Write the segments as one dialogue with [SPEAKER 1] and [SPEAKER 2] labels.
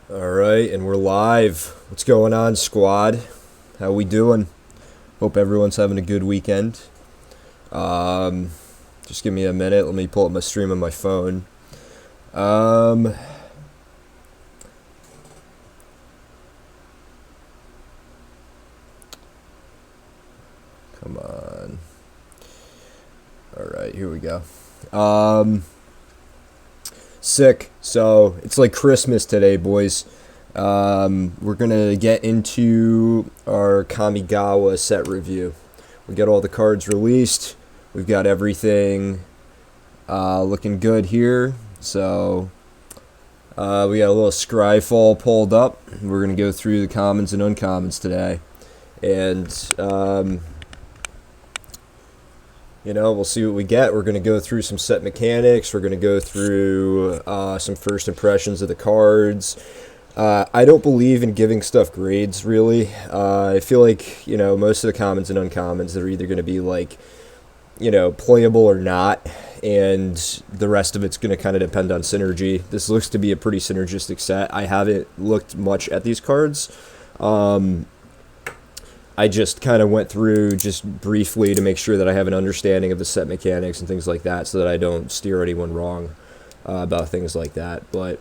[SPEAKER 1] Alright, and we're live. What's going on, squad? How we doing? Hope everyone's having a good weekend. Just give me a minute. Let me pull up my stream on my phone. Come on. Alright, here we go. Sick. So, it's like Christmas today, boys. We're gonna get into our Kamigawa set review. We got all the cards released. We've got everything looking good here. So, we got a little Scryfall pulled up. We're gonna go through the commons and uncommons today. And, we'll see what we get. We're going to go through some set mechanics. We're going to go through some first impressions of the cards. I don't believe in giving stuff grades, really. I feel like, most of the commons and uncommons, they're either going to be like, playable or not. And the rest of it's going to kind of depend on synergy. This looks to be a pretty synergistic set. I haven't looked much at these cards. I just kind of went through just briefly to make sure that I have an understanding of the set mechanics and things like that so that I don't steer anyone wrong about things like that. But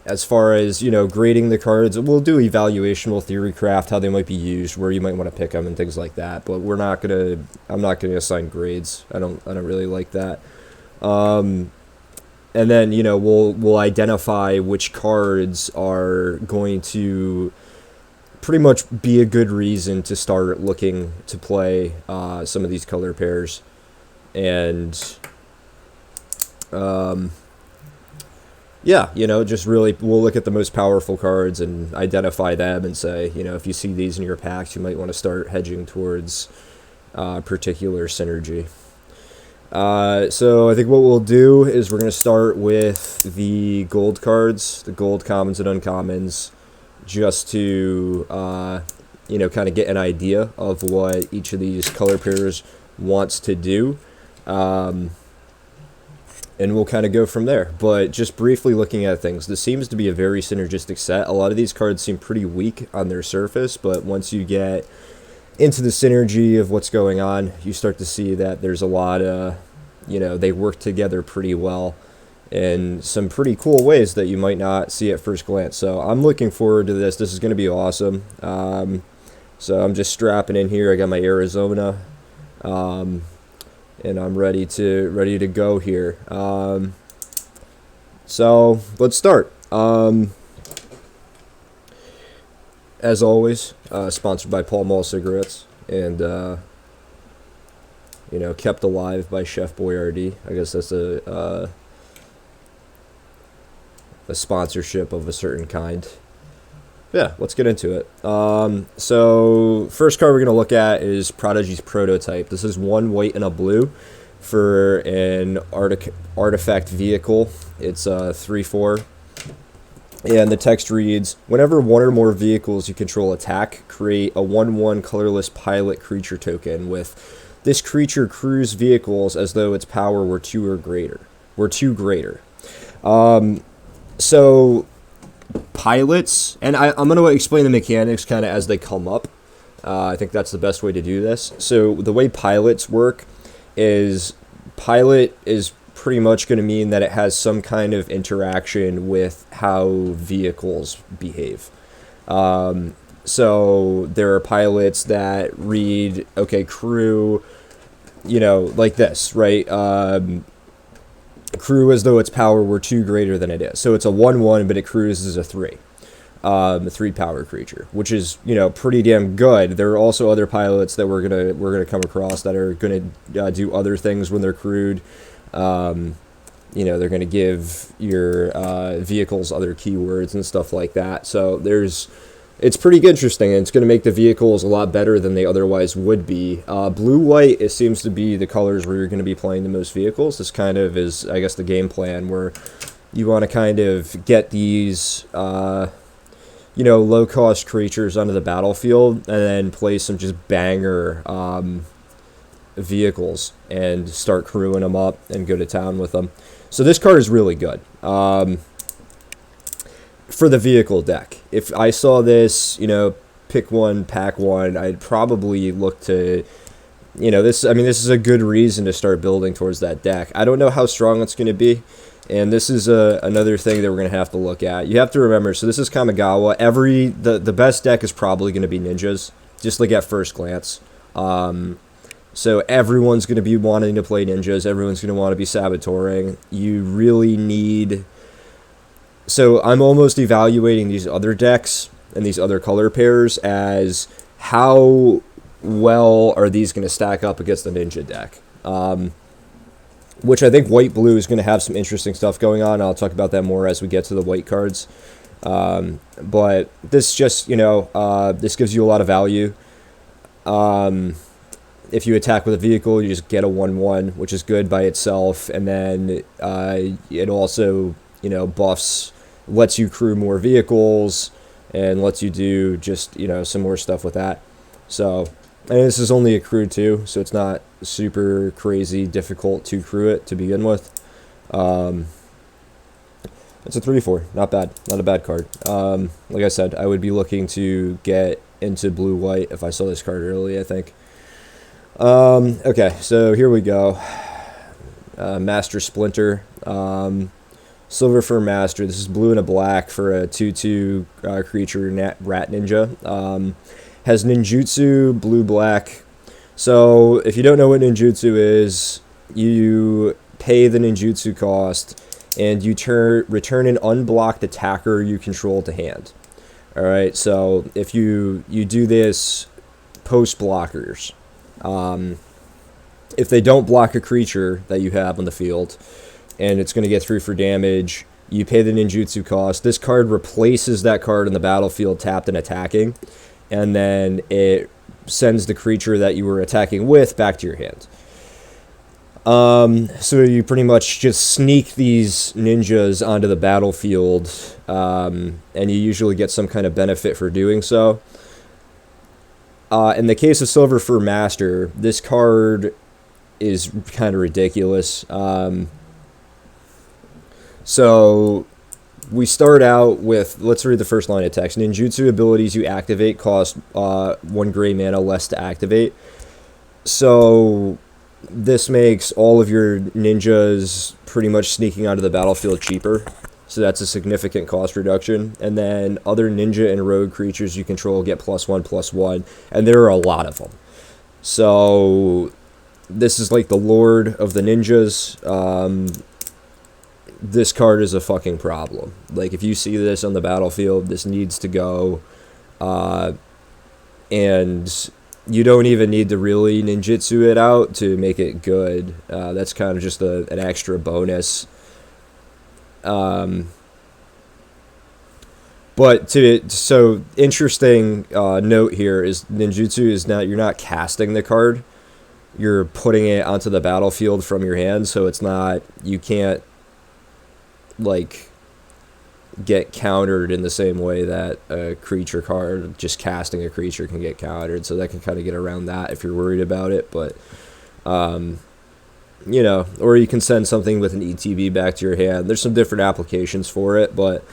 [SPEAKER 1] as far as, grading the cards, we'll do evaluation, we'll theory craft how they might be used, where you might want to pick them and things like that. But I'm not going to assign grades. I don't really like that. And then, we'll identify which cards are going to pretty much be a good reason to start looking to play some of these color pairs. And just really we'll look at the most powerful cards and identify them and say, if you see these in your packs, you might want to start hedging towards particular synergy. So I think what we'll do is we're going to start with the gold cards, the gold commons and uncommons, just to, kind of get an idea of what each of these color pairs wants to do. And we'll kind of go from there. But just briefly looking at things, this seems to be a very synergistic set. A lot of these cards seem pretty weak on their surface, but once you get into the synergy of what's going on, you start to see that there's a lot of, they work together pretty well in some pretty cool ways that you might not see at first glance. So I'm looking forward to this. This is going to be awesome. So I'm just strapping in here. I got my Arizona, and I'm ready to go here. So let's start. As always, sponsored by Pall Mall Cigarettes and kept alive by Chef Boyardee. I guess that's a sponsorship of a certain kind. Yeah, let's get into it. So first card we're going to look at is Prodigy's Prototype. This is 1 white and a blue for an artifact vehicle. It's 3/4. And the text reads, whenever one or more vehicles you control attack, create a 1/1 colorless pilot creature token with this creature crews vehicles as though its power were 2 or greater. So, pilots, and I'm going to explain the mechanics kind of as they come up. I think that's the best way to do this. So, the way pilots work is pilot is pretty much going to mean that it has some kind of interaction with how vehicles behave. So, there are pilots that read, okay, crew, like this, right? Crew as though its power were 2 greater than it is. So it's a 1/1, but it crews as a 3. A 3 power creature, which is, pretty damn good. There are also other pilots that we're gonna come across that are gonna do other things when they're crewed. They're gonna give your vehicles other keywords and stuff like that. So it's pretty interesting, and it's going to make the vehicles a lot better than they otherwise would be. Blue-white, it seems to be the colors where you're going to be playing the most vehicles. This kind of is, I guess, the game plan where you want to kind of get these, low-cost creatures onto the battlefield and then play some just banger vehicles and start crewing them up and go to town with them. So this card is really good. for the vehicle deck. If I saw this, pick one, pack one, I'd probably look to, this is a good reason to start building towards that deck. I don't know how strong it's going to be, and this is another thing that we're going to have to look at. You have to remember, so this is Kamigawa. The best deck is probably going to be ninjas, just like at first glance. So everyone's going to be wanting to play ninjas. Everyone's going to want to be saboteuring. You really need... So I'm almost evaluating these other decks and these other color pairs as how well are these going to stack up against the ninja deck. Which I think white-blue is going to have some interesting stuff going on. I'll talk about that more as we get to the white cards. But this just, this gives you a lot of value. If you attack with a vehicle, you just get a 1/1, which is good by itself. And then it also, buffs, lets you crew more vehicles, and lets you do just, some more stuff with that. So, and this is only a crew too, so it's not super crazy difficult to crew it to begin with. It's a 3/4, not bad, not a bad card. Like I said, I would be looking to get into blue-white if I saw this card early, I think. Okay, so here we go. Master Splinter. Silver for Master. This is blue and a black for a 2/2 creature rat ninja. Has ninjutsu, blue-black. So if you don't know what ninjutsu is, you pay the ninjutsu cost, and you return an unblocked attacker you control to hand. Alright, so if you do this post blockers, if they don't block a creature that you have on the field, and it's going to get through for damage, you pay the ninjutsu cost. This card replaces that card in the battlefield tapped and attacking, and then it sends the creature that you were attacking with back to your hand. So you pretty much just sneak these ninjas onto the battlefield, and you usually get some kind of benefit for doing so. In the case of Silver for Master, this card is kind of ridiculous. So we start out with, let's read the first line of text. Ninjutsu abilities you activate cost 1 gray mana less to activate. So this makes all of your ninjas pretty much sneaking onto the battlefield cheaper. So that's a significant cost reduction. And then other ninja and rogue creatures you control get +1/+1. And there are a lot of them. So this is like the Lord of the Ninjas. This card is a fucking problem. Like, if you see this on the battlefield, this needs to go. And you don't even need to really ninjutsu it out to make it good. That's kind of just an extra bonus. But so interesting note here is ninjutsu is not, you're not casting the card. You're putting it onto the battlefield from your hand, so it's not, you can't like get countered in the same way that a creature card, just casting a creature, can get countered. So that can kind of get around that if you're worried about it. But or you can send something with an ETB back to your hand. There's some different applications for it, but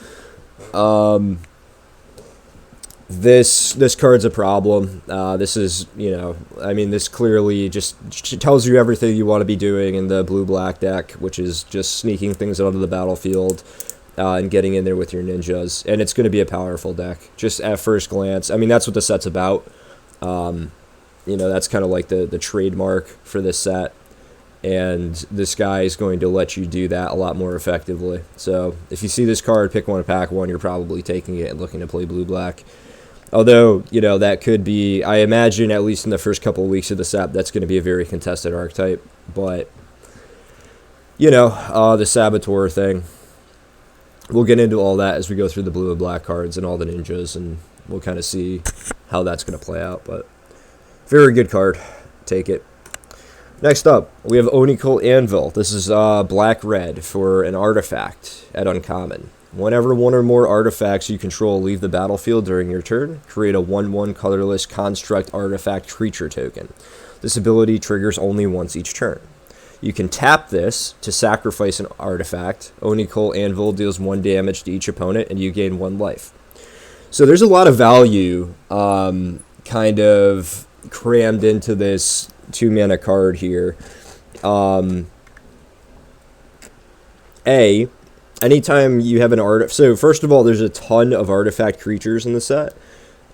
[SPEAKER 1] this card's a problem. This is, this clearly just tells you everything you want to be doing in the blue-black deck, which is just sneaking things onto the battlefield and getting in there with your ninjas. And it's going to be a powerful deck, just at first glance. I mean, that's what the set's about. That's kind of like the trademark for this set. And this guy is going to let you do that a lot more effectively. So if you see this card, pick one, pack one, you're probably taking it and looking to play blue-black. Although, that could be, I imagine, at least in the first couple of weeks of the set, that's going to be a very contested archetype. But, the Saboteur thing, we'll get into all that as we go through the blue and black cards and all the ninjas, and we'll kind of see how that's going to play out. But very good card. Take it. Next up, we have Onical Anvil. This is black-red for an artifact at uncommon. Whenever one or more artifacts you control leave the battlefield during your turn, create a 1/1 colorless construct artifact creature token. This ability triggers only once each turn. You can tap this to sacrifice an artifact. Oni Cult Anvil deals 1 damage to each opponent, and you gain 1 life. So there's a lot of value kind of crammed into this 2-mana card here. Anytime you have an artifact... So first of all, there's a ton of artifact creatures in the set,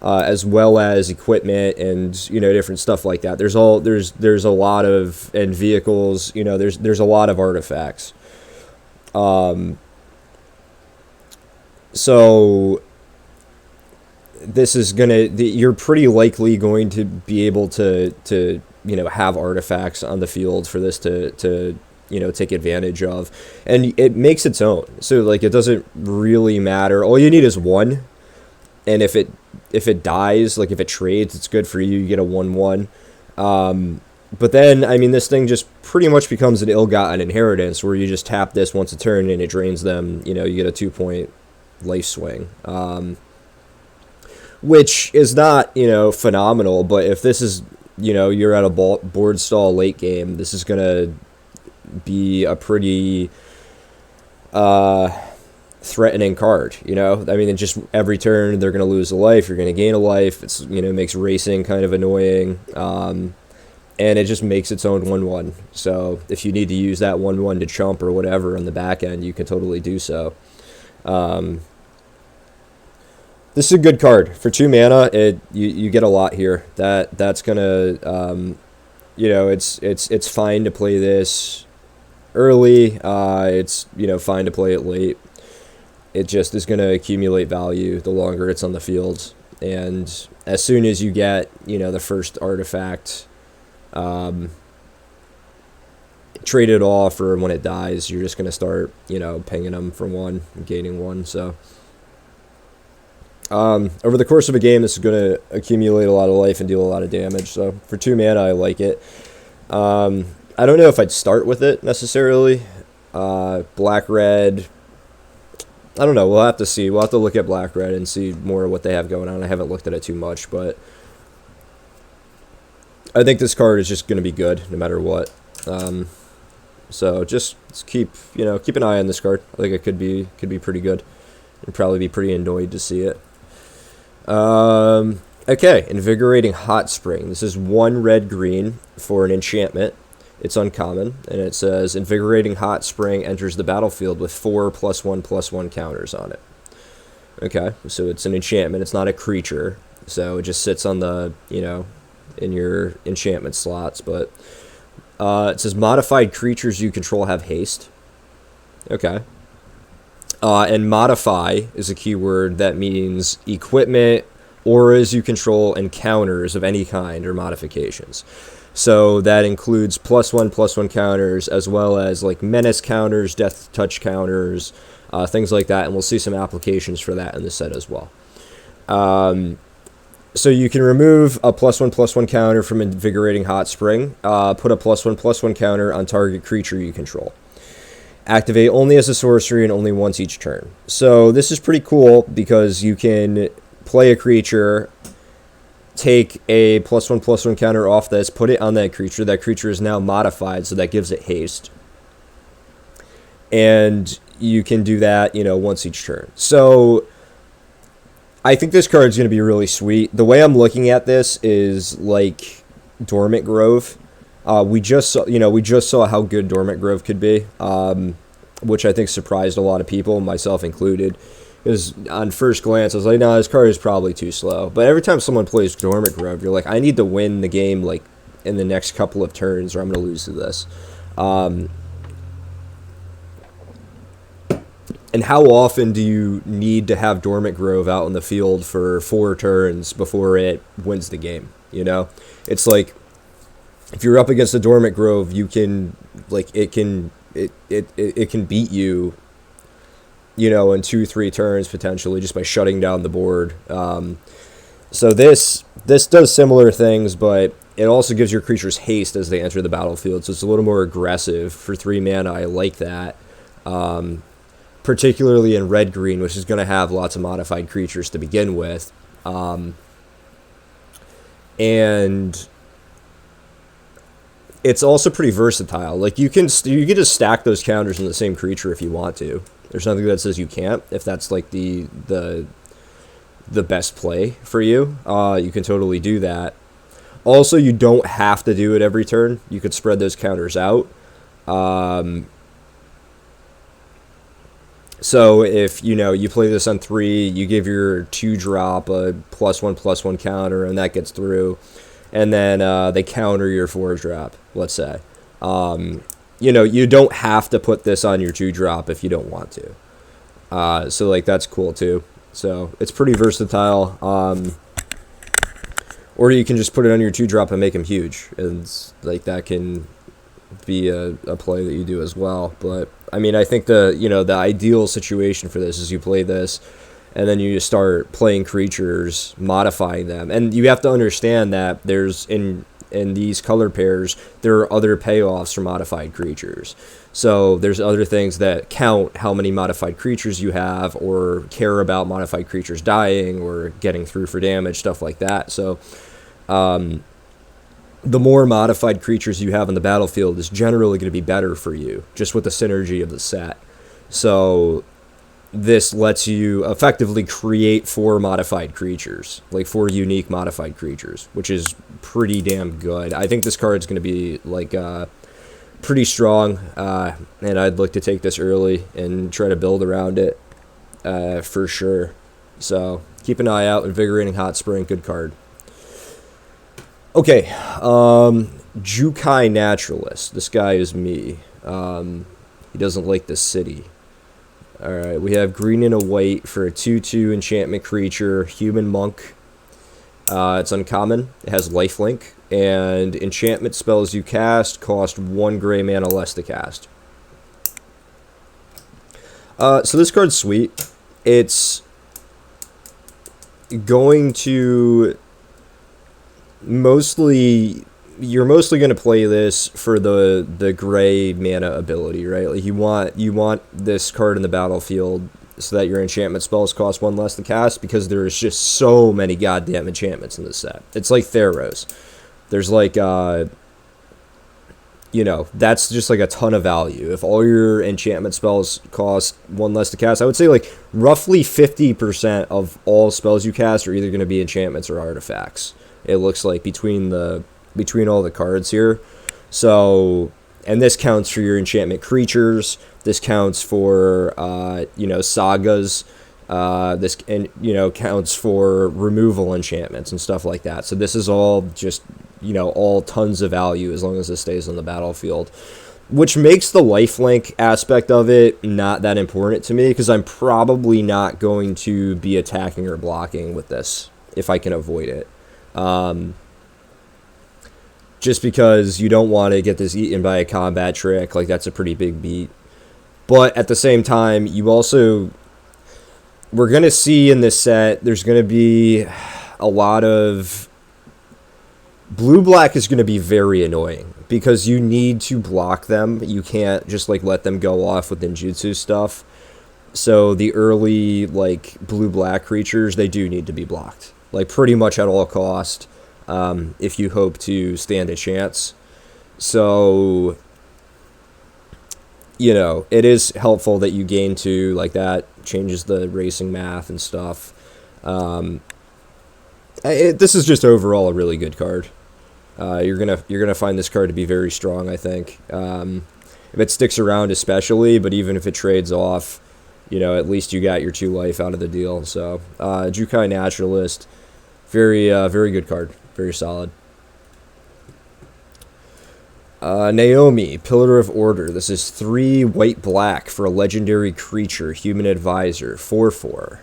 [SPEAKER 1] as well as equipment and, different stuff like that. There's a lot of... And vehicles, there's a lot of artifacts. So this is you're pretty likely going to be able to have artifacts on the field for this to take advantage of, and it makes its own. So like, it doesn't really matter. All you need is 1, and if it dies, like if it trades, it's good for you. You get a 1/1. But then, I mean, this thing just pretty much becomes an ill-gotten inheritance, where you just tap this once a turn and it drains them. You get a 2-point life swing, which is not phenomenal. But if this is you're at a board stall late game, this is gonna be a pretty threatening card. I mean, just every turn they're gonna lose a life, you're gonna gain a life. It's makes racing kind of annoying, and it just makes its own 1/1. So if you need to use that 1/1 to chump or whatever on the back end, you can totally do so. This is a good card for 2 mana. You get a lot here. That's gonna it's fine to play this early. It's fine to play it late. It just is gonna accumulate value the longer it's on the field. And as soon as you get the first artifact traded off, or when it dies, you're just gonna start pinging them for 1 and gaining 1. So over the course of a game, this is going to accumulate a lot of life and deal a lot of damage. So for 2 mana, I like it. I don't know if I'd start with it necessarily. Black-red, I don't know. We'll have to see. We'll have to look at Black-red and see more of what they have going on. I haven't looked at it too much, but I think this card is just going to be good no matter what. So just keep an eye on this card. I think it could be pretty good. You'd probably be pretty annoyed to see it. Okay, Invigorating Hot Spring. This is 1 red-green for an enchantment. It's uncommon, and it says Invigorating Hot Spring enters the battlefield with 4 +1/+1 counters on it. Okay, so it's an enchantment. It's not a creature, so it just sits on the in your enchantment slots. But it says modified creatures you control have haste. Okay. And modify is a keyword that means equipment, auras you control, and counters of any kind or modifications. So that includes +1/+1 counters, as well as like menace counters, death touch counters, things like that. And we'll see some applications for that in the set as well. So you can remove a +1/+1 counter from Invigorating Hot Spring, put a +1/+1 counter on target creature you control. Activate only as a sorcery and only once each turn. So this is pretty cool because you can play a creature, take a +1/+1 counter off this, put it on that creature. That creature is now modified, so that gives it haste. And you can do that, once each turn. So I think this card is going to be really sweet. The way I'm looking at this is like Dormant Grove. We just saw how good Dormant Grove could be, which I think surprised a lot of people, myself included. Because on first glance, I was like, no, this card is probably too slow. But every time someone plays Dormant Grove, you're like, I need to win the game like in the next couple of turns, or I'm going to lose to this. And how often do you need to have Dormant Grove out in the field for 4 turns before it wins the game? It's like, if you're up against a Dormant Grove, you can, like, it can beat you, in 2-3 turns potentially, just by shutting down the board. So this does similar things, but it also gives your creatures haste as they enter the battlefield, so it's a little more aggressive for 3 mana. I like that, particularly in red-green, which is going to have lots of modified creatures to begin with, and it's also pretty versatile. Like you can just stack those counters in the same creature if you want to. There's nothing that says you can't. If that's like the best play for you, you can totally do that. Also, you don't have to do it every turn. You could spread those counters out. So if, you play this on 3, you give your 2-drop a +1/+1 counter, and that gets through. And then they counter your 4-drop, let's say. You don't have to put this on your 2-drop if you don't want to. So, like, that's cool, too. So, it's pretty versatile. Or you can just put it on your 2-drop and make them huge. And, like, that can be a play that you do as well. But, I mean, I think the ideal situation for this is you play this, and then you just start playing creatures, modifying them. And you have to understand that there's, in these color pairs, there are other payoffs for modified creatures. So there's other things that count how many modified creatures you have, or care about modified creatures dying or getting through for damage, stuff like that. So the more modified creatures you have on the battlefield is generally going to be better for you, just with the synergy of the set. So this lets you effectively create 4 modified creatures, like 4 unique modified creatures, which is pretty damn good. I think this card's going to be like pretty strong, and I'd look to take this early and try to build around it for sure. So keep an eye out. Invigorating Hot Spring, good card. Okay, Jukai Naturalist. This guy is me. He doesn't like the city. Alright, we have green and a white for a 2/2 enchantment creature, human monk. It's uncommon. It has lifelink, and enchantment spells you cast cost 1 gray mana less to cast. So this card's sweet. It's going to you're mostly going to play this for the gray mana ability, right? Like you want this card in the battlefield so that your enchantment spells cost 1 less to cast, because there's just so many goddamn enchantments in this set. It's like Theros. There's like that's just like a ton of value. If all your enchantment spells cost 1 less to cast, I would say like roughly 50% of all spells you cast are either going to be enchantments or artifacts. It looks like between all the cards here. So, and this counts for your enchantment creatures. This counts for sagas. This counts for removal enchantments and stuff like that. So this is all just all tons of value as long as this stays on the battlefield, which makes the lifelink aspect of it not that important to me, because I'm probably not going to be attacking or blocking with this if I can avoid it. Just because you don't want to get this eaten by a combat trick, like that's a pretty big beat. But at the same time, we're going to see in this set, there's going to be a lot of... Blue-black is going to be very annoying, because you need to block them. You can't just like let them go off with ninjutsu stuff. So the early like blue-black creatures, they do need to be blocked, like pretty much at all cost, if you hope to stand a chance. So, it is helpful that you gain 2, like that changes the racing math and stuff. This is just overall a really good card. You're gonna find this card to be very strong, I think. If it sticks around especially, but even if it trades off, at least you got your 2 life out of the deal. So, Jukai Naturalist, very good card. Very solid. Naomi, Pillar of Order. This is 3 white-black for a legendary creature, Human Advisor, 4/4.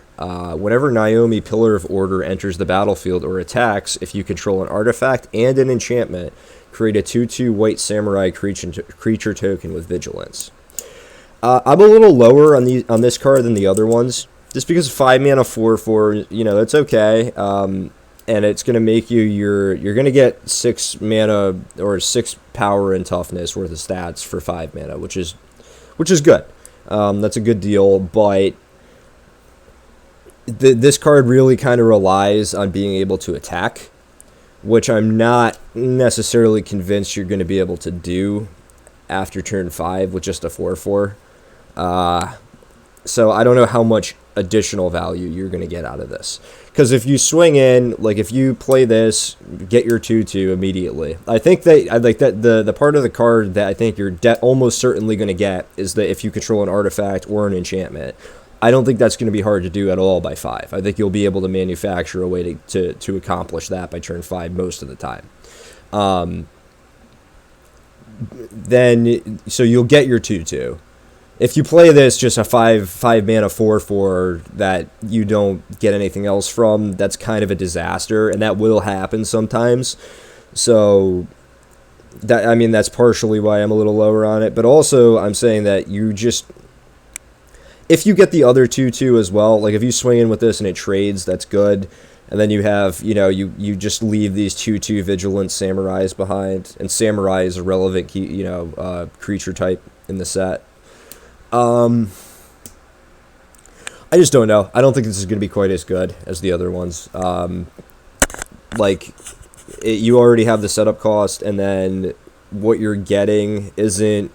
[SPEAKER 1] Whenever Naomi, Pillar of Order, enters the battlefield or attacks, if you control an artifact and an enchantment, create a 2/2 white samurai creature token with vigilance. I'm a little lower on this card than the other ones, just because 5 mana 4/4, that's okay. And it's going to make you're going to get 6 mana or 6 power and toughness worth of stats for 5 mana, which is good. That's a good deal, but this card really kind of relies on being able to attack. which I'm not necessarily convinced you're going to be able to do after turn 5 with just a 4/4. So I don't know how much additional value you're going to get out of this. Because if you swing in, like if you play this, get your 2/2 immediately. I think that I like that the part of the card that I think you're almost certainly going to get is that if you control an artifact or an enchantment. I don't think that's going to be hard to do at all by 5. I think you'll be able to manufacture a way to accomplish that by turn 5 most of the time. Then so you'll get your 2/2. If you play this just a 5 mana 4/4 that you don't get anything else from, that's kind of a disaster, and that will happen sometimes. So that, I mean, that's partially why I'm a little lower on it, but also I'm saying that you just, if you get the other 2/2 as well, like if you swing in with this and it trades, that's good. And then you have, you just leave these 2/2 Vigilant Samurais behind, and Samurai is a relevant key, creature type in the set. I just don't know. I don't think this is going to be quite as good as the other ones. You already have the setup cost, and then what you're getting isn't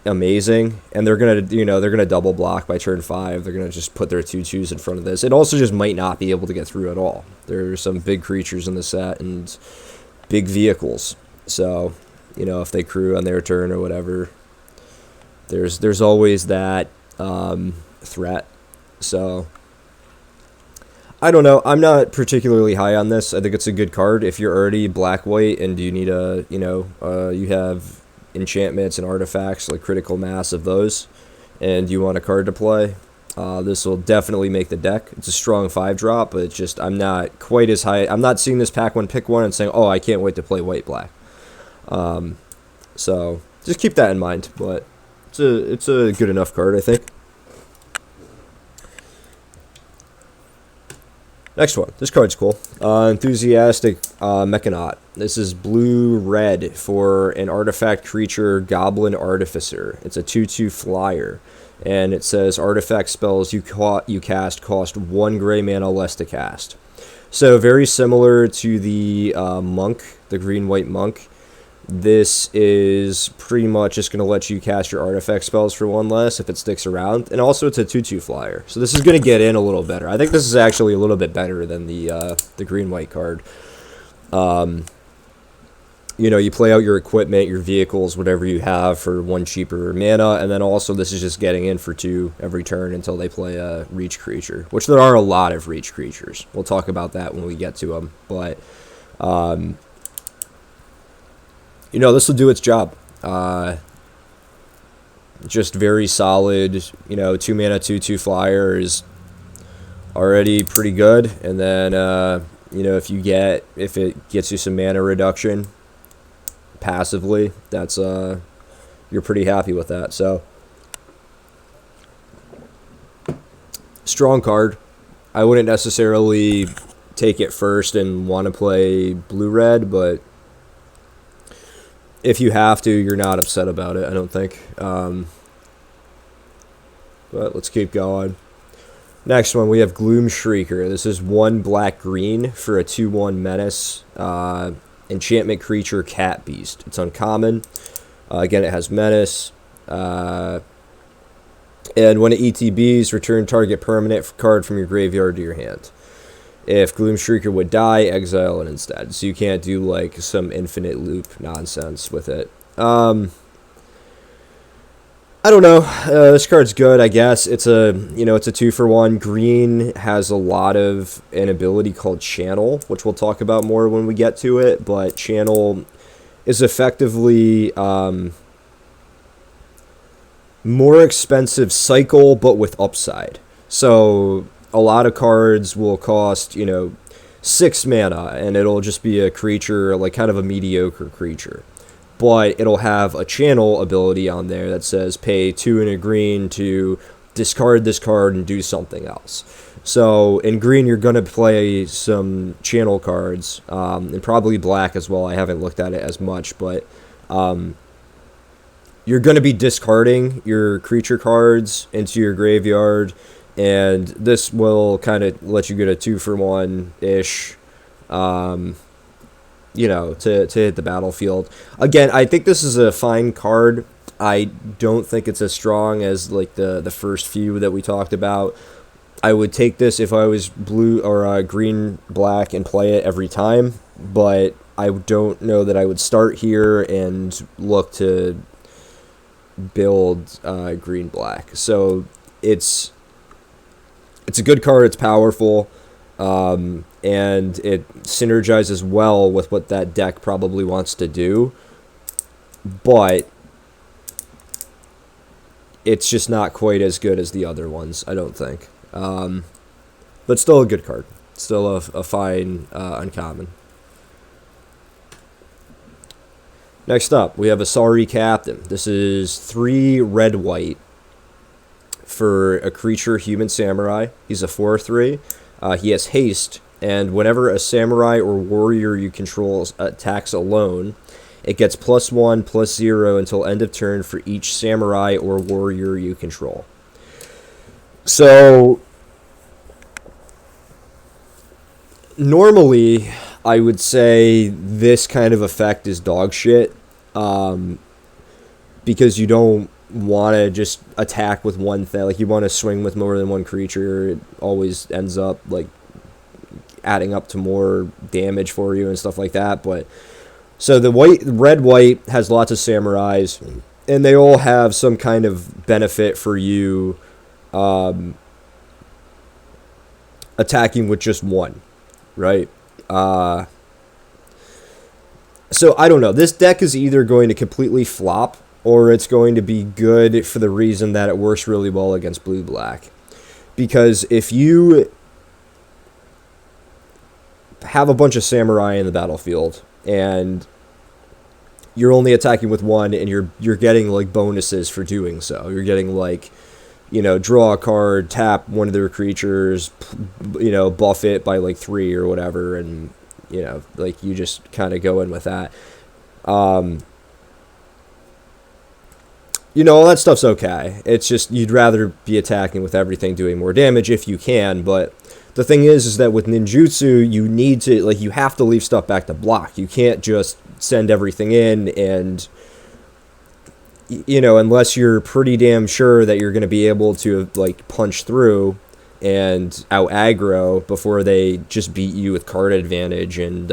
[SPEAKER 1] amazing, and they're gonna double block by turn 5. They're gonna just put their 2/2s in front of this. It also just might not be able to get through at all. There are some big creatures in the set and big vehicles, so if they crew on their turn or whatever, there's always that threat. So I don't know. I'm not particularly high on this. I think it's a good card if you're already black-white and you need you have enchantments and artifacts, like critical mass of those, and you want a card to play. This will definitely make the deck. It's a strong 5-drop, but it's just, I'm not quite as high. I'm not seeing this pack one pick one and saying, oh, I can't wait to play white-black. So just keep that in mind, but it's a good enough card, I think. Next one. This card's cool. Enthusiastic Mechanaut. This is blue-red for an artifact creature, Goblin Artificer. It's a 2/2 flyer, and it says artifact spells you cast cost 1 gray mana less to cast. So very similar to the monk, the green-white monk. This is pretty much just going to let you cast your artifact spells for 1 less if it sticks around. And also it's a 2/2 flyer. So this is going to get in a little better. I think this is actually a little bit better than the green-white card. You play out your equipment, your vehicles, whatever you have for 1 cheaper mana. And then also this is just getting in for 2 every turn until they play a reach creature. Which there are a lot of reach creatures. We'll talk about that when we get to them. But this will do its job. Just very solid, 2 mana, 2/2 flyer is already pretty good. And then, if it gets you some mana reduction passively, that's, you're pretty happy with that. So, strong card. I wouldn't necessarily take it first and want to play blue-red, but if you have to, you're not upset about it, I don't think. But let's keep going. Next one, we have Gloom Shrieker. This is 1 black-green for a 2/1 menace. Enchantment creature, Cat Beast. It's uncommon. Again, it has menace. And when it ETBs, return target permanent card from your graveyard to your hand. If Gloom Shrieker would die, exile it instead. So you can't do like some infinite loop nonsense with it. I don't know. This card's good, I guess. It's a 2-for-1. Green has a lot of an ability called Channel, which we'll talk about more when we get to it. But Channel is effectively more expensive cycle, but with upside. So a lot of cards will cost, 6 mana, and it'll just be a creature, like kind of a mediocre creature. But it'll have a channel ability on there that says pay 2 and a green to discard this card and do something else. So in green, you're going to play some channel cards, and probably black as well. I haven't looked at it as much, but you're going to be discarding your creature cards into your graveyard, and this will kind of let you get a 2-for-1-ish to hit the battlefield. Again, I think this is a fine card. I don't think it's as strong as like the first few that we talked about. I would take this if I was blue or green black and play it every time, but I don't know that I would start here and look to build green black. So it's a good card. It's powerful. And it synergizes well with what that deck probably wants to do, but it's just not quite as good as the other ones, I don't think. But still a good card. Still a fine uncommon. Next up, we have a Sorry Captain. This is 3 red-white for a creature human samurai. He's a 4/3. He has haste, and whenever a samurai or warrior you control attacks alone, it gets +1/+0 until end of turn for each samurai or warrior you control. So, normally, I would say this kind of effect is dog shit, because you don't want to just attack with one thing. Like, you want to swing with more than one creature. It always ends up like adding up to more damage for you and stuff like that. But so the red white has lots of samurais, and they all have some kind of benefit for you attacking with just one, right? So I don't know. This deck is either going to completely flop, or it's going to be good for the reason that it works really well against blue-black. Because if you have a bunch of samurai in the battlefield, and you're only attacking with one, and you're getting, like, bonuses for doing so. You're getting, like, draw a card, tap one of their creatures, buff it by, like, 3 or whatever, and, like, you just kind of go in with that. All that stuff's okay. It's just you'd rather be attacking with everything doing more damage if you can, but the thing is that with ninjutsu, you need to, like, you have to leave stuff back to block. You can't just send everything in and, unless you're pretty damn sure that you're going to be able to, like, punch through and out aggro before they just beat you with card advantage and,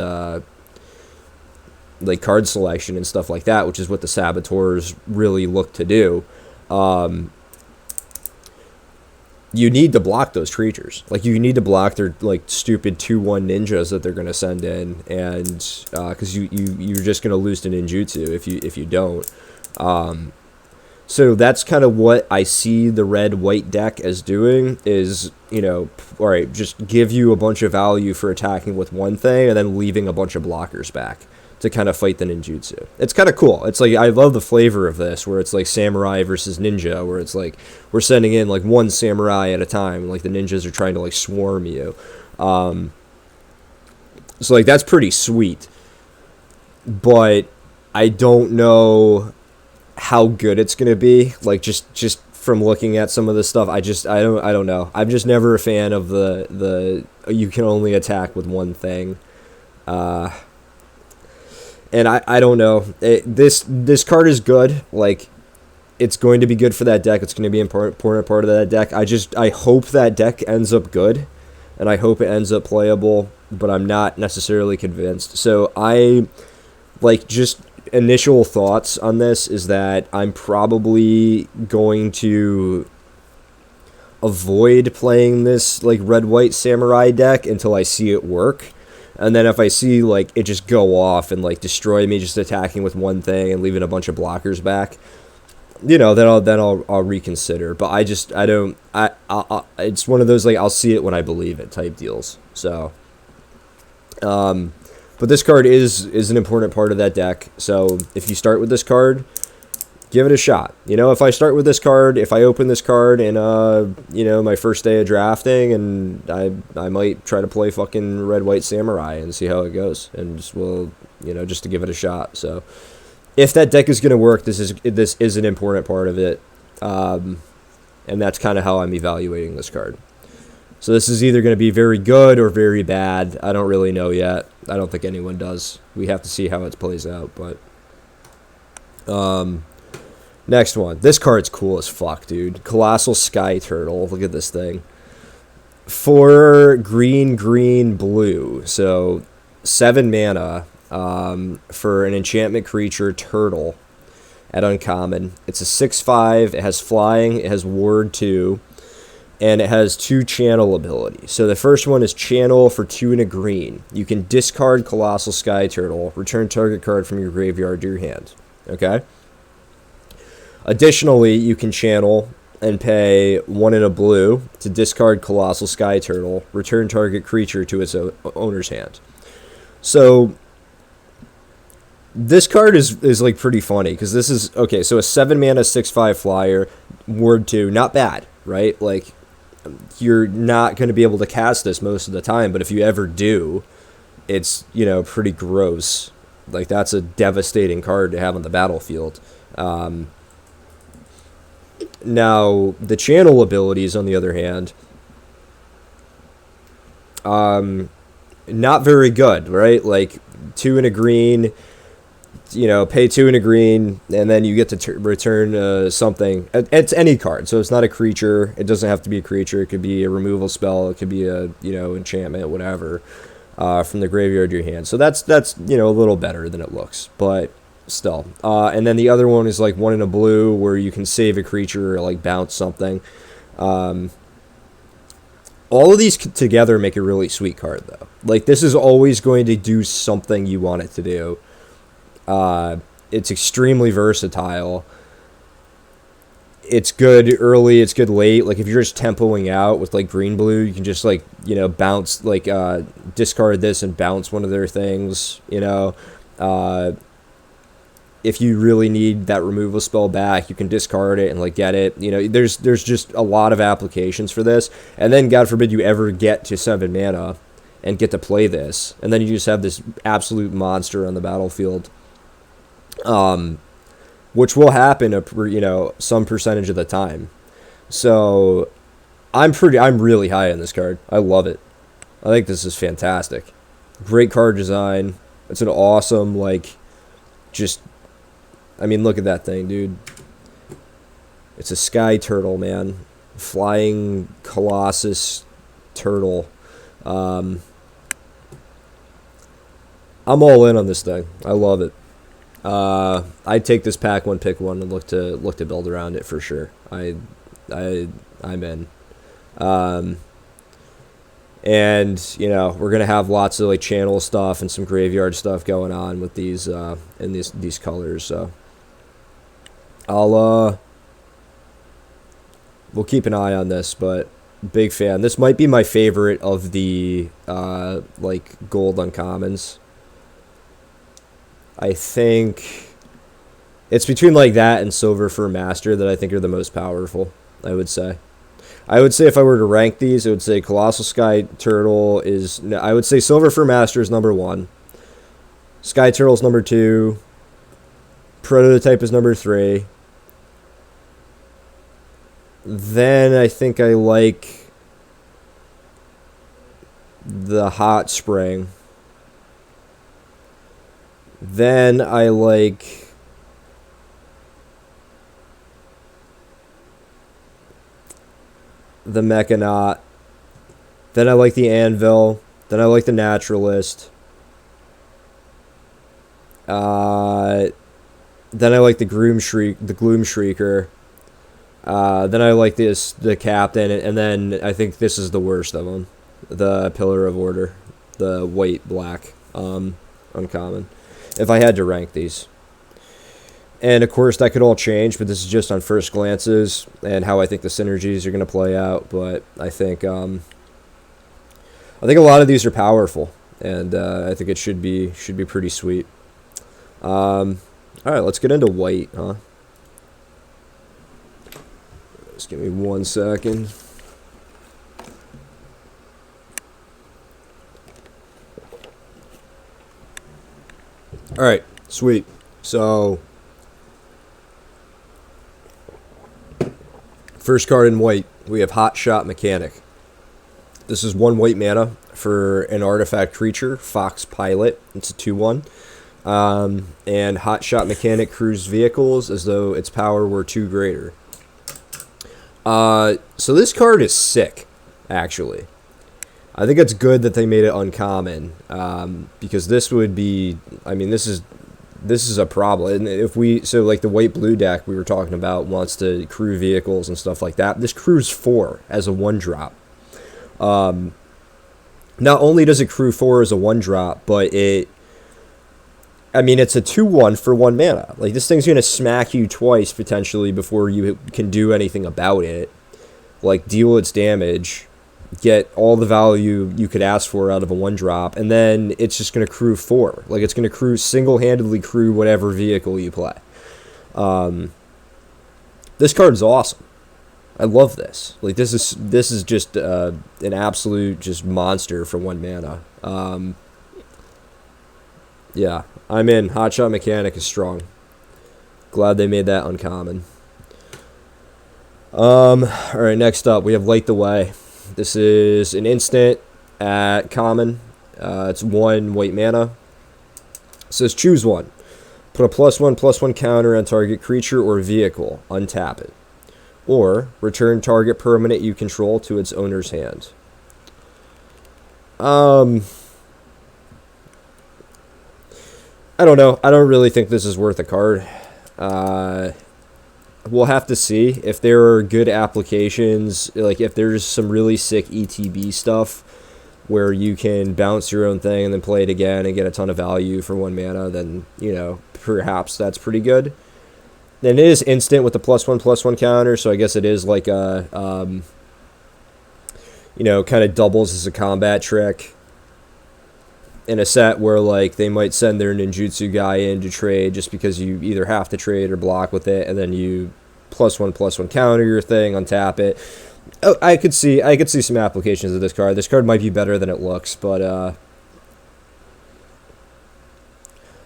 [SPEAKER 1] like, card selection and stuff like that, which is what the saboteurs really look to do. You need to block those creatures. Like, you need to block their, like, stupid 2/1 ninjas that they're going to send in, and because you're just going to lose to ninjutsu if you don't. So that's kind of what I see the red-white deck as doing is, all right, just give you a bunch of value for attacking with one thing and then leaving a bunch of blockers back to kind of fight the ninjutsu. It's kind of cool. It's like, I love the flavor of this, where it's like samurai versus ninja, where it's like we're sending in like one samurai at a time, like the ninjas are trying to like swarm you. So like that's pretty sweet, but I don't know how good it's gonna be. Like just from looking at some of this stuff, I don't know. I'm just never a fan of the you can only attack with one thing. And I don't know. This card is good. Like, it's going to be good for that deck. It's going to be an important part of that deck. I hope that deck ends up good, and I hope it ends up playable, but I'm not necessarily convinced. So just initial thoughts on this is that I'm probably going to avoid playing this, like, red-white samurai deck until I see it work. And then if I see, like, it just go off and, like, destroy me just attacking with one thing and leaving a bunch of blockers back, then I'll reconsider. But it's one of those, like, I'll see it when I believe it type deals. So, but this card is an important part of that deck. So if you start with this card, give it a shot. If I start with this card, if I open this card in, my first day of drafting, and I might try to play fucking red-white samurai and see how it goes, and just to give it a shot. So if that deck is going to work, this is an important part of it, and that's kind of how I'm evaluating this card. So this is either going to be very good or very bad. I don't really know yet. I don't think anyone does. We have to see how it plays out. But next one. This card's cool as fuck, dude. Colossal Sky Turtle. Look at this thing. 4 green, green, blue. So 7 mana for an enchantment creature, turtle, at uncommon. It's a 6/5. It has flying. It has ward 2. And it has 2 channel abilities. So the first one is channel for 2 and a green. You can discard Colossal Sky Turtle. Return target card from your graveyard to your hand. Okay? Additionally, you can channel and pay 1 and a blue to discard Colossal Sky Turtle, return target creature to its owner's hand. So this card is like pretty funny because this is okay. So a 7 mana 6/5 flyer, ward 2, not bad, right? Like you're not going to be able to cast this most of the time, but if you ever do, it's pretty gross. Like that's a devastating card to have on the battlefield. Now, the channel abilities, on the other hand, not very good, right? Like 2 and a green, pay 2 and a green, and then you get to return something. It's any card, so it's not a creature. It doesn't have to be a creature. It could be a removal spell. It could be a enchantment, whatever, from the graveyard to your hand. So that's a little better than it looks, but still. And then the other one is like 1 in a blue where you can save a creature or like bounce something. All of these together make a really sweet card though. Like this is always going to do something you want it to do. It's extremely versatile. It's good early, it's good late. Like if you're just tempoing out with like green blue, you can just like bounce, like discard this and bounce one of their things. If you really need that removal spell back, you can discard it and like get it. There's just a lot of applications for this. And then God forbid you ever get to 7 mana and get to play this, and then you just have this absolute monster on the battlefield. Which will happen some percentage of the time. So I'm really high on this card. I love it. I think this is fantastic. Great card design. It's an awesome look at that thing, dude. It's a sky turtle, man. Flying colossus turtle. I'm all in on this thing. I love it. I'd take this pack 1, pick 1, and look to build around it for sure. I'm in. And we're gonna have lots of like channel stuff and some graveyard stuff going on with these in these colors. So we'll keep an eye on this, but big fan. This might be my favorite of the gold uncommons. I think it's between like that and Silver Fur Master that I think are the most powerful, I would say. If I were to rank these, I would say Colossal Sky Turtle is... I would say Silver Fur Master is number 1. Sky Turtle is number 2. Prototype is number 3. Then I think I like the Hot Spring. Then I like the Mechanaut. Then I like the Anvil. Then I like the Naturalist. Then I like the Gloom Shrieker. Then I like the Captain, and then I think this is the worst of them, the Pillar of Order, the white-black uncommon, if I had to rank these. And of course that could all change, but this is just on first glances and how I think the synergies are going to play out. But I think a lot of these are powerful, and I think it should be pretty sweet. All right, let's get into white, huh? Just give me 1 second. All right, sweet. So, first card in white, we have Hot Shot Mechanic. This is 1 white mana for an artifact creature, Fox Pilot. It's a 2/1. And Hotshot Mechanic crews vehicles as though its power were 2 greater. So this card is sick, actually. I think it's good that they made it uncommon, because this would be, I mean, this is a problem. And if so like the white-blue deck we were talking about wants to crew vehicles and stuff like that. This crews 4 as a 1-drop. Not only does it crew 4 as a 1-drop, but it's a 2/1 for 1 mana. Like, this thing's going to smack you twice, potentially, before you can do anything about it. Like, deal its damage, get all the value you could ask for out of a 1-drop, and then it's just going to crew 4. Like, it's going to single-handedly crew whatever vehicle you play. This card's awesome. I love this. Like, this is just an absolute just monster for 1 mana. Yeah, I'm in. Hotshot Mechanic is strong. Glad they made that uncommon. Alright, next up, we have Light the Way. This is an instant at common. It's 1 white mana. It says choose 1. Put a +1/+1 counter on target creature or vehicle. Untap it. Or return target permanent you control to its owner's hand. I don't know. I don't really think this is worth a card. We'll have to see if there are good applications, like if there's some really sick ETB stuff where you can bounce your own thing and then play it again and get a ton of value for 1 mana, then, perhaps that's pretty good. Then it is instant with the +1/+1 counter, so I guess it is like a, kind of doubles as a combat trick in a set where, like, they might send their ninjutsu guy in to trade just because you either have to trade or block with it, and then you +1/+1 counter your thing, untap it. Oh, I could see some applications of this card. This card might be better than it looks, but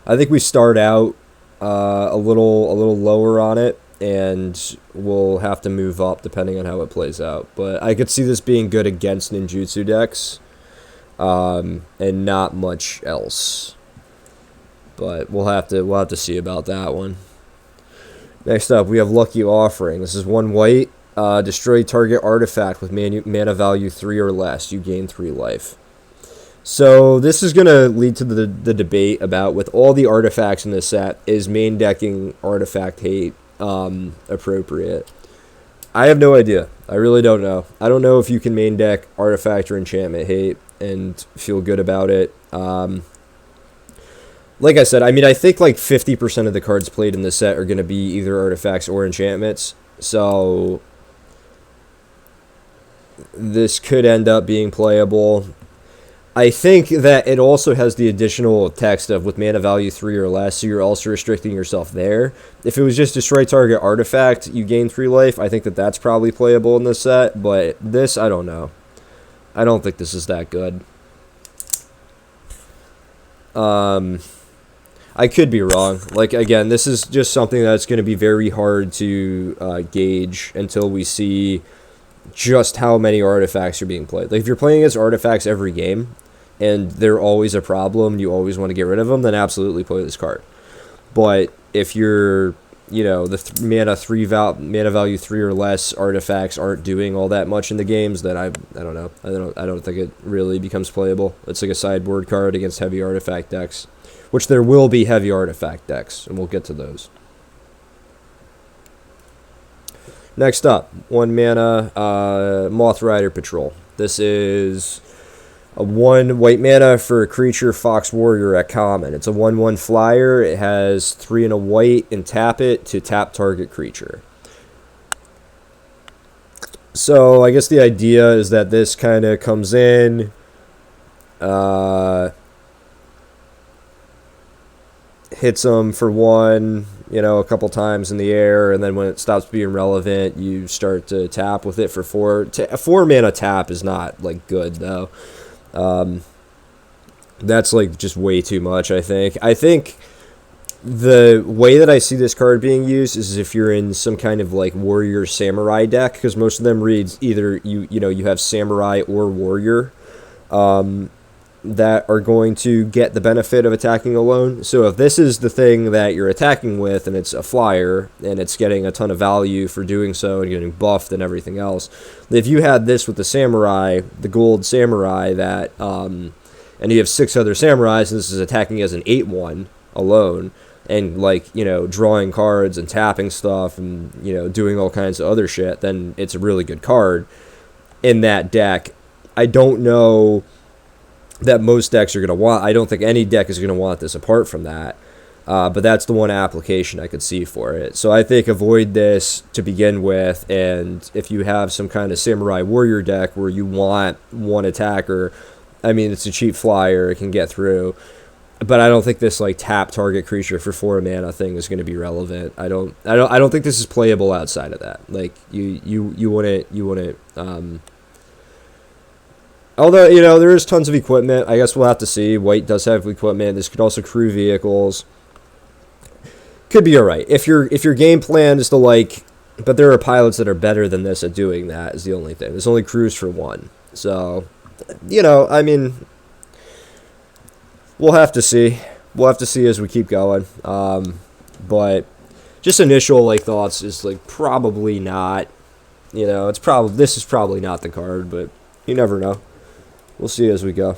[SPEAKER 1] I think we start out a little lower on it, and we'll have to move up depending on how it plays out. But I could see this being good against ninjutsu decks. And not much else, but we'll have to see about that one. Next up, we have Lucky Offering. This is 1 white. Destroy target artifact with mana value 3 or less. You gain 3 life. So this is gonna lead to the debate about, with all the artifacts in this set, is main decking artifact hate appropriate? I have no idea. I really don't know. I don't know if you can main deck artifact or enchantment hate and feel good about it. Like I said, I think like 50% of the cards played in this set are going to be either artifacts or enchantments. So this could end up being playable. I think that it also has the additional text of with mana value 3 or less, so you're also restricting yourself there. If it was just destroy target artifact, you gain 3 life, I think that that's probably playable in this set, but this, I don't know. I don't think this is that good. I could be wrong. Like, again, this is just something that's going to be very hard to gauge until we see just how many artifacts are being played. Like, if you're playing against artifacts every game and they're always a problem, you always want to get rid of them, then absolutely play this card. But if you're, the mana value 3 or less artifacts aren't doing all that much in the games, then I don't know. I don't think it really becomes playable. It's like a sideboard card against heavy artifact decks, which there will be heavy artifact decks, and we'll get to those. Next up, 1 mana Moth Rider Patrol. This is a 1 white mana for a creature, Fox Warrior at common. It's a 1/1 flyer. It has 3 and a white, and tap it to tap target creature. So I guess the idea is that this kind of comes in, hits them for 1, a couple times in the air, and then when it stops being relevant, you start to tap with it for 4. A 4 mana tap is not, like, good, though. That's, like, just way too much, I think. I think The way that I see this card being used is if you're in some kind of like warrior samurai deck, because most of them reads either you have samurai or warrior that are going to get the benefit of attacking alone. So if this is the thing that you're attacking with and it's a flyer and it's getting a ton of value for doing so and getting buffed and everything else, if you had this with the samurai, the gold samurai that and you have 6 other samurais and this is attacking as an 8/1 alone, and like, drawing cards and tapping stuff and, doing all kinds of other shit, then it's a really good card in that deck. I don't know that most decks are going to want. I don't think any deck is going to want this apart from that. But that's the one application I could see for it. So I think avoid this to begin with, and if you have some kind of samurai warrior deck where you want one attacker, I mean, it's a cheap flyer, it can get through. But I don't think this like tap target creature for 4 mana thing is going to be relevant. I don't think this is playable outside of that. Like you wouldn't. Although there is tons of equipment. I guess we'll have to see. White does have equipment. This could also crew vehicles. Could be alright if your game plan is to like. But there are pilots that are better than this at doing that. Is the only thing. There's only crews for 1. So, I mean. We'll have to see. We'll have to see as we keep going. But just initial like thoughts is like probably not. This is probably not the card, but you never know. We'll see as we go.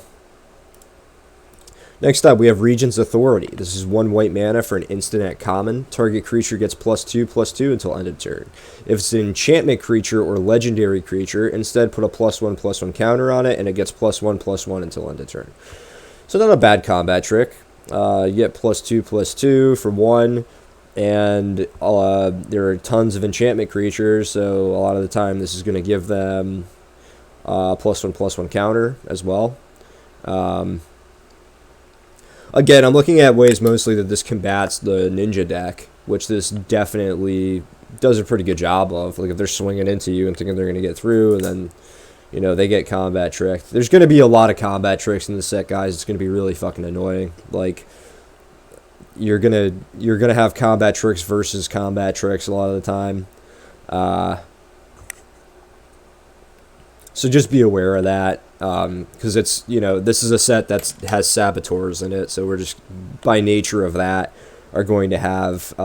[SPEAKER 1] Next up, we have Regent's Authority. This is 1 white mana for an instant at common. Target creature gets +2/+2 until end of turn. If it's an enchantment creature or legendary creature, instead put a +1/+1 counter on it, and it gets +1/+1 until end of turn. So not a bad combat trick. You get +2/+2 for 1, and there are tons of enchantment creatures, so a lot of the time this is going to give them +1/+1 counter as well. Again, I'm looking at ways mostly that this combats the ninja deck, which this definitely does a pretty good job of. Like if they're swinging into you and thinking they're going to get through, and then they get combat tricked. There's going to be a lot of combat tricks in the set, guys. It's going to be really fucking annoying. Like, you're gonna have combat tricks versus combat tricks a lot of the time. So just be aware of that. Because it's, this is a set that has saboteurs in it. So we're just, by nature of that, are going to have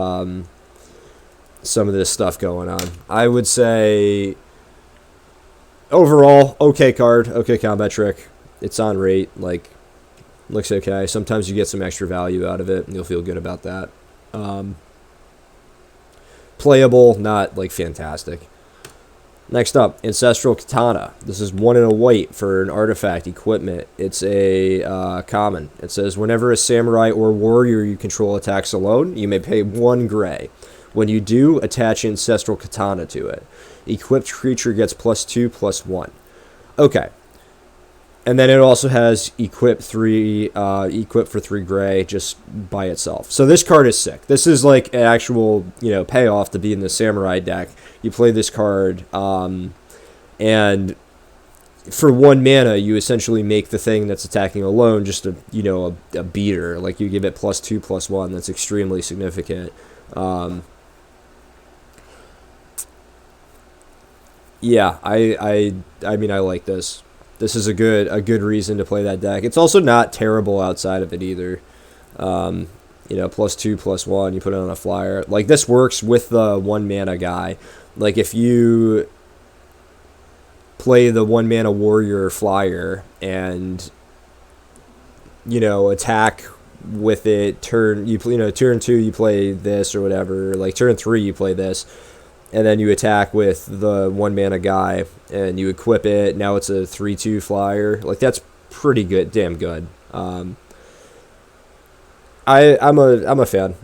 [SPEAKER 1] some of this stuff going on. I would say... Overall, okay card, okay combat trick. It's on rate, like, looks okay. Sometimes you get some extra value out of it, and you'll feel good about that. Playable, not, like, fantastic. Next up, Ancestral Katana. This is 1 and a white for an artifact equipment. It's a common. It says, whenever a samurai or warrior you control attacks alone, you may pay 1 gray. When you do, attach Ancestral Katana to it. Equipped creature gets +2/+1. Okay. And then it also has equip for 3 gray just by itself. So this card is sick. This is like an actual, payoff to be in the samurai deck. You play this card, and for 1 mana, you essentially make the thing that's attacking alone just a beater. Like you give it +2/+1. That's extremely significant. Yeah, I mean, I like this. This is a good reason to play that deck. It's also not terrible outside of it either. +2/+1, you put it on a flyer. Like, this works with the 1 mana guy. Like, if you play the 1 mana warrior flyer and, attack with it, turn 2 you play this or whatever. Like, turn 3 you play this. And then you attack with the 1 mana guy, and you equip it. Now it's a 3/2 flyer. Like, that's pretty good, damn good. I'm a fan.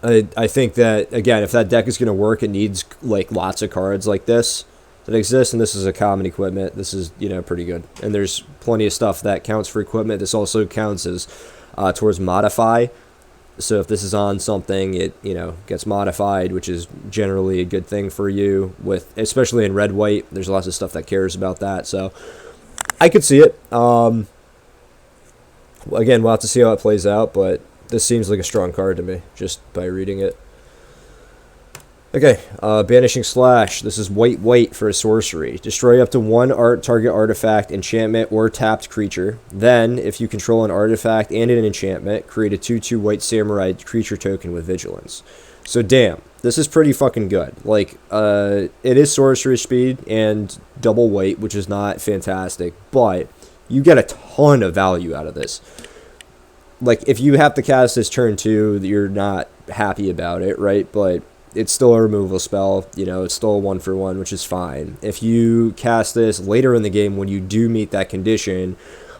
[SPEAKER 1] I think that, again, if that deck is gonna work, it needs like lots of cards like this that exist, and this is a common equipment. This is pretty good, and there's plenty of stuff that counts for equipment. This also counts as towards modify. So if this is on something, it gets modified, which is generally a good thing for you. Especially in red white, there's lots of stuff that cares about that. So I could see it. Again, we'll have to see how it plays out, but This seems like a strong card to me, just by reading it. Okay, Banishing Slash. This is white for a sorcery. Destroy up to one target artifact, enchantment, or tapped creature. Then, if you control an artifact and an enchantment, create a 2/2 white samurai creature token with vigilance. So damn, this is pretty fucking good. Like, it is sorcery speed and double white, which is not fantastic, but you get a ton of value out of this. Like, if you have to cast this turn 2, you're not happy about it, right? But it's still a removal spell, you know, it's still a 1-for-1, which is fine. If you cast this later in the game when you do meet that condition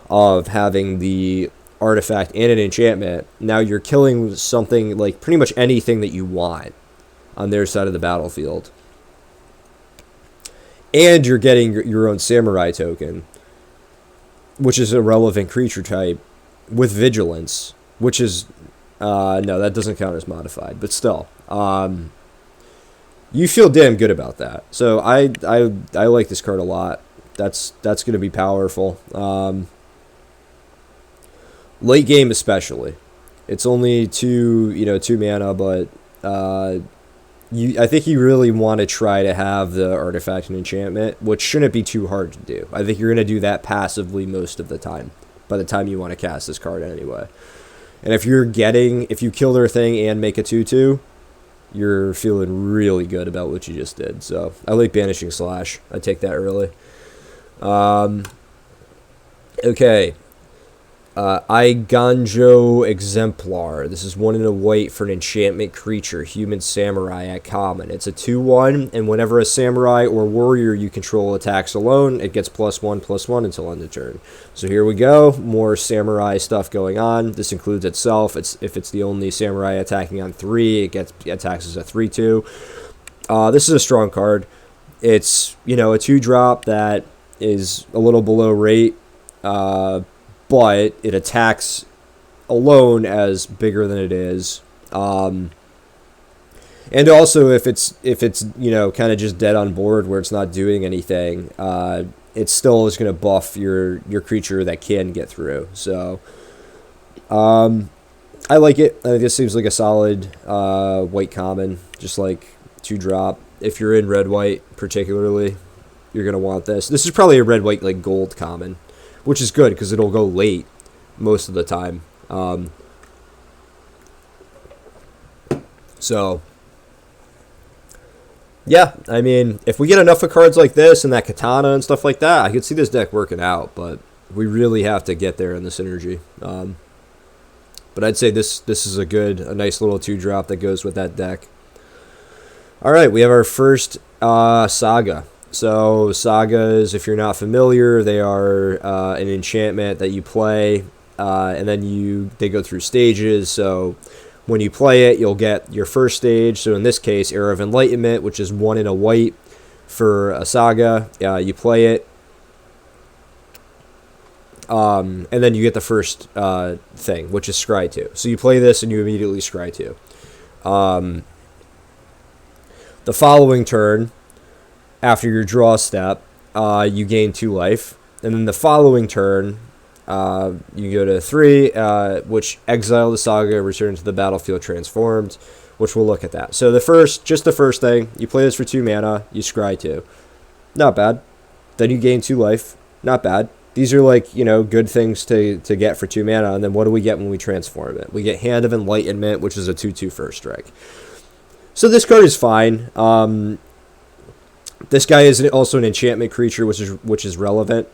[SPEAKER 1] of having the artifact and an enchantment, now you're killing something, like pretty much anything that you want on their side of the battlefield. And you're getting your own samurai token, which is a relevant creature type, with vigilance, which is, no, that doesn't count as modified, but still. You feel damn good about that. So I like this card a lot. That's going to be powerful. Late game especially. It's only two mana, but I think you really want to try to have the artifact and enchantment, which shouldn't be too hard to do. I think you're going to do that passively most of the time, by the time you want to cast this card anyway. And if you kill their thing and make a 2/2, you're feeling really good about what you just did. So I like Banishing Slash. I take that early. Okay. Aiganjo Exemplar. This is 1 in a white for an enchantment creature, human samurai at common. It's a 2/1, and whenever a samurai or warrior you control attacks alone, it gets +1/+1 until end of turn. So here we go, more samurai stuff going on. This includes itself. If it's the only samurai attacking on 3, it attacks as a 3/2. This is a strong card. It's, a 2-drop that is a little below rate, but it attacks alone as bigger than it is. And also if it's kind of just dead on board where it's not doing anything, it still is going to buff your creature that can get through. So I like it. I think this seems like a solid white common, just like 2-drop. If you're in red-white particularly, you're going to want this. This is probably a red-white like gold common, which is good because it'll go late most of the time. So, yeah, I mean, if we get enough of cards like this and that katana and stuff like that, I could see this deck working out, but we really have to get there in the synergy. But I'd say this is a nice little 2-drop that goes with that deck. All right, we have our first Saga. So sagas, if you're not familiar, they are an enchantment that you play, and then they go through stages. So when you play it, you'll get your first stage. So in this case, Era of Enlightenment, which is 1 in a white for a saga. You play it, and then you get the first thing, which is Scry 2. So you play this and you immediately Scry 2. The following turn, after your draw step, you gain 2 life. And then the following turn, you go to 3, which exile the saga, return to the battlefield transformed, which we'll look at that. So the first thing, you play this for 2 mana, you scry 2. Not bad. Then you gain 2 life. Not bad. These are like, good things to get for 2 mana. And then what do we get when we transform it? We get Hand of Enlightenment, which is a 2/2 first strike. So this card is fine. This guy is also an enchantment creature, which is relevant.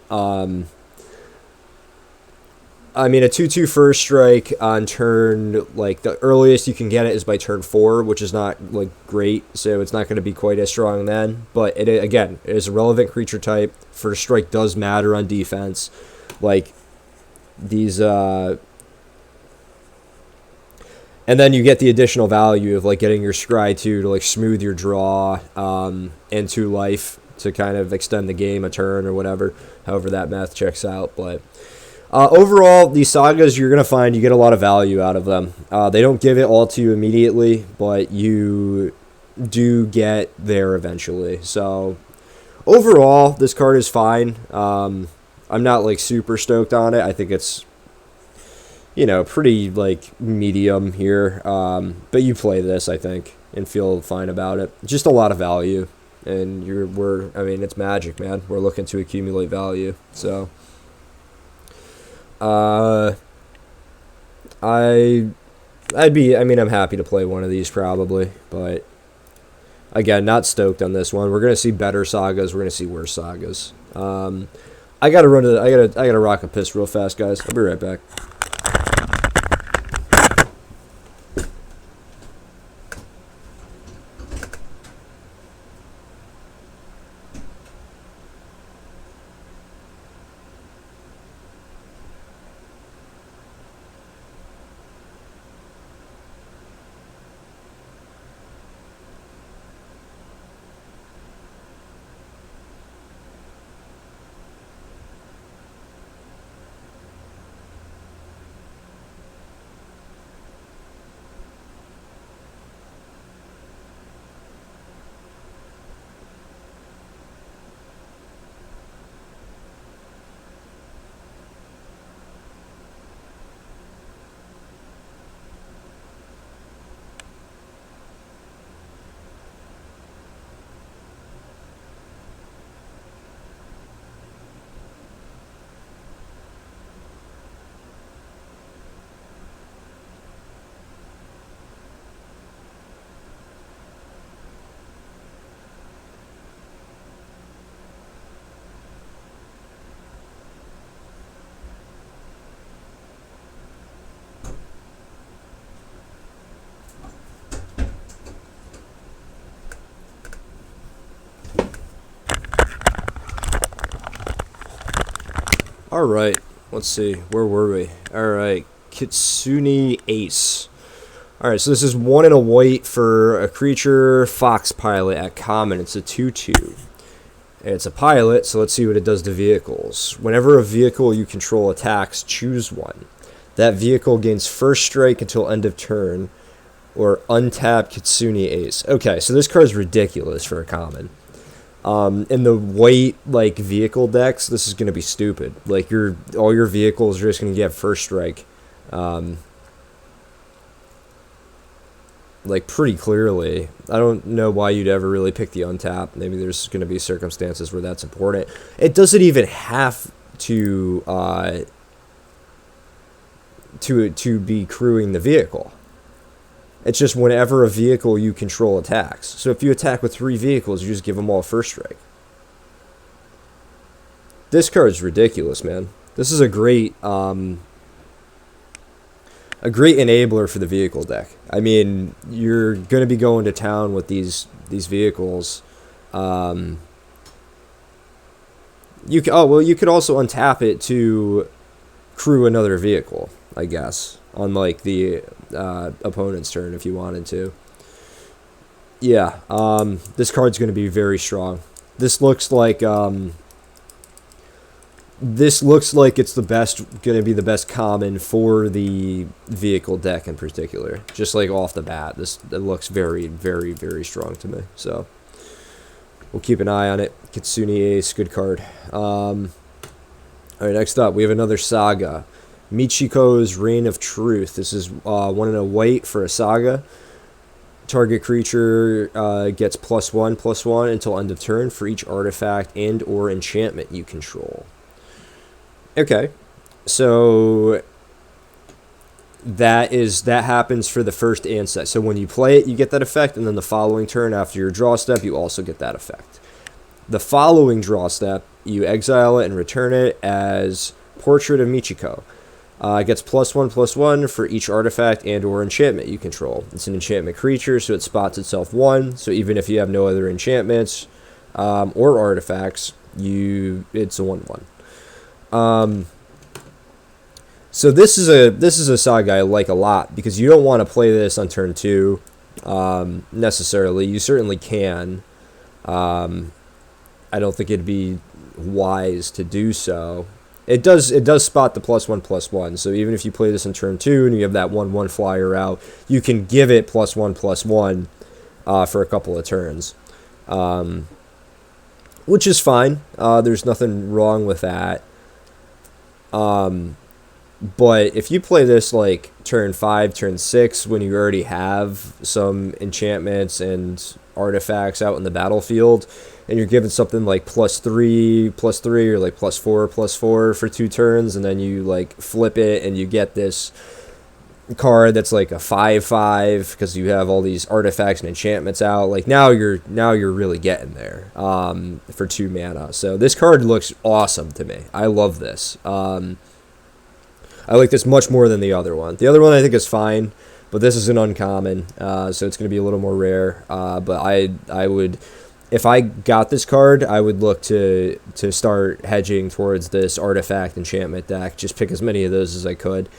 [SPEAKER 1] I mean, a 2/2 first strike on turn, like, the earliest you can get it is by turn 4, which is not, like, great, so it's not going to be quite as strong then. But, it is a relevant creature type. First strike does matter on defense. Like, these, and then you get the additional value of, like, getting your Scry 2 to, like, smooth your draw, and 2 life to kind of extend the game a turn or whatever, however that math checks out. But overall, these sagas, you're going to find you get a lot of value out of them. They don't give it all to you immediately, but you do get there eventually. So overall, this card is fine. I'm not, like, super stoked on it. I think it's, you know, pretty like medium here. But you play this, I think, and feel fine about it. Just a lot of value, and I mean, it's Magic, man. We're looking to accumulate value, so. I mean, I'm happy to play one of these probably, but again, not stoked on this one. We're gonna see better sagas. We're gonna see worse sagas. I gotta rock a piss real fast, guys. I'll be right back. Alright, let's see, where were we? Alright, Kitsune Ace. Alright, so this is 1 and a white for a creature, Fox Pilot at common. It's a 2/2. It's a pilot, so let's see what it does to vehicles. Whenever a vehicle you control attacks, choose one. That vehicle gains first strike until end of turn, or untap Kitsune Ace. Okay, so this card's ridiculous for a common. In the white like vehicle decks, this is gonna be stupid. Like all your vehicles are just gonna get first strike, like pretty clearly. I don't know why you'd ever really pick the untap. Maybe there's gonna be circumstances where that's important. It doesn't even have to be crewing the vehicle. It's just whenever a vehicle you control attacks. So if you attack with 3 vehicles, you just give them all first strike. This card's ridiculous, man. This is a great enabler for the vehicle deck. I mean, you're gonna be going to town with these vehicles. You could also untap it to crew another vehicle, I guess, on like the opponent's turn if you wanted to. Yeah, this card's going to be very strong. This looks like it's going to be the best common for the vehicle deck in particular. Just like off the bat, it looks very, very, very strong to me. So we'll keep an eye on it. Kitsune Ace, good card. All right, next up we have another saga. Michiko's Reign of Truth. This is 1 and a white for a saga. Target creature gets +1/+1 until end of turn for each artifact and or enchantment you control. Okay, so that happens for the first and set. So when you play it, you get that effect, and then the following turn after your draw step, you also get that effect. The following draw step, you exile it and return it as Portrait of Michiko. It gets +1/+1 for each artifact and or enchantment you control. It's an enchantment creature, so it spots itself 1. So even if you have no other enchantments or artifacts, it's a 1/1. So this is a saga I like a lot because you don't want to play this on turn 2 necessarily. You certainly can. I don't think it'd be wise to do so. It does spot the +1/+1. So even if you play this in turn 2 and you have that 1/1 flyer out, you can give it +1/+1 for a couple of turns, which is fine. There's nothing wrong with that. But if you play this like turn 5, turn 6, when you already have some enchantments and artifacts out in the battlefield, and you're given something like +3/+3, or like +4/+4 for 2 turns, and then you like flip it and you get this card that's like a 5/5 because you have all these artifacts and enchantments out. Like now you're really getting there for 2 mana. So this card looks awesome to me. I love this. I like this much more than the other one. The other one I think is fine, but this is an uncommon, so it's going to be a little more rare. But I would, if I got this card, I would look to start hedging towards this artifact enchantment deck. Just pick as many of those as I could,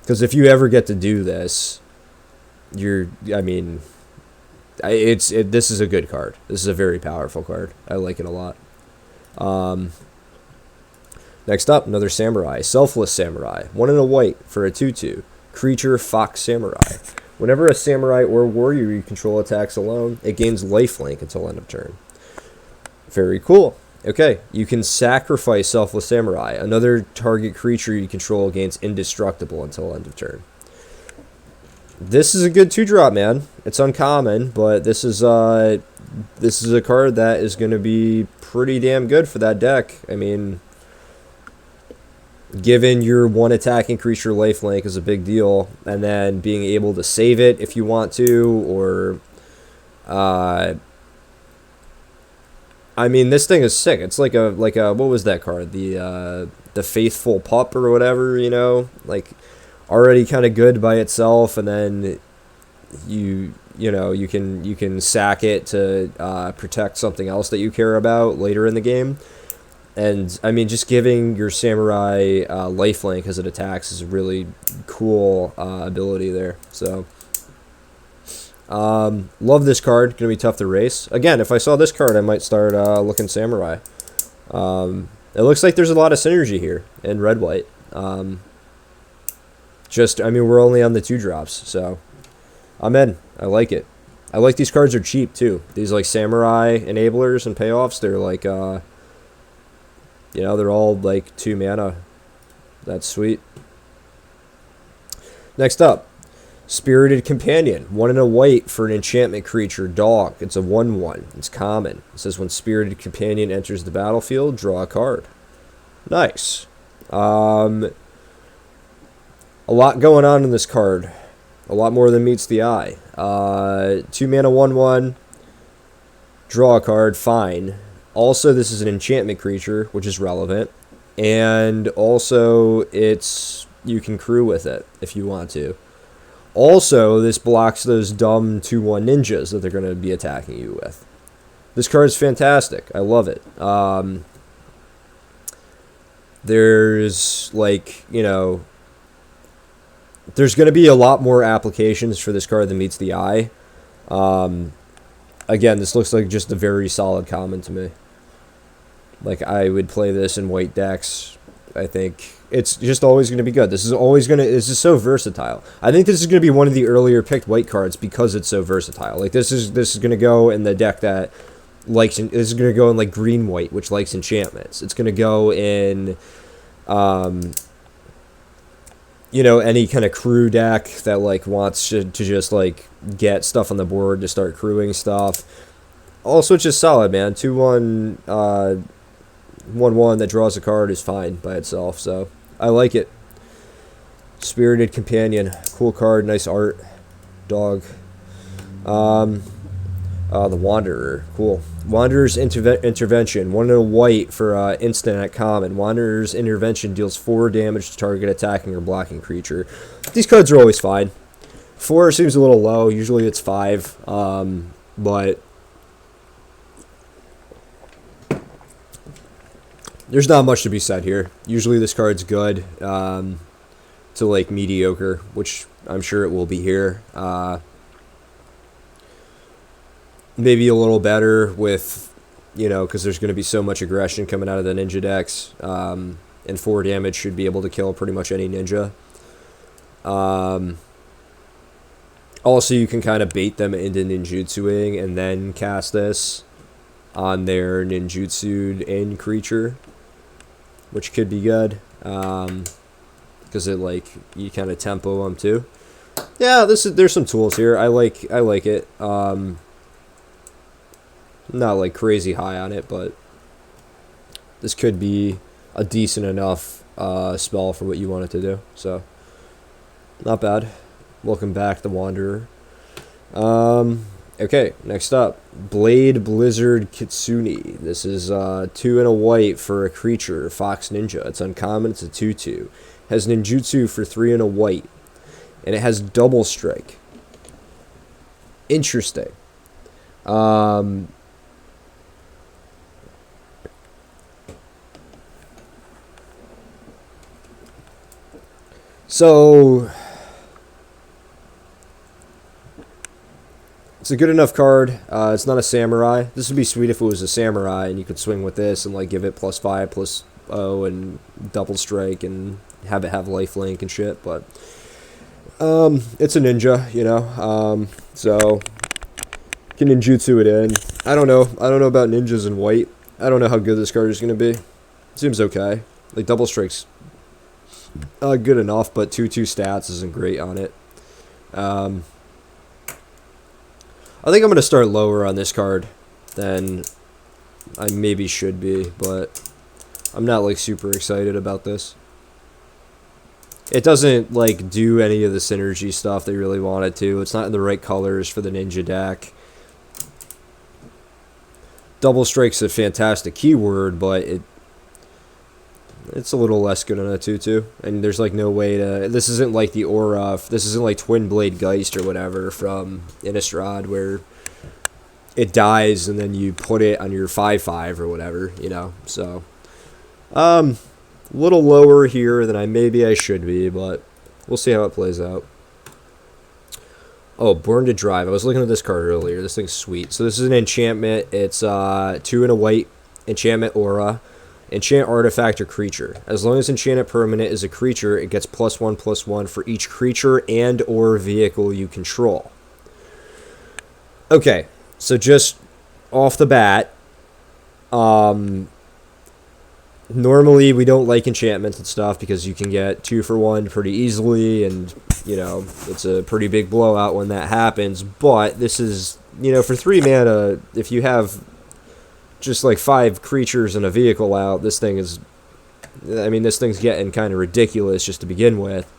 [SPEAKER 1] because if you ever get to do this, I mean, this is a good card. This is a very powerful card. I like it a lot. Next up, another Samurai. Selfless Samurai. 1 and a white for a 2/2. Creature, Fox Samurai. Whenever a Samurai or warrior you control attacks alone, it gains lifelink until end of turn. Very cool. Okay, you can sacrifice Selfless Samurai. Another target creature you control gains indestructible until end of turn. This is a good 2-drop, man. It's uncommon, but this is a card that is going to be pretty damn good for that deck. I mean, given your 1 attacking creature lifelink is a big deal, and then being able to save it if you want to, or I mean, this thing is sick. It's like a what was that card? The Faithful Pup or whatever, you know? Like, already kind of good by itself, and then you can sack it to protect something else that you care about later in the game. And, I mean, just giving your Samurai lifelink as it attacks is a really cool ability there. So, love this card. Going to be tough to race. Again, if I saw this card, I might start looking Samurai. It looks like there's a lot of synergy here in red-white. I mean, we're only on the 2-drops, so I'm in. I like it. I like these cards are cheap, too. These, like, Samurai enablers and payoffs, they're like... they're all like 2 mana. That's sweet. Next up, Spirited Companion. 1 and a white for an enchantment creature, dog. It's a 1/1. It's common. It says when Spirited Companion enters the battlefield, draw a card. Nice. A lot going on in this card. A lot more than meets the eye. 2 mana 1/1. Draw a card. Fine. Also, this is an enchantment creature, which is relevant. And also, you can crew with it if you want to. Also, this blocks those dumb 2/1 ninjas that they're going to be attacking you with. This card is fantastic. I love it. There's, like, there's going to be a lot more applications for this card than meets the eye. Again, this looks like just a very solid common to me. Like, I would play this in white decks. I think it's just always going to be good. This is so versatile. I think this is going to be one of the earlier picked white cards because it's so versatile. Like, this is going to go in the deck that likes... This is going to go in, like, green-white, which likes enchantments. It's going to go in... any kind of crew deck that, like, wants to just, like, get stuff on the board to start crewing stuff. Also, it's just solid, man. 2/1, 1/1 that draws a card is fine by itself, so I like it. Spirited Companion. Cool card, nice art. Dog. The Wanderer. Cool. Wanderer's Intervention. 1 and a white for instant at common. Wanderer's Intervention deals 4 damage to target attacking or blocking creature. These cards are always fine. 4 seems a little low. Usually it's 5. But there's not much to be said here. Usually this card's good to, like, mediocre, which I'm sure it will be here. Maybe a little better with, because there's going to be so much aggression coming out of the ninja decks. And 4 damage should be able to kill pretty much any ninja. Also, you can kind of bait them into ninjutsuing and then cast this on their ninjutsu'd in creature, which could be good. because it like you kind of tempo them too. Yeah, there's some tools here. I like it. Not like crazy high on it, but this could be a decent enough spell for what you want it to do. So not bad. Welcome back, the Wanderer. Okay, next up, Blade Blizzard Kitsune. This is 2 and a white for a creature, Fox Ninja. It's uncommon, it's a 2/2. Has ninjutsu for 3 and a white. And it has double strike. Interesting. So it's a good enough card. It's not a samurai. This would be sweet if it was a samurai and you could swing with this and like give it +5, +0, and double strike and have it have lifelink and shit. But it's a ninja, you know. So can ninjutsu it in. I don't know. I don't know about ninjas in white. I don't know how good this card is gonna be. Seems okay. Like double strike's good enough, but 2/2 stats isn't great on it. I think I'm going to start lower on this card than I maybe should be, but I'm not like super excited about this. It doesn't like do any of the synergy stuff they really want it to. It's not in the right colors for the ninja deck. Double strike's a fantastic keyword, but it's a little less good on a 2/2, and there's like no way to. This isn't like the aura. This isn't like Twin Blade Geist or whatever from Innistrad, where it dies and then you put it on your 5/5 or whatever, you know. So, a little lower here than I should be, but we'll see how it plays out. Oh, Born to Drive. I was looking at this card earlier. This thing's sweet. So this is an enchantment. It's 2 and a white enchantment aura. Enchant artifact or creature. As long as enchanted permanent is a creature, it gets +1/+1 for each creature and or vehicle you control. Okay, so just off the bat, normally we don't like enchantments and stuff because you can get 2 for 1 pretty easily, and you know it's a pretty big blowout when that happens. But this is, you know, for 3 mana, if you have just like 5 creatures and a vehicle out, this thing is, I mean, this thing's getting kind of ridiculous just to begin with.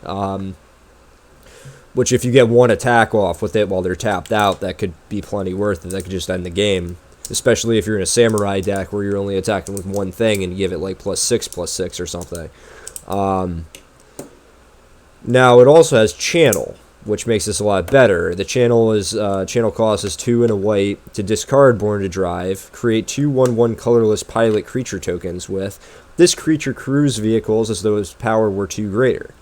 [SPEAKER 1] Which if you get 1 attack off with it while they're tapped out, that could be plenty worth it. That could just end the game. Especially if you're in a samurai deck where you're only attacking with 1 thing and you give it like +6/+6 or something. Now it also has channel, which makes this a lot better. The channel cost is 2 and a white to discard Born to Drive, create 2 1/1 colorless pilot creature tokens with. This creature crews vehicles as though its power were 2 greater.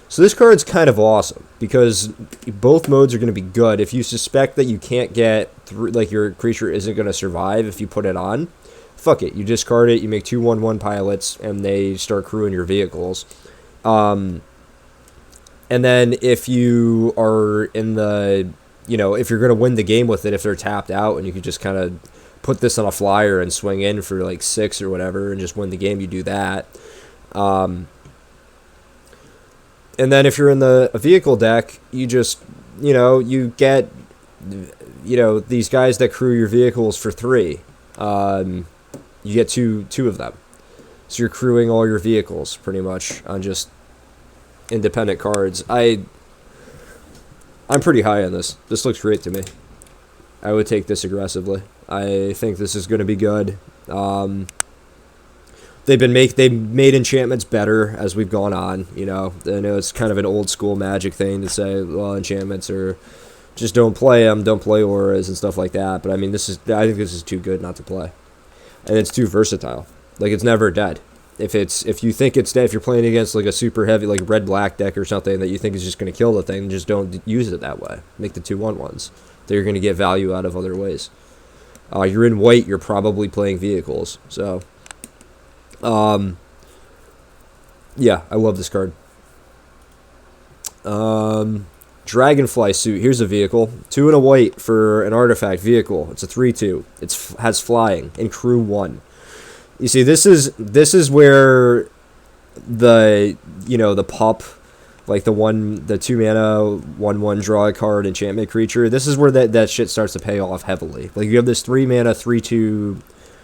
[SPEAKER 1] So this card's kind of awesome because both modes are going to be good. If you suspect that you can't get through, like your creature isn't going to survive if you put it on, fuck it. You discard it, you make 2 1/1 pilots, and they start crewing your vehicles. And then if you are in the, you know, if you're going to win the game with it, if they're tapped out and you could just kind of put this on a flyer and swing in for like 6 or whatever and just win the game, you do that. And then if you're in a vehicle deck, you just, you know, you get, you know, these guys that crew your vehicles for 3. You get two of them. So you're crewing all your vehicles pretty much on just independent cards. I'm pretty high on this. This looks great to me. I would take this aggressively. I think this is going to be good. They made enchantments better as we've gone on. You know, I know it's kind of an old school Magic thing to say, well, enchantments are just don't play them, don't play auras and stuff like that. But I mean, I think this is too good not to play, and it's too versatile. Like it's never dead. If you think it's dead, if you're playing against like a super heavy like red black deck or something that you think is just going to kill the thing, just don't use it that way. Make the 2/1/1s. That you're going to get value out of other ways. You're in white, you're probably playing vehicles, so. Yeah, I love this card. Dragonfly Suit. Here's a vehicle. 2 and a white for an artifact vehicle. It's a 3/2. It has flying and crew 1. You see, this is where you know, the pup, like the 2 mana 1/1 draw a card enchantment creature. This is where that shit starts to pay off heavily. Like you have this 3 mana 3/2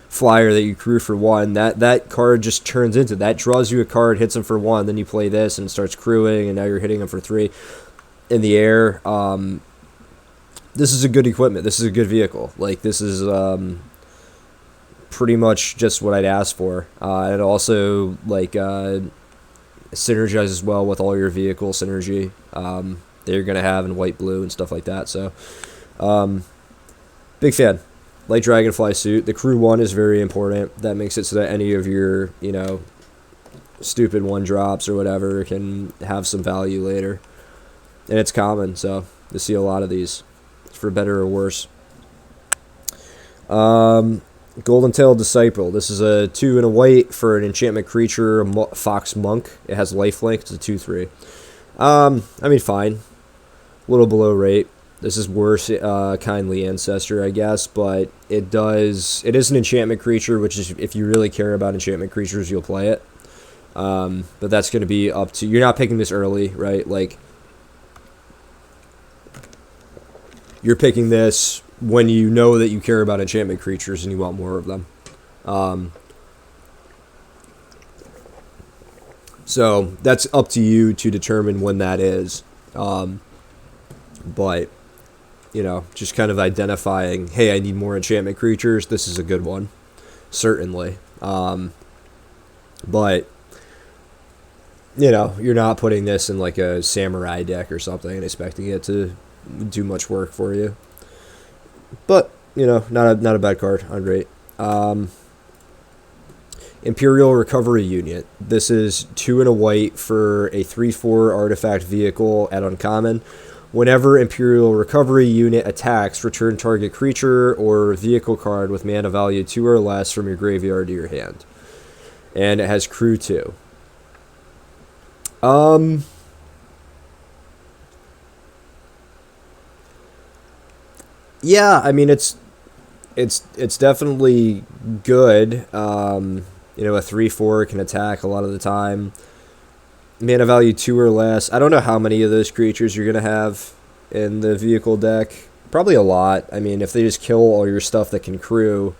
[SPEAKER 1] flyer that you crew for 1. That card just turns into that, draws you a card, hits him for 1. Then you play this and it starts crewing, and now you're hitting him for 3 in the air. This is a good equipment. This is a good vehicle. Like this is pretty much just what I'd ask for. It also like synergizes well with all your vehicle synergy that you're gonna have in white, blue, and stuff like that. So, big fan. Light Dragonfly suit. The crew 1 is very important. That makes it so that any of your, you know, stupid 1-drops or whatever can have some value later. And it's common, so you see a lot of these, for better or worse. Golden-tailed Disciple. This is a 2 and a white for an enchantment creature, Fox Monk. It has lifelink. It's a 2/3. I mean, fine. A little below rate. This is worse, Kindly Ancestor, I guess, but it is an enchantment creature, which is, if you really care about enchantment creatures, you'll play it. But that's going to be up to, you're not picking this early, right? Like, you're picking this when you know that you care about enchantment creatures and you want more of them. So that's up to you to determine when that is. But, you know, just kind of identifying, hey, I need more enchantment creatures. This is a good one, certainly. But, you know, you're not putting this in like a samurai deck or something and expecting it to do much work for you. But, you know, not a bad card on rate. Imperial Recovery Unit. This is 2 and a white for a 3/4 artifact vehicle at uncommon. Whenever Imperial Recovery Unit attacks, return target creature or vehicle card with mana value 2 or less from your graveyard to your hand. And it has crew 2. Yeah, I mean it's definitely good. You know, a 3/4 can attack a lot of the time. Mana value 2 or less. I don't know how many of those creatures you're gonna have in the vehicle deck. Probably a lot. I mean, if they just kill all your stuff that can crew,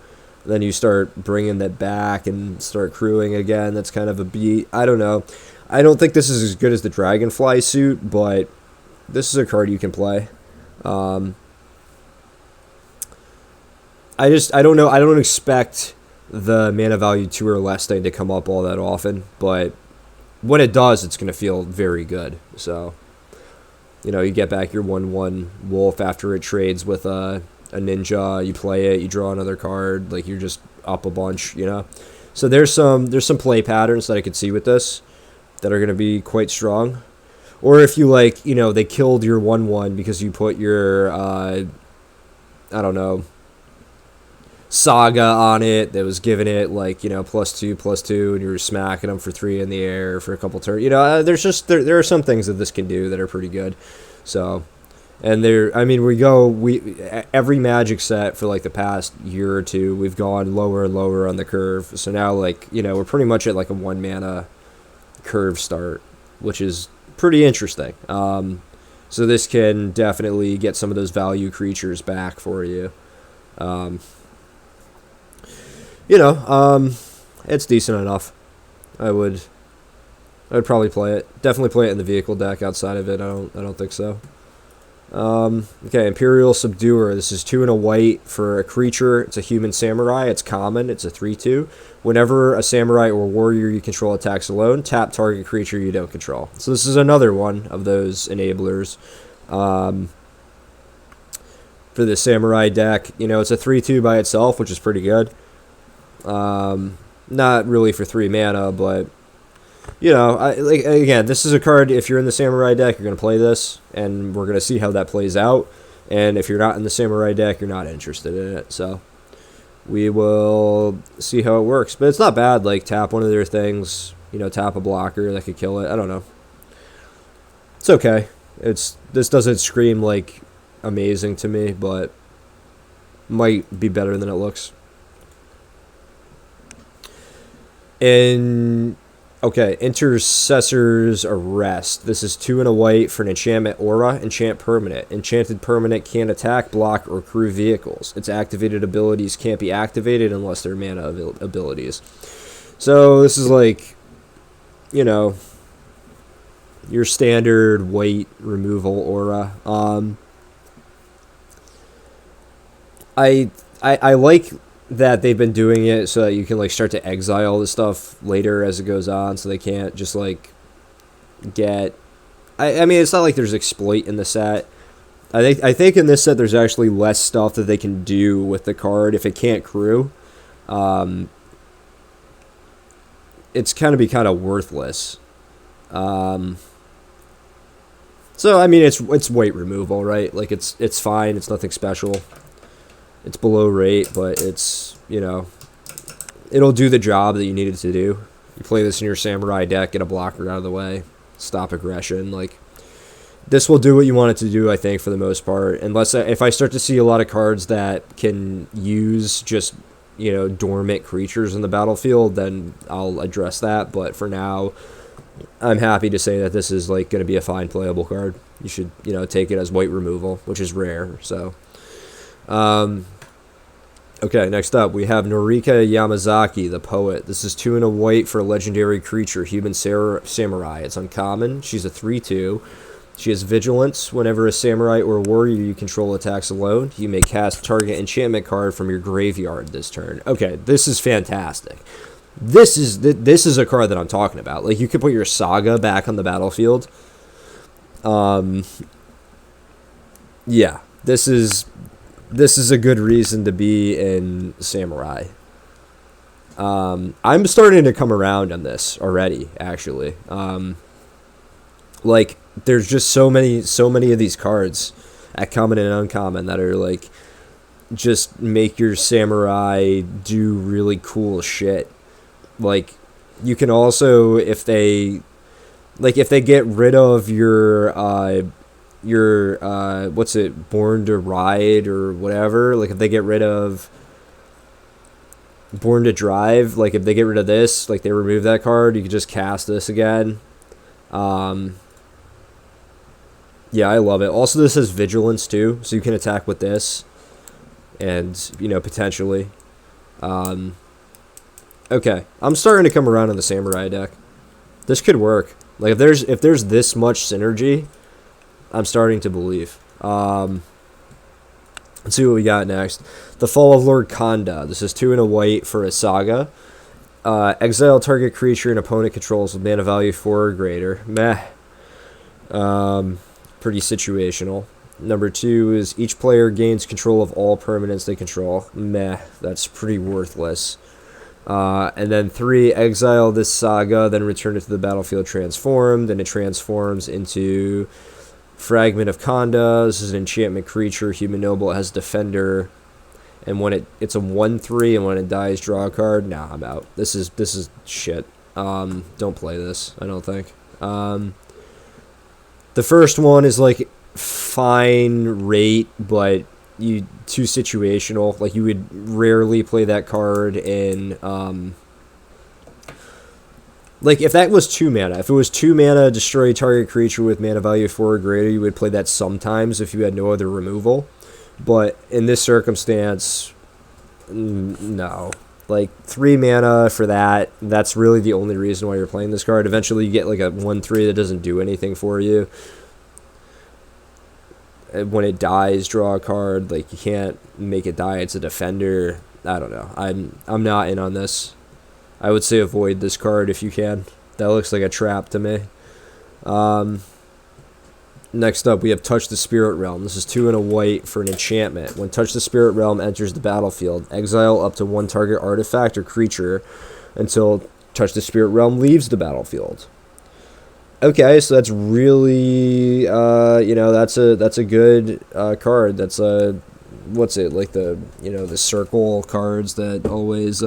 [SPEAKER 1] then you start bringing that back and start crewing again. That's kind of a beat. I don't know. I don't think this is as good as the Dragonfly suit, but this is a card you can play. I don't know. I don't expect the mana value 2 or less thing to come up all that often, but when it does, it's going to feel very good. So, you know, you get back your 1/1 wolf after it trades with a ninja, you play it, you draw another card, like you're just up a bunch, you know. So there's some play patterns that I could see with this that are going to be quite strong. Or if you like, you know, they killed your 1/1 because you put your I don't know, Saga on it that was giving it like, you know, +2/+2, and you were smacking them for 3 in the air for a couple turns. You know, there's just there are some things that this can do that are pretty good. So, and I mean, every Magic set for like the past year or two, we've gone lower and lower on the curve. So now, like, you know, we're pretty much at like a 1 mana curve start, which is pretty interesting. So this can definitely get some of those value creatures back for you. You know, it's decent enough. I would probably play it. Definitely play it in the vehicle deck. Outside of it, I don't think so. Okay, Imperial Subduer. This is 2 and a white for a creature. It's a human samurai. It's common. It's a 3/2. Whenever a samurai or warrior you control attacks alone, tap target creature you don't control. So this is another one of those enablers. For the samurai deck, you know, it's a 3/2 by itself, which is pretty good. Not really for 3 mana, but you know, again, this is a card. If you're in the samurai deck, you're gonna play this, and we're gonna see how that plays out. And if you're not in the samurai deck, you're not interested in it. So we will see how it works. But it's not bad. Like, tap one of their things, you know, tap a blocker that could kill it. I don't know. It's okay. This doesn't scream like amazing to me, but might be better than it looks. And Okay, Intercessor's Arrest. This is 2 and a white for an enchantment aura, enchant permanent. Enchanted permanent can't attack, block, or crew vehicles. Its activated abilities can't be activated unless they're mana abilities. So this is like, you know, your standard white removal aura. I like that they've been doing it so that you can like start to exile the stuff later as it goes on, so they can't just like get. I mean, it's not like there's exploit in the set. I think in this set there's actually less stuff that they can do with the card if it can't crew. It's kind of worthless. So I mean, it's white removal, right? Like it's fine. It's nothing special. It's below rate, but it's, you know, it'll do the job that you need it to do. You play this in your samurai deck, get a blocker out of the way, stop aggression. Like, this will do what you want it to do, I think, for the most part. Unless if I start to see a lot of cards that can use just, you know, dormant creatures in the battlefield, then I'll address that. But for now, I'm happy to say that this is like going to be a fine playable card. You should, you know, take it as white removal, which is rare. So. Okay, next up, we have Norika Yamazaki, the poet. This is 2 and a white for a legendary creature, human samurai. It's uncommon. She's a 3/2. She has vigilance. Whenever a samurai or warrior you control attacks alone, you may cast target enchantment card from your graveyard this turn. Okay, this is fantastic. This is a card that I'm talking about. Like, you could put your Saga back on the battlefield. Yeah, this is a good reason to be in Samurai. I'm starting to come around on this already, actually. Like, there's just so many of these cards at common and uncommon that are like, just make your Samurai do really cool shit. Like, you can also, if they get rid of your what's it, Born to Ride or whatever, like if they get rid of Born to Drive, like if they get rid of this, like they remove that card, you can just cast this again. Yeah, I love it. Also, this has vigilance too, so you can attack with this, and, you know, potentially. Okay, I'm starting to come around on the Samurai deck. This could work. Like, if there's this much synergy, I'm starting to believe. Let's see what we got next. The Fall of Lord Kanda. This is 2 and a white for a Saga. Exile target creature and opponent controls with mana value 4 or greater. Meh. Pretty situational. Number 2 is each player gains control of all permanents they control. Meh. That's pretty worthless. And then 3, exile this Saga, then return it to the battlefield transformed, and it transforms into Fragment of Kanda. This is an enchantment creature, human noble. It has defender, and when it's a 1/3, and when it dies, draw a card. Nah, I'm out. This is shit. Don't play this, I don't think. The first one is like fine rate, but too situational. Like, you would rarely play that card in like, if that was 2 mana, if it was 2 mana, destroy target creature with mana value 4 or greater, you would play that sometimes if you had no other removal. But in this circumstance, no. Like, 3 mana for that, that's really the only reason why you're playing this card. Eventually you get like a 1/3 that doesn't do anything for you. When it dies, draw a card. Like, you can't make it die. It's a defender. I don't know. I'm not in on this. I would say avoid this card if you can. That looks like a trap to me. Next up, we have Touch the Spirit Realm. This is 2 and a white for an enchantment. When Touch the Spirit Realm enters the battlefield, exile up to 1 target artifact or creature until Touch the Spirit Realm leaves the battlefield. Okay, so that's really, you know, that's a good card. That's what's it, like the circle cards that always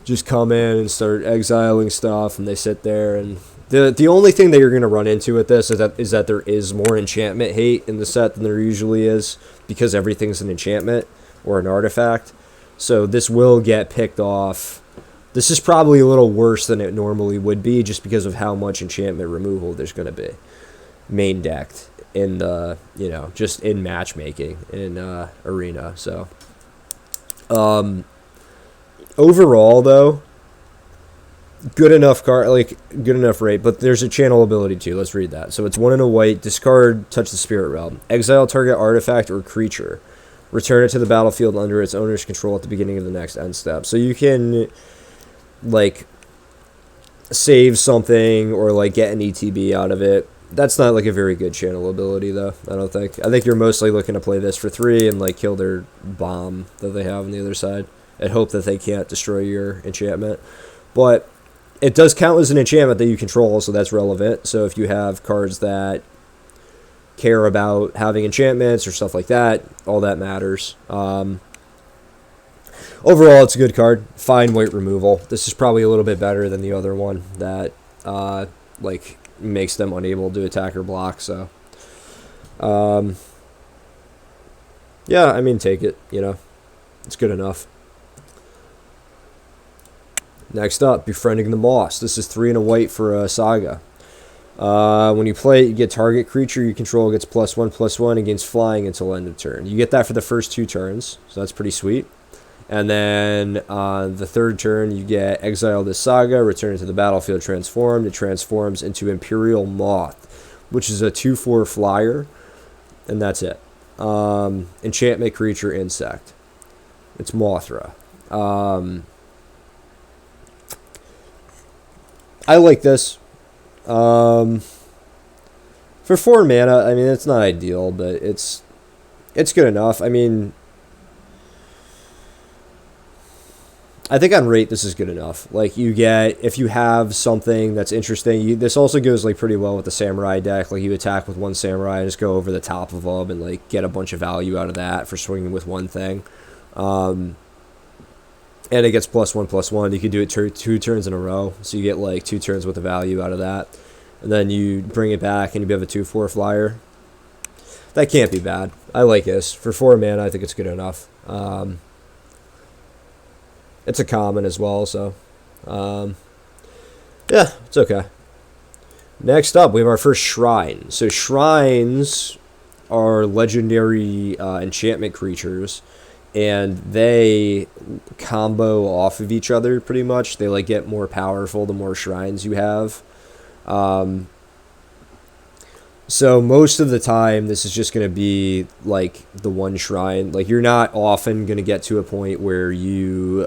[SPEAKER 1] just come in and start exiling stuff, and they sit there. And the only thing that you're going to run into with this is that there is more enchantment hate in the set than there usually is, because everything's an enchantment or an artifact. So this will get picked off This is probably a little worse than it normally would be, just because of how much enchantment removal there's going to be main decked in the, just in matchmaking in Arena. So overall though, good enough good enough rate, but there's a channel ability too. Let's read that. So it's 1 and a white, discard, touch the spirit realm, exile target artifact or creature, return it to the battlefield under its owner's control at the beginning of the next end step. So you can save something or get an ETB out of it. That's not a very good channel ability though, I don't think. I think you're mostly looking to play this for 3 and kill their bomb that they have on the other side and hope that they can't destroy your enchantment. But it does count as an enchantment that you control, so that's relevant. So if you have cards that care about having enchantments or stuff like that, all that matters. Overall, it's a good card. Fine white removal. This is probably a little bit better than the other one that makes them unable to attack or block. So yeah, I mean, take it. It's good enough. Next up, Befriending the Moss. This is 3 and a white for a Saga. When you play it, you get target creature you control gets +1/+1 against flying until end of turn. You get that for the first 2 turns, so that's pretty sweet. And then on the 3rd turn, you get exile this Saga, return it to the battlefield transformed. It transforms into Imperial Moth, which is a 2/4 flyer, and that's it. Enchantment creature insect. It's Mothra. I like this. For 4 mana, I mean, it's not ideal, but it's good enough. I mean, I think on rate, this is good enough. You get, if you have something that's interesting, this also goes, pretty well with the Samurai deck. You attack with 1 Samurai and just go over the top of them and, get a bunch of value out of that for swinging with 1 thing. And it gets +1/+1. You can do it 2 turns in a row, so you get, 2 turns worth of value out of that. And then you bring it back and you have a 2/4 flyer. That can't be bad. I like this. For 4 mana, I think it's good enough. It's a common as well, so yeah, it's okay. Next up, we have our first Shrine. So Shrines are legendary enchantment creatures, and they combo off of each other pretty much. They get more powerful the more shrines you have. So most of the time, this is just going to be the 1 shrine. You're not often going to get to a point where you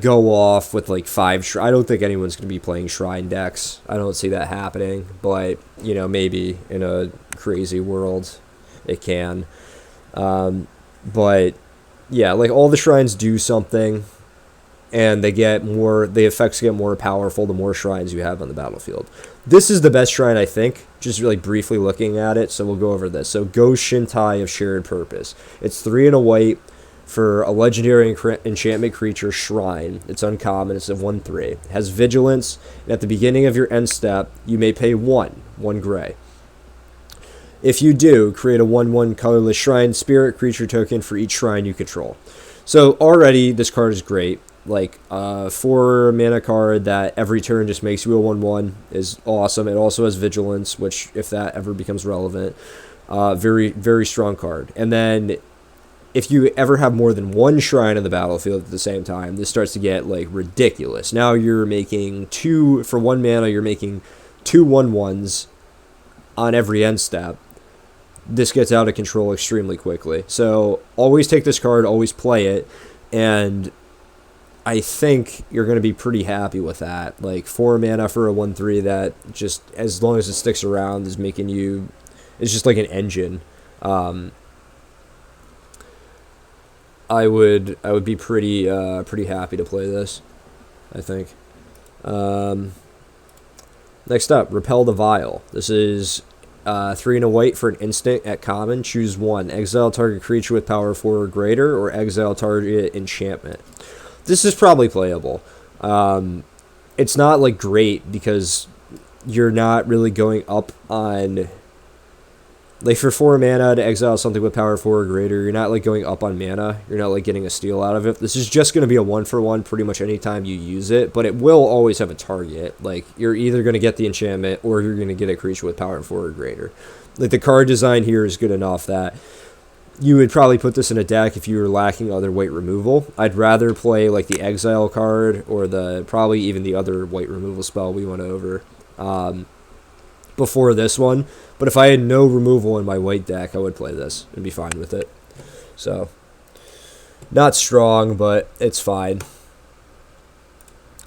[SPEAKER 1] go off with 5 shrine. I don't think anyone's going to be playing shrine decks. I don't see that happening, but maybe in a crazy world it can. But yeah, all the shrines do something, and the effects get more powerful the more shrines you have on the battlefield. This is the best shrine, I think, just briefly looking at it, so we'll go over this. So Ghost Shintai of Shared Purpose. It's 3 and a white for a legendary enchantment creature Shrine. It's uncommon. It's a 1/3. It has Vigilance, and at the beginning of your end step, you may pay 1 gray. If you do, create a 1/1 colorless Shrine Spirit creature token for each shrine you control. So already, this card is great. 4 mana card that every turn just makes you a 1/1 is awesome. It also has Vigilance, which, if that ever becomes relevant, very, very strong card. And then, if you ever have more than 1 shrine in the battlefield at the same time, this starts to get ridiculous. Now you're making 2 for 1 mana. You're making 2 1/1s on every end step. This gets out of control extremely quickly. So always take this card, always play it, and I think you're going to be pretty happy with that. 4 mana for a 1/3 that just, as long as it sticks around, is making you, it's just like an engine. I would be pretty happy to play this, I think. Next up, Repel the Vile. This is 3 and a white for an instant at common. Choose 1. Exile target creature with power 4 or greater, or exile target enchantment. This is probably playable. It's not great because you're not really going up on Like for 4 mana to exile something with power 4 or greater, you're not like going up on mana. You're not like getting a steal out of it. This is just going to be a 1-for-1 pretty much anytime you use it, but it will always have a target. Like you're either going to get the enchantment or you're going to get a creature with power 4 or greater. Like the card design here is good enough that you would probably put this in a deck if you were lacking other white removal. I'd rather play like the exile card or probably even the other white removal spell we went over before this one. But if I had no removal in my white deck, I would play this and be fine with it. So, not strong, but it's fine.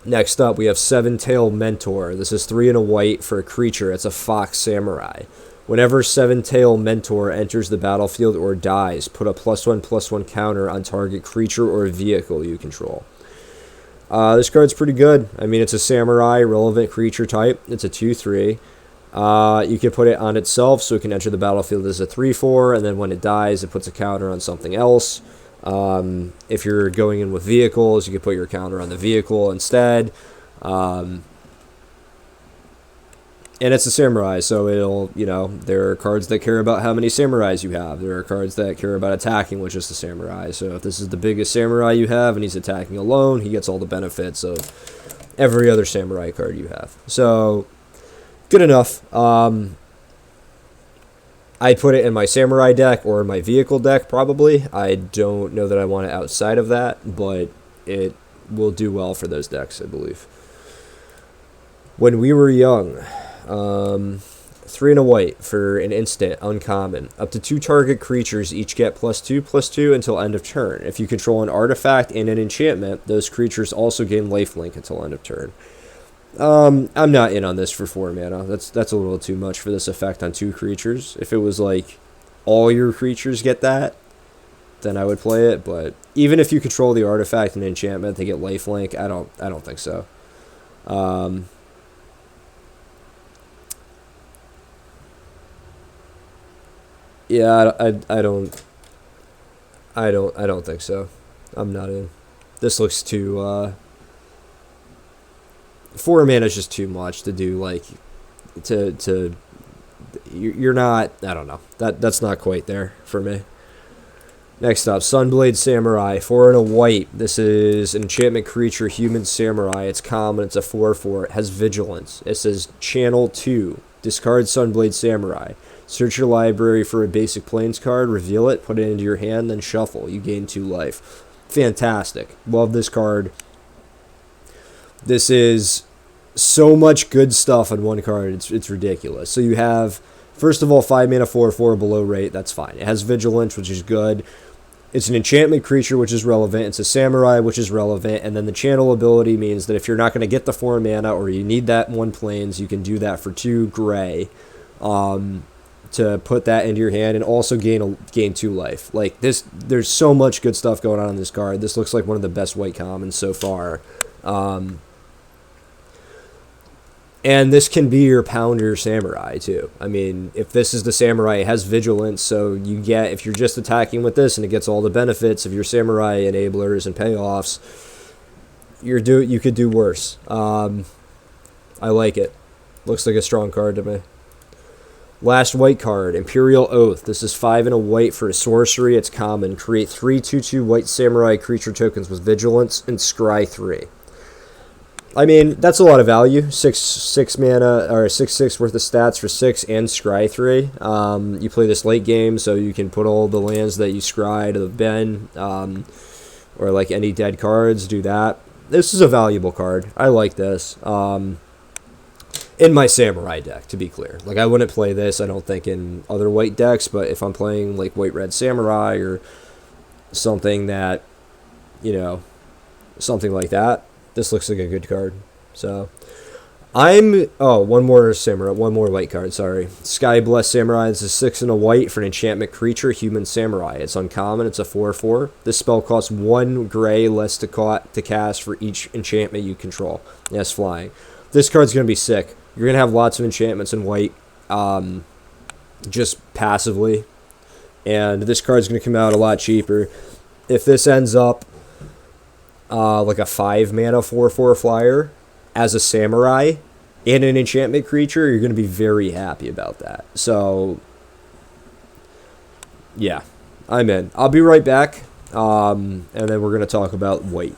[SPEAKER 1] Next up, we have Seven-Tail Mentor. This is 3 and a white for a creature. It's a Fox Samurai. Whenever Seven-Tail Mentor enters the battlefield or dies, put a +1/+1 counter on target creature or vehicle you control. This card's pretty good. I mean, it's a Samurai, relevant creature type. It's a 2/3. You can put it on itself so it can enter the battlefield as a 3/4, and then when it dies, it puts a counter on something else. If you're going in with vehicles, you can put your counter on the vehicle instead. And it's a samurai, so it'll, there are cards that care about how many samurais you have. There are cards that care about attacking with just the samurai. So if this is the biggest samurai you have and he's attacking alone, he gets all the benefits of every other samurai card you have. So, good enough. I put it in my samurai deck or my vehicle deck, probably. I don't know that I want it outside of that, but it will do well for those decks, I believe. When we were young, 3 and a white for an instant, uncommon. Up to 2 target creatures each get +2/+2 until end of turn. If you control an artifact and an enchantment, those creatures also gain lifelink until end of turn. I'm not in on this for 4 mana. That's a little too much for this effect on 2 creatures. If it was like all your creatures get that, then I would play it. But even if you control the artifact and enchantment, they get lifelink. I don't think so. Yeah, I don't think so. I'm not in. This looks too 4 mana is just too much to do, like, you're not, I don't know. That's not quite there for me. Next up, Sunblade Samurai, 4 and a white. This is an enchantment creature, human samurai. It's common, it's a 4/4. It has vigilance. It says channel 2. Discard Sunblade Samurai. Search your library for a basic plains card, reveal it, put it into your hand, then shuffle. You gain 2 life. Fantastic. Love this card. This is so much good stuff on one card. It's ridiculous. So you have, first of all, 5 mana 4/4 below rate. That's fine. It has vigilance, which is good. It's an enchantment creature, which is relevant. It's a samurai, which is relevant. And then the channel ability means that if you're not going to get the 4 mana or you need that 1 plains, you can do that for 2 gray to put that into your hand and also gain 2 life. Like this, there's so much good stuff going on this card. This looks like one of the best white commons so far. And this can be your pounder samurai, too. I mean, if this is the samurai, it has vigilance, so you get, if you're just attacking with this and it gets all the benefits of your samurai enablers and payoffs, you could do worse. I like it. Looks like a strong card to me. Last white card, Imperial Oath. This is 5 and a white for a sorcery. It's common. Create 3 2/2 white samurai creature tokens with vigilance and scry 3. I mean, that's a lot of value. 6 mana, or 6/6 worth of stats for 6 and scry 3. You play this late game, so you can put all the lands that you scry to the bin, or like any dead cards, do that. This is a valuable card. I like this. In my samurai deck, to be clear. Like, I wouldn't play this, I don't think, in other white decks, but if I'm playing like white-red samurai or something that, something like that, this looks like a good card. So, one more samurai, one more white card, sorry. Sky Blessed Samurai. This is 6 and a white for an enchantment creature, human samurai. It's uncommon, it's a 4/4. This spell costs 1 gray less to cast for each enchantment you control. Yes, flying. This card's going to be sick. You're going to have lots of enchantments in white, just passively. And this card's going to come out a lot cheaper. If this ends up like a 5 mana 4/4 flyer as a samurai and an enchantment creature, you're going to be very happy about that. So Yeah, I'm in. I'll be right back, and then we're going to talk about white.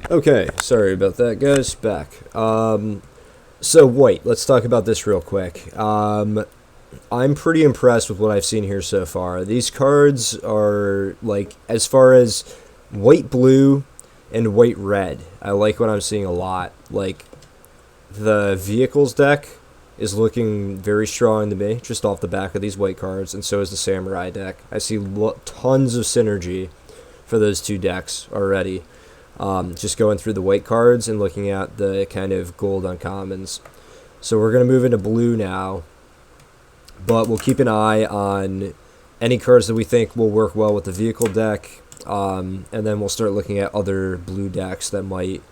[SPEAKER 1] Okay, sorry about that, guys. Back. So white. Let's talk about this real quick. I'm pretty impressed with what I've seen here so far. These cards are like, as far as white blue and white red, I like what I'm seeing a lot. Like, the vehicles deck is looking very strong to me, just off the back of these white cards, and so is the samurai deck. I see tons of synergy for those two decks already. Just going through the white cards and looking at the kind of gold uncommons. So we're going to move into blue now, but we'll keep an eye on any cards that we think will work well with the vehicle deck, and then we'll start looking at other blue decks that might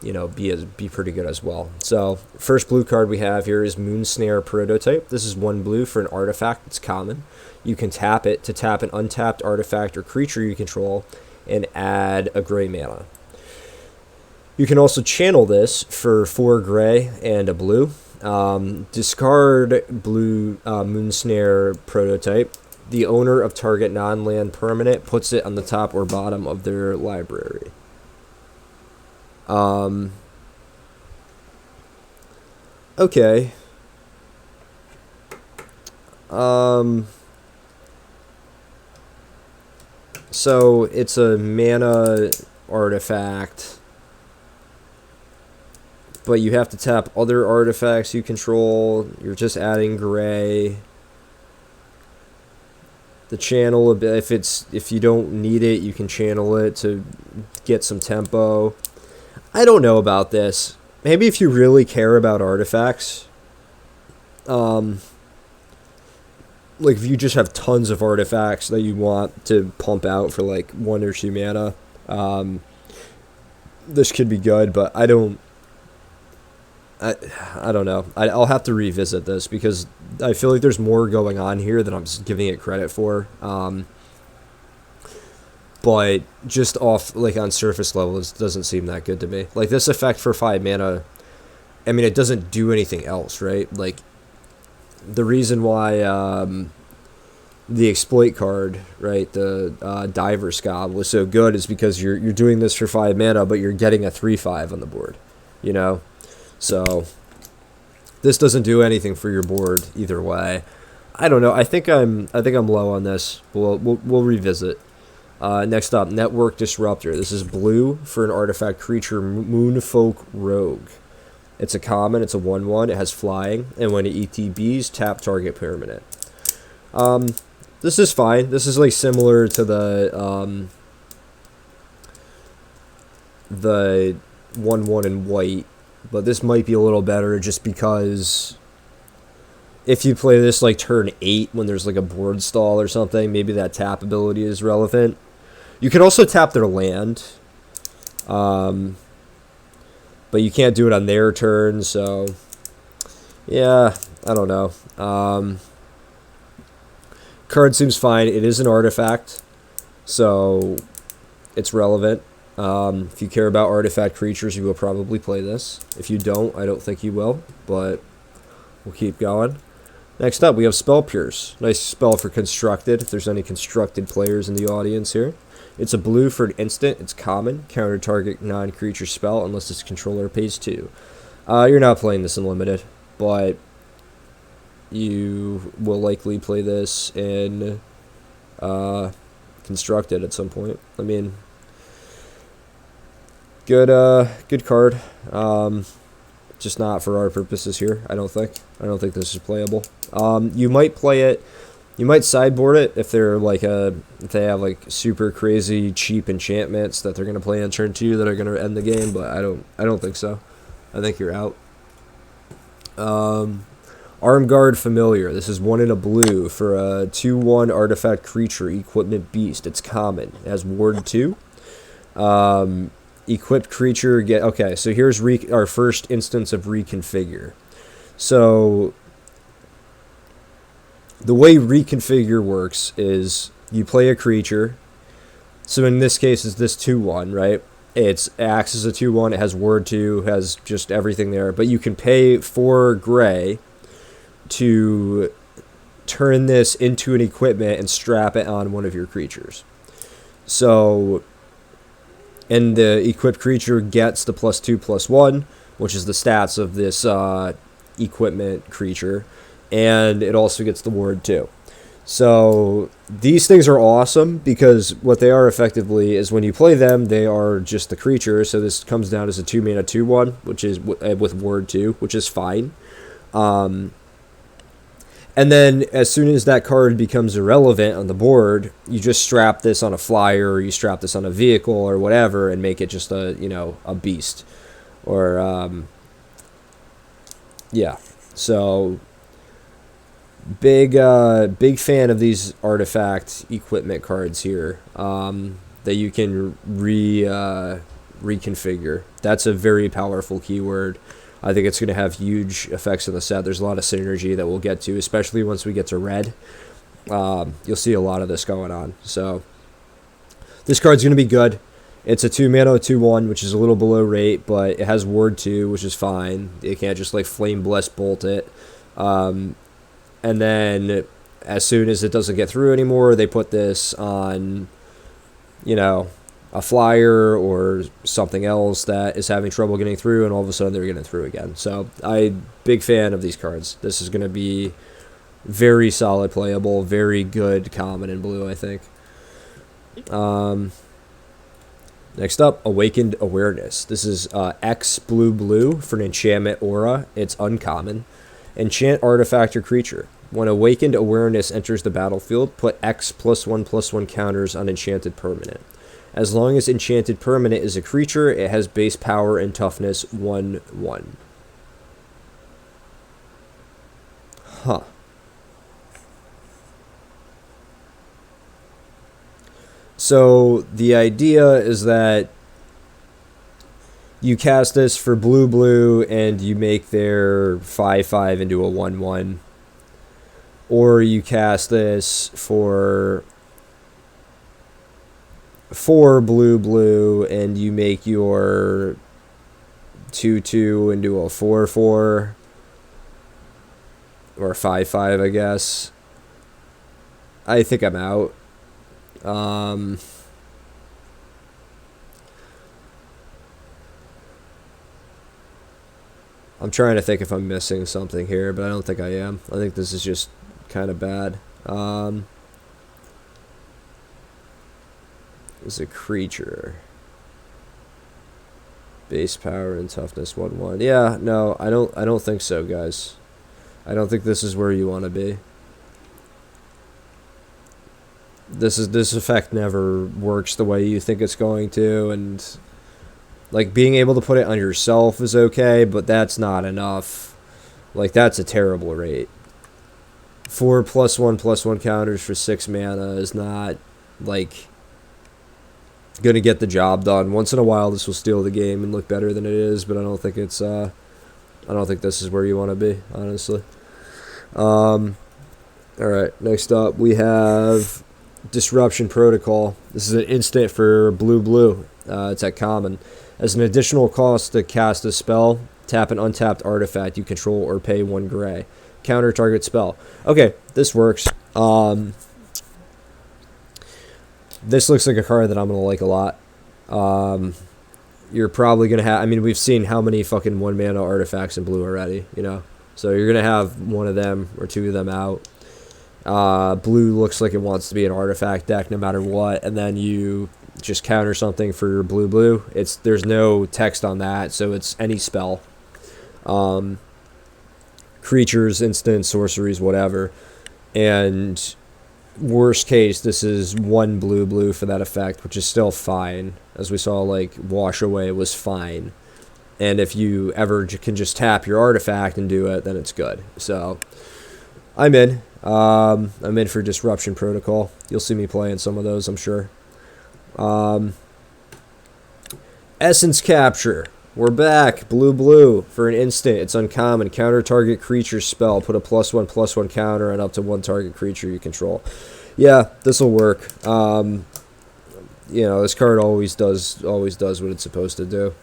[SPEAKER 1] be pretty good as well. So first blue card we have here is Moonsnare Prototype. This is 1 blue for an artifact. It's common. You can tap it to tap an untapped artifact or creature you control and add a gray mana. You can also channel this for 4 gray and a blue. Discard blue Moonsnare Prototype. The owner of target non-land permanent puts it on the top or bottom of their library. Okay. So it's a mana artifact, but you have to tap other artifacts you control. You're just adding gray. The channel a bit, if you don't need it, you can channel it to get some tempo. I don't know about this. Maybe if you really care about artifacts, like if you just have tons of artifacts that you want to pump out for like 1 or 2 mana, this could be good, but I don't know. I'll have to revisit this because I feel like there's more going on here than I'm giving it credit for. But just off, like on surface level, it doesn't seem that good to me. Like this effect for 5 mana, I mean, it doesn't do anything else, right? Like, the reason why the exploit card, right, the Diver Scob was so good is because you're doing this for 5 mana, but you're getting a 3/5 on the board, you know. So this doesn't do anything for your board either way. I don't know. I think I'm low on this. We'll revisit. Next up, Network Disruptor. This is blue for an artifact creature, Moonfolk Rogue. It's a common, it's a 1/1, it has flying, and when it ETBs, tap target permanent. This is fine. This is like similar to the 1/1 in white, but this might be a little better just because if you play this like turn 8 when there's like a board stall or something, maybe that tap ability is relevant. You can also tap their land, But you can't do it on their turn, so yeah, I don't know. Card seems fine. It is an artifact, so it's relevant. If you care about artifact creatures, you will probably play this. If you don't, I don't think you will, but we'll keep going. Next up, we have Spell Pierce. Nice spell for constructed, if there's any constructed players in the audience here. It's a blue for an instant. It's common. Counter target non-creature spell unless its controller pays 2. You're not playing this in limited, but you will likely play this in constructed at some point. I mean, good card. Just not for our purposes here, I don't think. I don't think this is playable. You might play it. You might sideboard it if they're like if they have like super crazy cheap enchantments that they're gonna play on turn 2 that are gonna end the game, but I don't think so. I think you're out. Armguard Familiar. This is 1 in a blue for a 2/1 artifact creature equipment beast. It's common. It has ward 2. Equipped creature get okay. So here's our first instance of reconfigure. So the way reconfigure works is you play a creature. So in this case, it's this 2/1, right? It acts as a 2/1. It has ward 2, has just everything there. But you can pay 4 gray to turn this into an equipment and strap it on one of your creatures. So, and the equipped creature gets the +2/+1, which is the stats of this equipment creature. And it also gets the ward 2. So these things are awesome because what they are effectively is when you play them, they are just the creature. So this comes down as a 2-mana 2/1, which is with ward 2, which is fine. And then as soon as that card becomes irrelevant on the board, you just strap this on a flyer or you strap this on a vehicle or whatever and make it just a beast. Or yeah. So big fan of these artifact equipment cards here that you can reconfigure. That's a very powerful keyword. I think it's going to have huge effects on the set. There's a lot of synergy that we'll get to, especially once we get to red. You'll see a lot of this going on. So this card's going to be good. It's a 2-mana 2/1, which is a little below rate, but it has ward 2, which is fine. You can't just like Flame Bless bolt it. And then as soon as it doesn't get through anymore, they put this on, a flyer or something else that is having trouble getting through, and all of a sudden they're getting through again. So big fan of these cards. This is going to be very solid playable, very good common in blue, I think. Next up, Awakened Awareness. This is X blue for an enchantment aura. It's uncommon. Enchant artifact or creature. When Awakened Awareness enters the battlefield, put X +1/+1 counters on enchanted permanent. As long as enchanted permanent is a creature, it has base power and toughness 1/1. Huh. So the idea is that you cast this for blue and you make their 5/5 into a 1/1. Or you cast this for 4 blue and you make your 2/2 into a 4/4 or 5/5, I guess. I think I'm out. I'm trying to think if I'm missing something here, but I don't think I am. I think this is just kind of bad. Is a creature. Base power and toughness 1/1. Yeah, no, I don't think so, guys. I don't think this is where you want to be. This effect never works the way you think it's going to, and like being able to put it on yourself is okay, but that's not enough. Like that's a terrible rate. 4 +1/+1 counters for 6 mana is not like going to get the job done. Once in a while, this will steal the game and look better than it is, but I don't think it's I don't think this is where you want to be, honestly. All right, next up we have Disruption Protocol. This is an instant for blue. It's at common. As an additional cost to cast a spell, tap an untapped artifact you control or pay 1 gray. Counter target spell. Okay, this works. This looks like a card that I'm going to like a lot. You're probably going to have... I mean, we've seen how many fucking 1-mana artifacts in blue already, you know? So you're going to have one of them or two of them out. Blue looks like it wants to be an artifact deck no matter what, and then you just counter something for your blue. There's no text on that, so it's any spell. Creatures, instants, sorceries, whatever. And worst case, this is 1 blue for that effect, which is still fine. As we saw, like, Wash Away was fine. And if you ever can just tap your artifact and do it, then it's good. So, I'm in. I'm in for Disruption Protocol. You'll see me playing some of those, I'm sure. Essence Capture. We're back. Blue for an instant. It's uncommon. Counter target creature spell. Put a +1/+1 counter on up to 1 target creature you control. Yeah, this will work. You know, this card always does what it's supposed to do.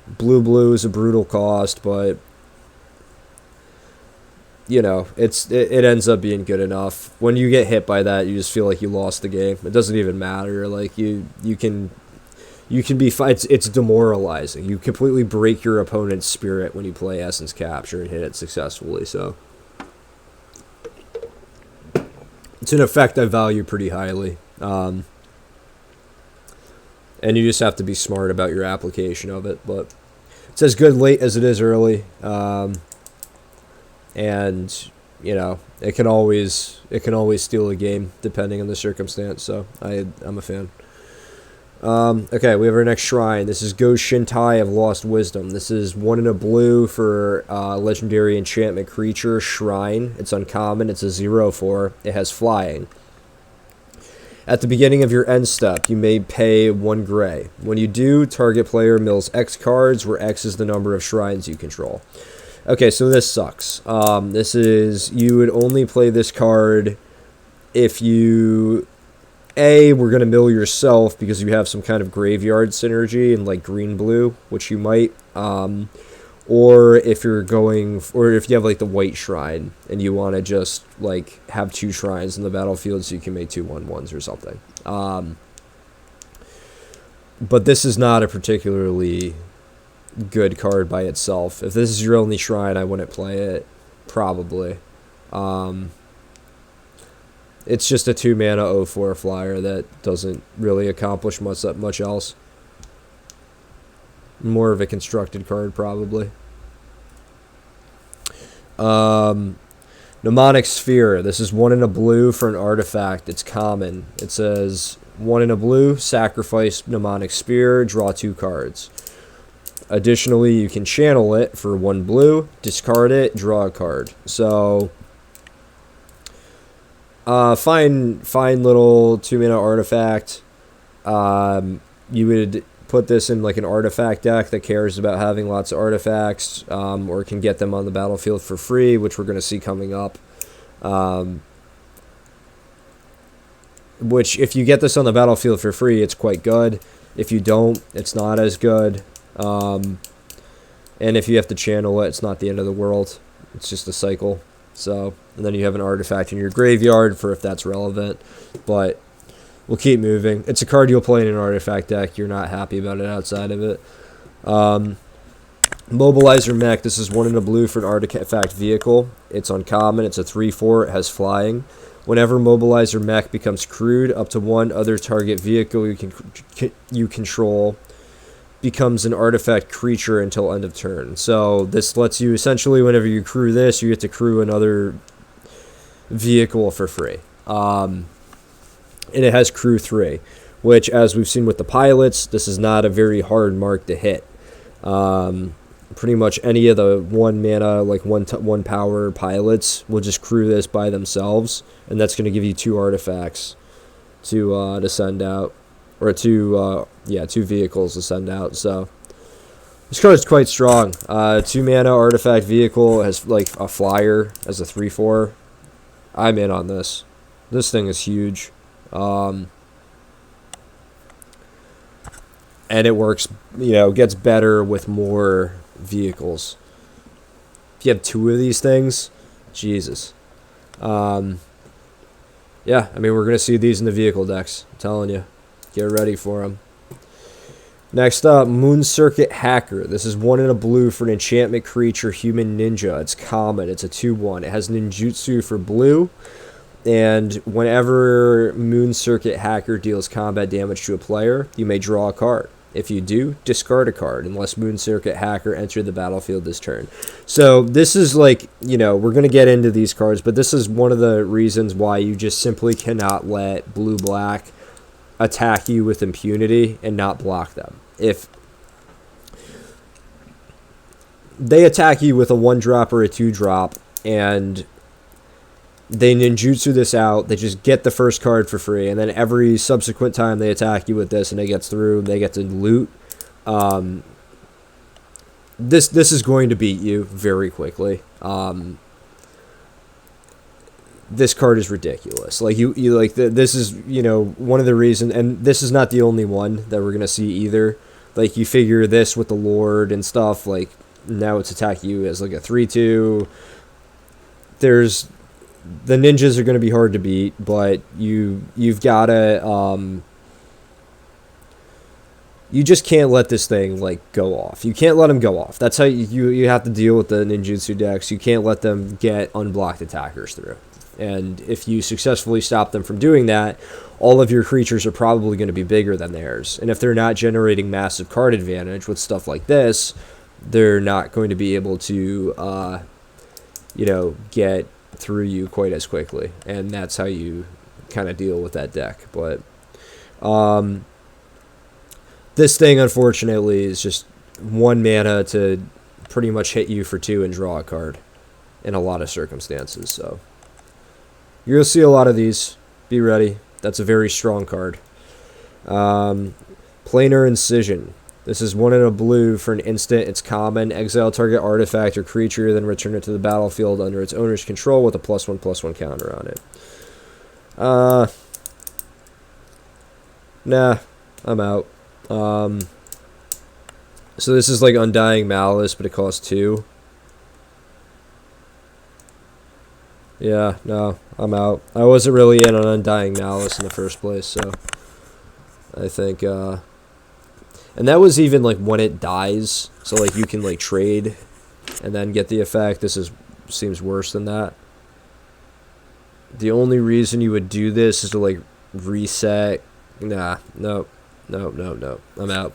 [SPEAKER 1] Blue is a brutal cost, but you know, it ends up being good enough. When you get hit by that, you just feel like you lost the game. It doesn't even matter. Like you can be it's demoralizing. You completely break your opponent's spirit when you play Essence Capture and hit it successfully. So it's an effect I value pretty highly. And you just have to be smart about your application of it. But it's as good late as it is early. And you know, it can always steal a game depending on the circumstance. So I'm a fan. Okay, we have our next shrine. This is Go Shintai of Lost Wisdom. This is 1 in a blue for legendary enchantment creature shrine. It's uncommon. It's a 0/4. It has flying. At the beginning of your end step, you may pay 1 gray. When you do, target player mills X cards, where X is the number of shrines you control. Okay, so this sucks. You would only play this card if you... we're going to mill yourself because you have some kind of graveyard synergy in like green-blue, which you might. Or if you have like the white shrine and you want to just like have 2 shrines in the battlefield so you can make 2 1/1s or something. But this is not a particularly good card by itself. If this is your only shrine, I wouldn't play it, probably. It's just a 2-mana 0/4 flyer that doesn't really accomplish much else. More of a constructed card, probably. Mnemonic Sphere. This is 1 in a blue for an artifact. It's common. It says 1 in a blue, sacrifice Mnemonic Sphere, draw 2 cards. Additionally, you can channel it for 1 blue, discard it, draw a card. So, fine little 2-mana artifact. You would put this in like an artifact deck that cares about having lots of artifacts, or can get them on the battlefield for free, which we're going to see coming up. Which, if you get this on the battlefield for free, it's quite good. If you don't, it's not as good. And if you have to channel it, it's not the end of the world. It's just a cycle. So, and then you have an artifact in your graveyard for if that's relevant. But we'll keep moving. It's a card you'll play in an artifact deck. You're not happy about it outside of it. Mobilizer Mech. This is 1 in a blue for an artifact vehicle. It's uncommon. It's a 3/4. It has flying. Whenever Mobilizer Mech becomes crewed, up to 1 other target vehicle you control becomes an artifact creature until end of turn. So this lets you, essentially, whenever you crew this, you get to crew another vehicle for free. And it has crew 3, which, as we've seen with the pilots, this is not a very hard mark to hit. Pretty much any of the 1-mana, like 1 power pilots will just crew this by themselves, and that's going to give you 2 artifacts to send out, or two vehicles to send out. So this card is quite strong. 2 mana artifact vehicle, has like a flyer as a 3/4. I'm in on this. This thing is huge. And it works, gets better with more vehicles. If you have 2 of these things, Jesus. Yeah, I mean, we're going to see these in the vehicle decks. I'm telling you. Get ready for them. Next up, Moon Circuit Hacker. This is 1 in a blue for an enchantment creature, human ninja. It's common. It's a 2/1. It has ninjutsu for blue. And whenever Moon Circuit Hacker deals combat damage to a player, you may draw a card. If you do, discard a card, unless Moon Circuit Hacker entered the battlefield this turn. So this is like, we're going to get into these cards, but this is one of the reasons why you just simply cannot let blue-black attack you with impunity and not block them. If they attack you with a 1-drop or a 2-drop, and they ninjutsu this out, they just get the first card for free, and then every subsequent time they attack you with this and it gets through, they get to loot. This is going to beat you very quickly. This card is ridiculous. Like you like this is one of the reasons, and this is not the only one that we're gonna see either. Like you figure this with the Lord and stuff. Like now it's attack you as like a 3/2. There's the ninjas are going to be hard to beat, but you've got to you just can't let this thing like go off. You can't let them go off. That's how you have to deal with the ninjutsu decks. You can't let them get unblocked attackers through. And if you successfully stop them from doing that, all of your creatures are probably going to be bigger than theirs. And if they're not generating massive card advantage with stuff like this, they're not going to be able to get through you quite as quickly, and that's how you kind of deal with that deck. But this thing unfortunately is just 1 mana to pretty much hit you for 2 and draw a card in a lot of circumstances. So you're gonna see a lot of these. Be ready. That's a very strong card. Planar Incision. This is 1 in a blue for an instant. It's common. Exile target artifact or creature, then return it to the battlefield under its owner's control with a +1/+1 counter on it. Nah, I'm out. So this is like Undying Malice, but it costs 2. Yeah, no, I'm out. I wasn't really in on Undying Malice in the first place, so I think, and that was even like when it dies, so like you can like trade and then get the effect. This seems worse than that. The only reason you would do this is to like reset. Nah, no. I'm out.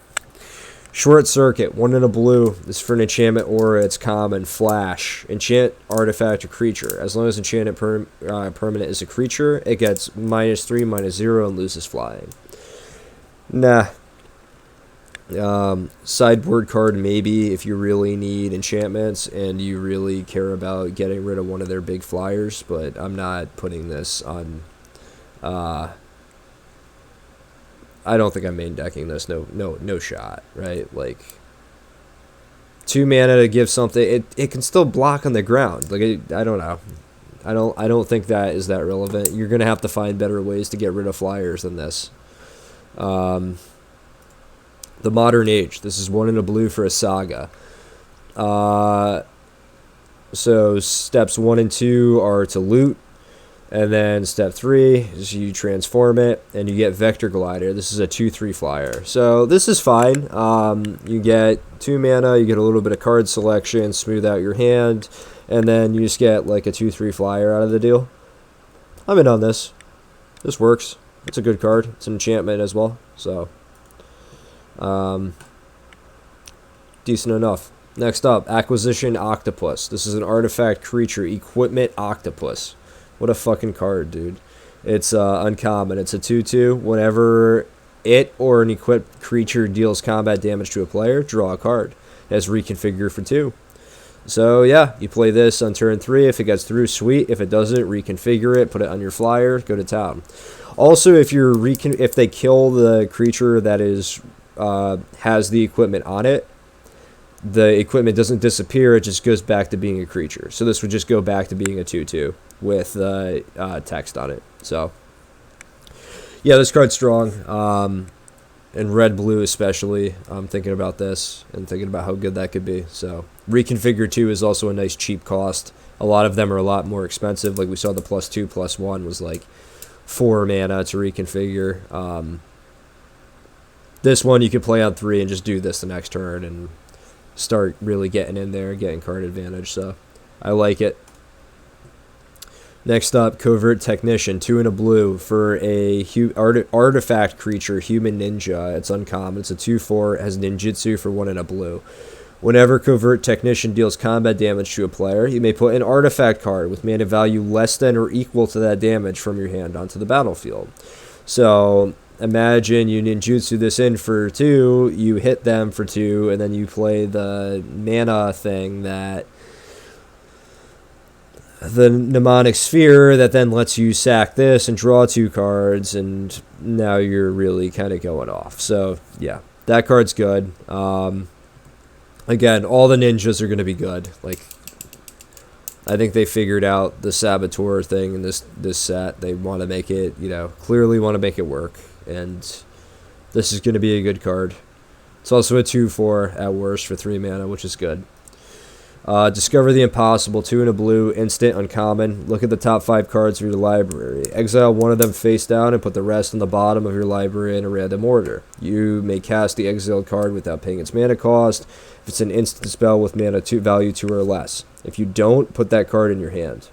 [SPEAKER 1] Short Circuit, 1 in a blue. This is for an enchantment aura. It's common. Flash. Enchant artifact or creature. As long as enchanted permanent is a creature, it gets -3/-0 and loses flying. Nah. Sideboard card maybe if you really need enchantments and you really care about getting rid of one of their big flyers, but I'm not putting this on. I don't think I'm main decking this. No shot, right? Like 2 mana to give something. It can still block on the ground. Like I don't know. I don't think that is that relevant. You're gonna have to find better ways to get rid of flyers than this. The Modern Age. This is 1 in a blue for a saga. So steps 1 and 2 are to loot, and then step 3 is you transform it, and you get Vector Glider. This is a 2/3 flyer. So this is fine. You get 2 mana, you get a little bit of card selection, smooth out your hand, and then you just get like a 2/3 flyer out of the deal. I'm in on this. This works. It's a good card. It's an enchantment as well. So decent enough. Next up, Acquisition Octopus. This is an artifact creature, Equipment Octopus. What a fucking card, dude. It's uncommon. It's a 2/2. Whenever it or an equipped creature deals combat damage to a player, draw a card. It has Reconfigure for 2. So yeah, you play this on turn 3. If it gets through, sweet. If it doesn't, reconfigure it, put it on your flyer, go to town. Also, if they kill the creature that is has the equipment on it, the equipment doesn't disappear. It just goes back to being a creature. So this would just go back to being a 2/2 with text on it. So yeah, this card's strong. And red blue especially. I'm thinking about this and thinking about how good that could be. So reconfigure 2 is also a nice cheap cost. A lot of them are a lot more expensive. Like we saw, the +2/+1 was like 4 mana to reconfigure. This one you can play on 3 and just do this the next turn and start really getting in there, getting card advantage. So I like it. Next up, Covert Technician, 2 and a blue for a artifact creature, Human Ninja. It's uncommon. It's a 2/4. It has ninjutsu for 1 and a blue. Whenever Covert Technician deals combat damage to a player, you may put an artifact card with mana value less than or equal to that damage from your hand onto the battlefield. So imagine you ninjutsu this in for 2, you hit them for 2, and then you play the mana thing that the mnemonic sphere that then lets you sack this and draw 2 cards, and now you're really kind of going off. So yeah, that card's good. Again, all the ninjas are going to be good. Like, I think they figured out the saboteur thing in this set. They want to make it, clearly want to make it work, and this is going to be a good card. It's also a 2/4 at worst for 3 mana, which is good. Discover the Impossible, 2 and a blue, instant, uncommon. Look at the top 5 cards of your library. Exile one of them face down and put the rest on the bottom of your library in a random order. You may cast the exiled card without paying its mana cost if it's an instant spell with mana value 2 or less. If you don't, put that card in your hand.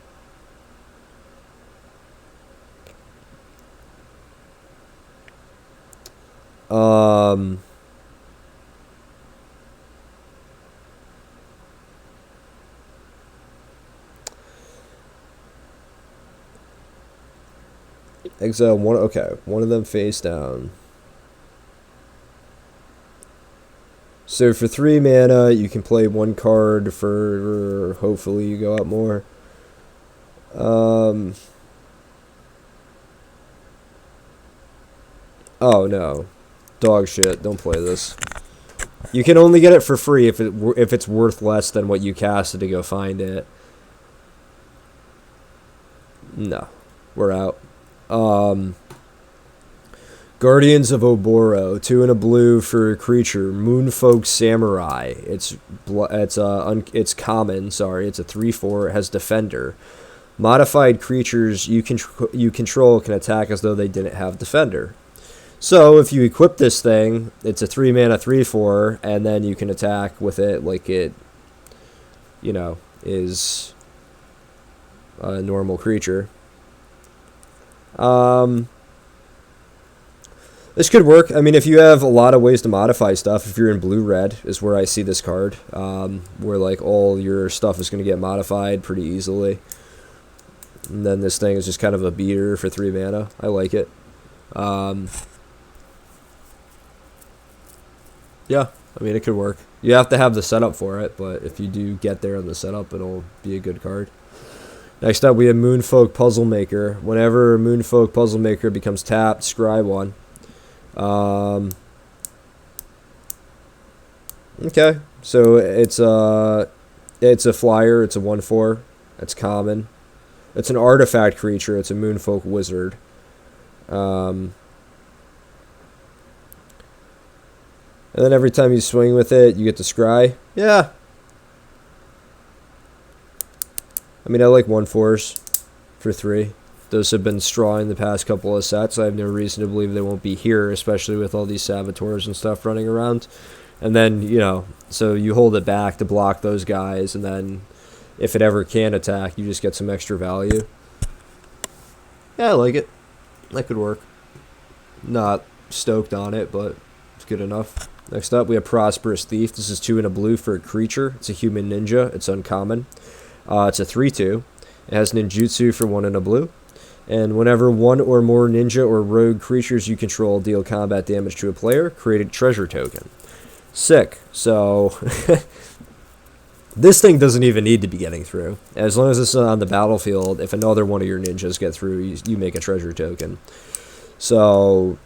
[SPEAKER 1] Exile one. Okay, one of them face down. So for 3 mana, you can play 1 card for. Hopefully, you go up more. Oh no, dog shit! Don't play this. You can only get it for free if it's worth less than what you casted to go find it. No, we're out. Guardians of Oboro, 2 and a blue for a creature, Moonfolk Samurai. It's common. Sorry, it's a 3/4. It has Defender. Modified creatures you control can attack as though they didn't have Defender. So if you equip this thing, it's a 3 mana 3/4, and then you can attack with it like it, is a normal creature. This could work. I mean, if you have a lot of ways to modify stuff, if you're in blue-red is where I see this card, where like all your stuff is going to get modified pretty easily. And then this thing is just kind of a beater for 3 mana. I like it. Yeah, I mean, it could work. You have to have the setup for it, but if you do get there on the setup, it'll be a good card. Next up, we have Moonfolk Puzzle Maker. Whenever Moonfolk Puzzle Maker becomes tapped, scry 1. Okay, so it's a flyer. It's a 1/4. It's common. It's an artifact creature. It's a Moonfolk Wizard. And then every time you swing with it, you get to scry. Yeah. I mean, I like 1/4s for 3. Those have been strawing the past couple of sets. I have no reason to believe they won't be here, especially with all these saboteurs and stuff running around. And then, so you hold it back to block those guys, and then if it ever can attack, you just get some extra value. Yeah, I like it. That could work. Not stoked on it, but it's good enough. Next up, we have Prosperous Thief. This is 2 and a blue for a creature. It's a human ninja. It's uncommon. It's a 3/2. It has ninjutsu for 1 and a blue. And whenever 1 or more ninja or rogue creatures you control deal combat damage to a player, create a treasure token. Sick. So this thing doesn't even need to be getting through. As long as it's on the battlefield, if another one of your ninjas get through, you make a treasure token. So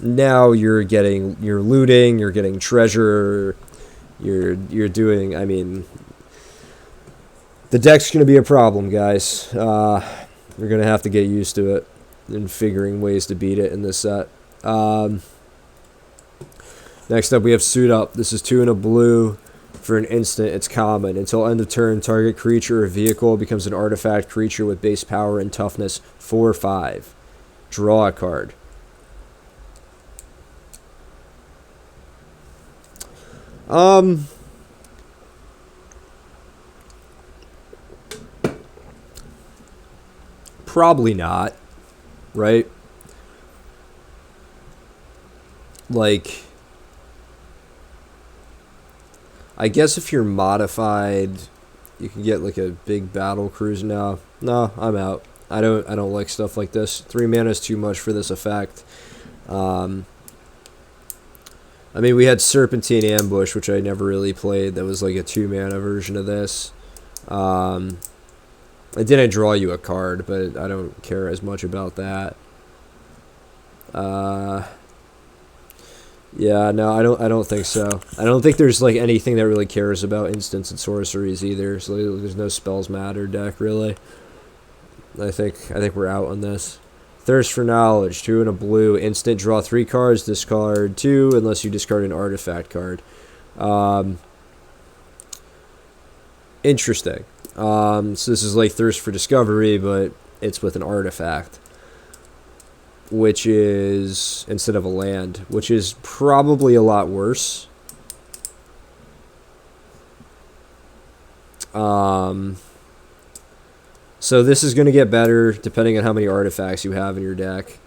[SPEAKER 1] now you're looting, you're getting treasure, you're doing, I mean, the deck's going to be a problem, guys. You're going to have to get used to it and figuring ways to beat it in this set. Next up, we have Suit Up. This is 2 and a blue. For an instant, it's common. Until end of turn, target creature or vehicle becomes an artifact creature with base power and toughness 4/5. Draw a card. Probably not, right? Like, I guess if you're modified, you can get like a big battle cruise. No, I'm out. I don't like stuff like this. 3 mana is too much for this effect. I mean, we had Serpentine Ambush, which I never really played. That was like a 2 mana version of this. It didn't draw you a card, but I don't care as much about that. Yeah, no, I don't think so. I don't think there's like anything that really cares about instants and sorceries either. So there's no spells matter deck really. I think we're out on this. Thirst for Knowledge, 2 and a blue, instant, draw 3 cards, discard 2 unless you discard an artifact card. Interesting. So this is like Thirst for Discovery, but it's with an artifact, which is instead of a land, which is probably a lot worse. So this is going to get better depending on how many artifacts you have in your deck.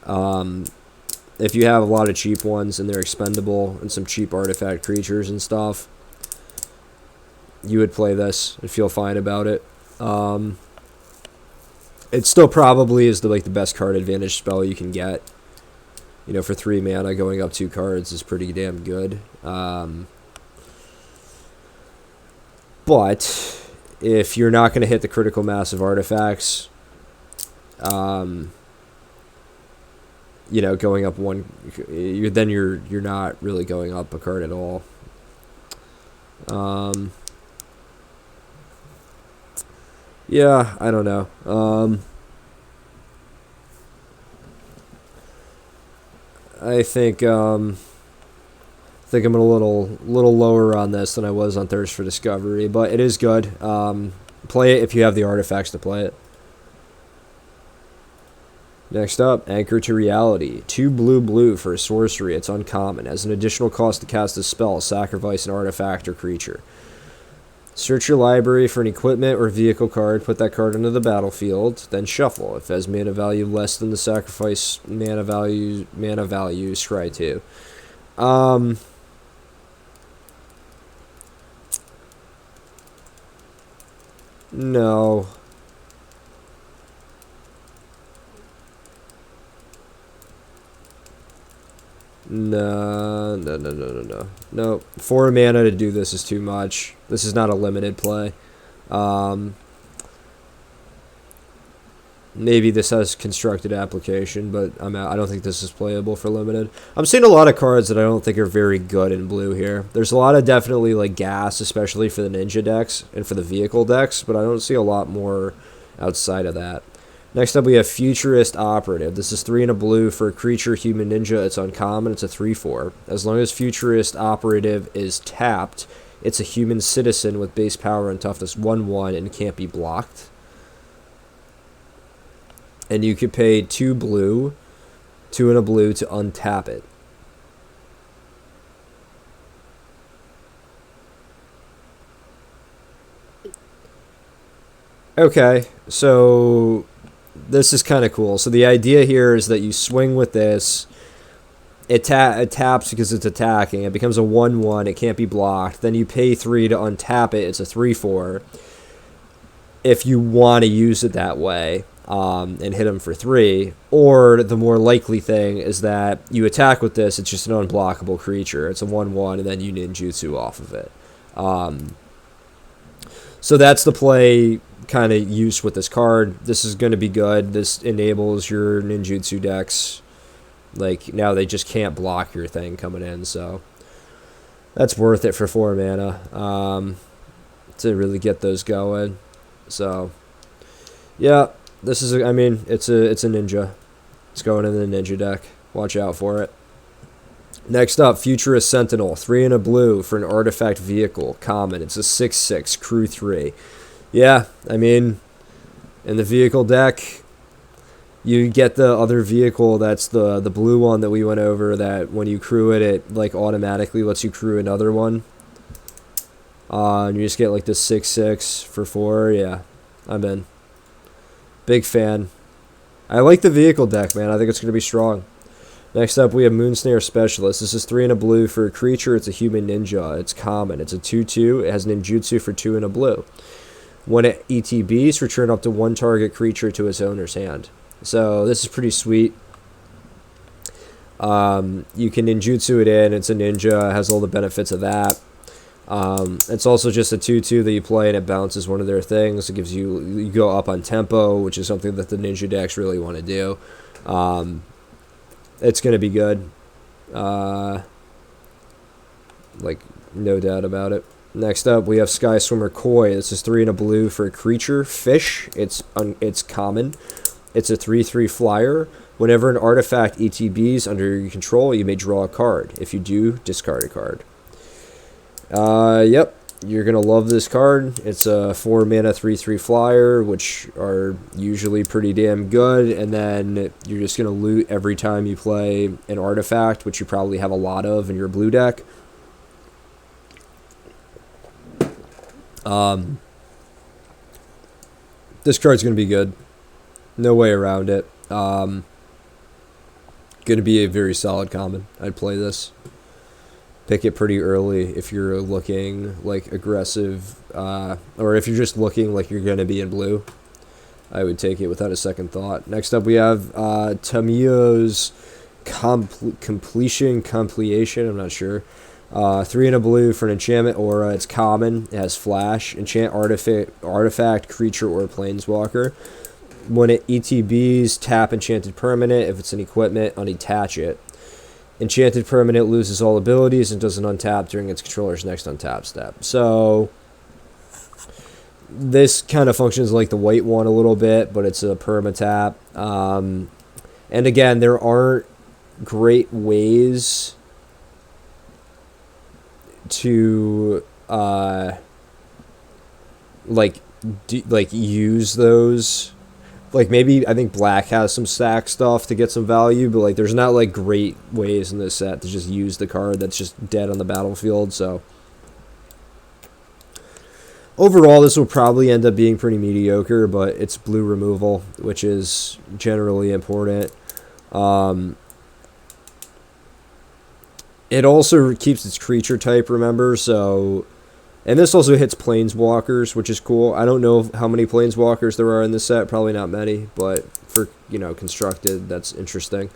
[SPEAKER 1] If you have a lot of cheap ones and they're expendable and some cheap artifact creatures and stuff, you would play this and feel fine about it. It still probably is the best card advantage spell you can get. You know, for 3 mana, going up 2 cards is pretty damn good. But if you're not going to hit the critical mass of artifacts, you know, going up 1, you're not really going up a card at all. Yeah, I don't know. I think I'm a little lower on this than I was on Thirst for Discovery, but it is good. Play it if you have the artifacts to play it. Next up, Anchor to Reality. 2 blue for a sorcery. It's uncommon. As an additional cost to cast a spell, sacrifice an artifact or creature. Search your library for an equipment or vehicle card, put that card into the battlefield, then shuffle. If it has mana value less than the sacrifice mana value, scry 2. No. No. 4 mana to do this is too much. This is not a limited play. Maybe this has constructed application, but I'm out. I don't think this is playable for limited. I'm seeing a lot of cards that I don't think are very good in blue here. There's a lot of definitely like gas, especially for the ninja decks and for the vehicle decks, but I don't see a lot more outside of that. Next up, we have Futurist Operative. This is 3 and a blue for a creature, human ninja. It's uncommon. It's a 3/4. As long as Futurist Operative is tapped, it's a human citizen with base power and toughness 1/1 and can't be blocked. And you could pay 2 blue, 2 and a blue to untap it. Okay, so this is kind of cool. So the idea here is that you swing with this. It taps because it's attacking. It becomes a 1/1. It can't be blocked. Then you pay 3 to untap it. It's a 3/4. If you want to use it that way, and hit him for 3. Or the more likely thing is that you attack with this. It's just an unblockable creature. It's a 1/1, and then you ninjutsu off of it. So that's the play kind of use with this card. This is going to be good. This enables your ninjutsu decks. Like, now they just can't block your thing coming in, so that's worth it for 4 mana to really get those going. So, yeah, this is, I mean, it's a ninja. It's going in the ninja deck. Watch out for it. Next up, Futurist Sentinel. 3 and a blue for an artifact vehicle. Common. It's a 6/6, crew 3. Yeah, I mean, in the vehicle deck, you get the other vehicle that's the blue one that we went over, that when you crew it, it like automatically lets you crew another one. And you just get like this 6/6 for 4. Yeah, I'm in. Big fan. I like the vehicle deck, man. I think it's going to be strong. Next up, we have Moonsnare Specialist. This is 3 and a blue for a creature. It's a human ninja. It's common. It's a 2/2. It has ninjutsu for 2 and a blue. When it ETBs, return up to 1 target creature to its owner's hand. So this is pretty sweet. You can ninjutsu it in. It's a ninja. It has all the benefits of that. It's also just a 2/2 that you play, and it bounces one of their things. It gives you go up on tempo, which is something that the ninja decks really want to do. It's going to be good. Like, no doubt about it. Next up, we have Sky Swimmer Koi. This is 3 and a blue for a creature. Fish. It's common. It's a 3/3 flyer. Whenever an artifact ETBs under your control, you may draw a card. If you do, discard a card. Yep. You're going to love this card. It's a 4 mana 3/3 flyer, which are usually pretty damn good. And then you're just going to loot every time you play an artifact, which you probably have a lot of in your blue deck. This card's going to be good. No way around it. Going to be a very solid common. I'd play this. Pick it pretty early if you're looking like aggressive, or if you're just looking like you're going to be in blue. I would take it without a second thought. Next up, we have Tamiyo's Completion. I'm not sure. 3 and a blue for an enchantment aura. It's common. It has flash. Enchant artifact, creature, or planeswalker. When it ETBs, tap enchanted permanent. If it's an equipment, unattach it. Enchanted permanent loses all abilities and doesn't untap during its controller's next untap step. So this kind of functions like the white one a little bit, but it's a perma-tap. And again, there aren't great ways to use those. Like, maybe I think black has some stack stuff to get some value, but like there's not like great ways in this set to just use the card that's just dead on the battlefield. So overall, this will probably end up being pretty mediocre, but it's blue removal, which is generally important. It also keeps its creature type, remember, so... And this also hits planeswalkers, which is cool. I don't know how many planeswalkers there are in this set. Probably not many, but for, constructed, that's interesting.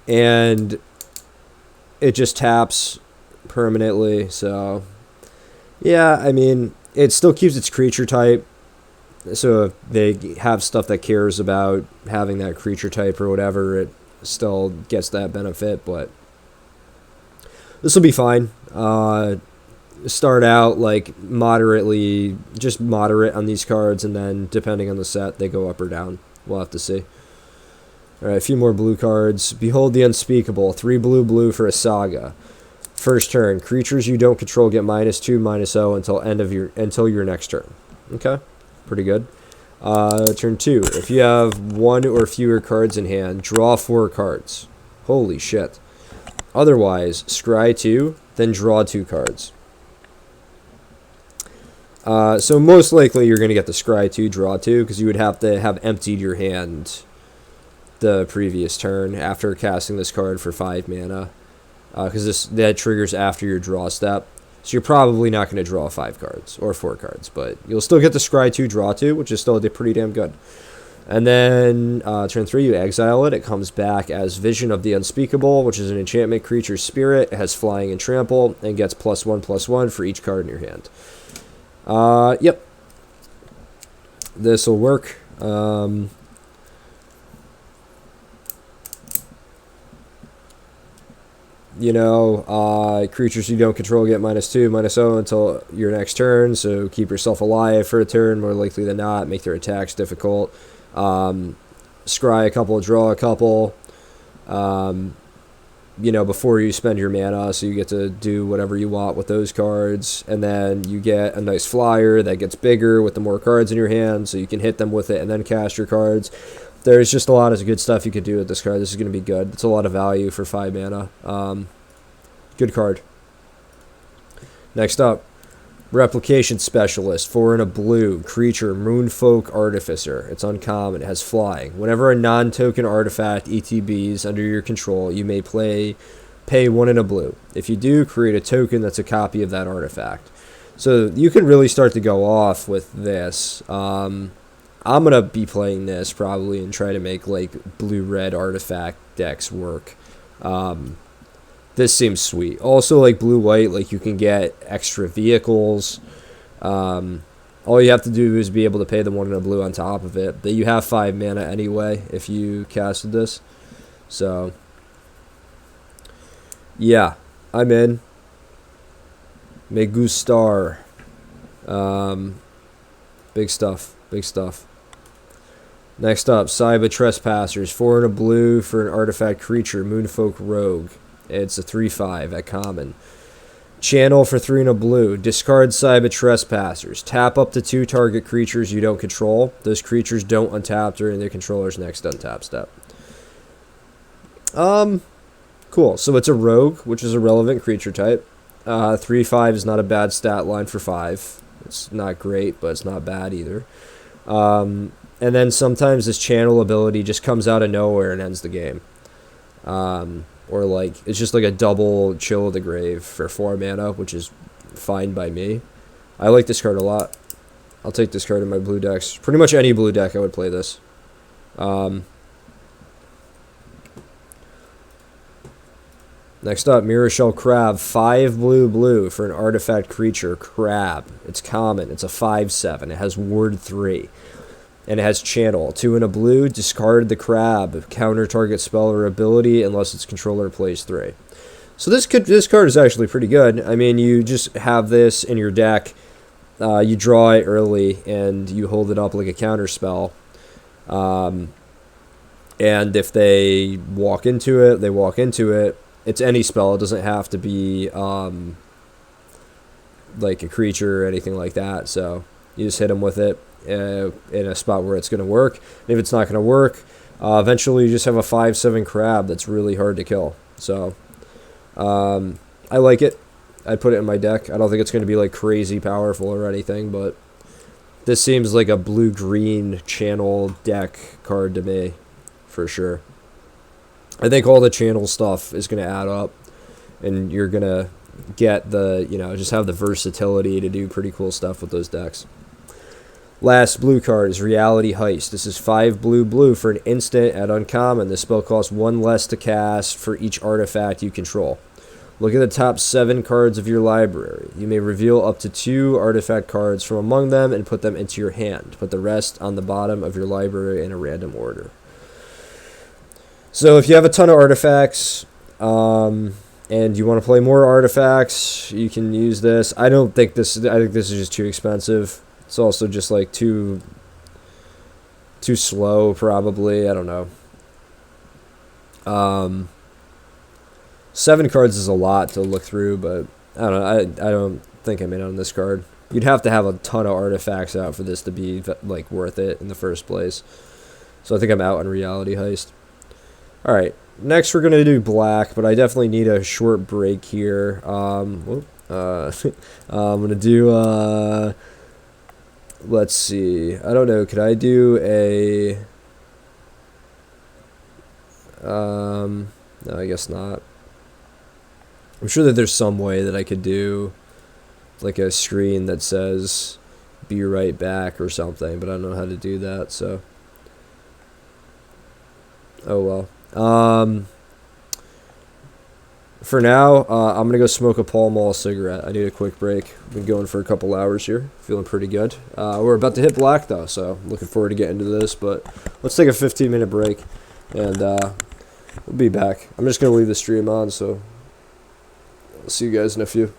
[SPEAKER 1] And it just taps permanently, so... Yeah, I mean, it still keeps its creature type. So if they have stuff that cares about having that creature type or whatever, it still gets that benefit, but... This will be fine. Start out like moderately, just moderate on these cards, and then depending on the set, they go up or down. We'll have to see. Alright, a few more blue cards. Behold the Unspeakable. 3 blue for a saga. First turn, creatures you don't control get -2, -0 until your next turn. Okay, pretty good. Turn 2. If you have 1 or fewer cards in hand, draw 4 cards. Holy shit. Otherwise, scry 2, then draw 2 cards. So most likely you're going to get the scry 2, draw 2, because you would have to have emptied your hand the previous turn after casting this card for 5 mana. Because that triggers after your draw step. So you're probably not going to draw 5 cards, or 4 cards, but you'll still get the scry 2, draw 2, which is still pretty damn good. And then turn 3, you exile it. It comes back as Vision of the Unspeakable, which is an enchantment creature spirit. It has flying and trample, and gets +1/+1 for each card in your hand. Yep. this will work. Creatures you don't control get -2, -0 until your next turn, so keep yourself alive for a turn, more likely than not, make their attacks difficult. Scry a couple, draw a couple, before you spend your mana, so you get to do whatever you want with those cards, and then you get a nice flyer that gets bigger with the more cards in your hand, so you can hit them with it and then cast your cards. There's just a lot of good stuff you could do with this card. This is going to be good. It's a lot of value for 5 mana. Good card. Next up, Replication Specialist. 4 and a blue. Creature, Moonfolk Artificer. It's uncommon. It has flying. Whenever a non-token artifact ETBs under your control, you may pay 1 and a blue. If you do, create a token that's a copy of that artifact. So you can really start to go off with this. I'm going to be playing this probably and try to make like blue-red artifact decks work. This seems sweet. Also, like blue-white, like you can get extra vehicles. All you have to do is be able to pay the 1 and a blue on top of it. But you have 5 mana anyway if you casted this. So, yeah, I'm in. Me gustar. Big stuff. Big stuff. Next up, Cyber Trespassers. 4 and a blue for an artifact creature, Moonfolk Rogue. It's a 3/5 at common. Channel for 3 and a blue. Discard Cyber Trespassers. Tap up to 2 target creatures you don't control. Those creatures don't untap during their controller's next untap step. Cool. So it's a rogue, which is a relevant creature type. 3/5 is not a bad stat line for 5. It's not great, but it's not bad either. And then sometimes this channel ability just comes out of nowhere and ends the game. Or like, it's just like a double Chill of the Grave for 4 mana, which is fine by me. I like this card a lot. I'll take this card in my blue decks. Pretty much any blue deck I would play this. Next up, Mirror Shell Crab. 5 blue for an artifact creature, Crab. It's common. It's a 5/7. It has Ward 3. And it has Channel. 2 and a blue, discard the Crab. Counter target spell or ability unless its controller plays 3. So this card is actually pretty good. I mean, you just have this in your deck. You draw it early, and you hold it up like a counter spell. And if they walk into it, they walk into it. It's any spell. It doesn't have to be like a creature or anything like that. So you just hit them with it in a spot where it's going to work. And if it's not going to work, eventually you just have a 5/7 Crab that's really hard to kill. So I like it. I'd put it in my deck. I don't think it's going to be like crazy powerful or anything, but this seems like a blue-green channel deck card to me, for sure. I think all the channel stuff is going to add up, and you're going to get the, just have the versatility to do pretty cool stuff with those decks. Last blue card is Reality Heist. This is 5 blue for an instant at uncommon. This spell costs 1 less to cast for each artifact you control. Look at the top 7 cards of your library. You may reveal up to 2 artifact cards from among them and put them into your hand. Put the rest on the bottom of your library in a random order. So if you have a ton of artifacts, and you want to play more artifacts, you can use this. I think this is just too expensive. It's also just like too slow, probably. I don't know. 7 cards is a lot to look through, but I don't know. I don't think I'm in on this card. You'd have to have a ton of artifacts out for this to be like worth it in the first place. So I think I'm out on Reality Heist. All right, next we're gonna do black, but I definitely need a short break here. I'm gonna do let's see. I don't know. Could I do a? No, I guess not. I'm sure that there's some way that I could do like a screen that says "Be right back" or something, but I don't know how to do that. So, oh well. For now, I'm gonna go smoke a Pall Mall cigarette. I need a quick break. Been going for a couple hours here, feeling pretty good. We're about to hit black though, so looking forward to getting into this. But let's take a 15-minute break, and we'll be back. I'm just gonna leave the stream on, so I'll see you guys in a few.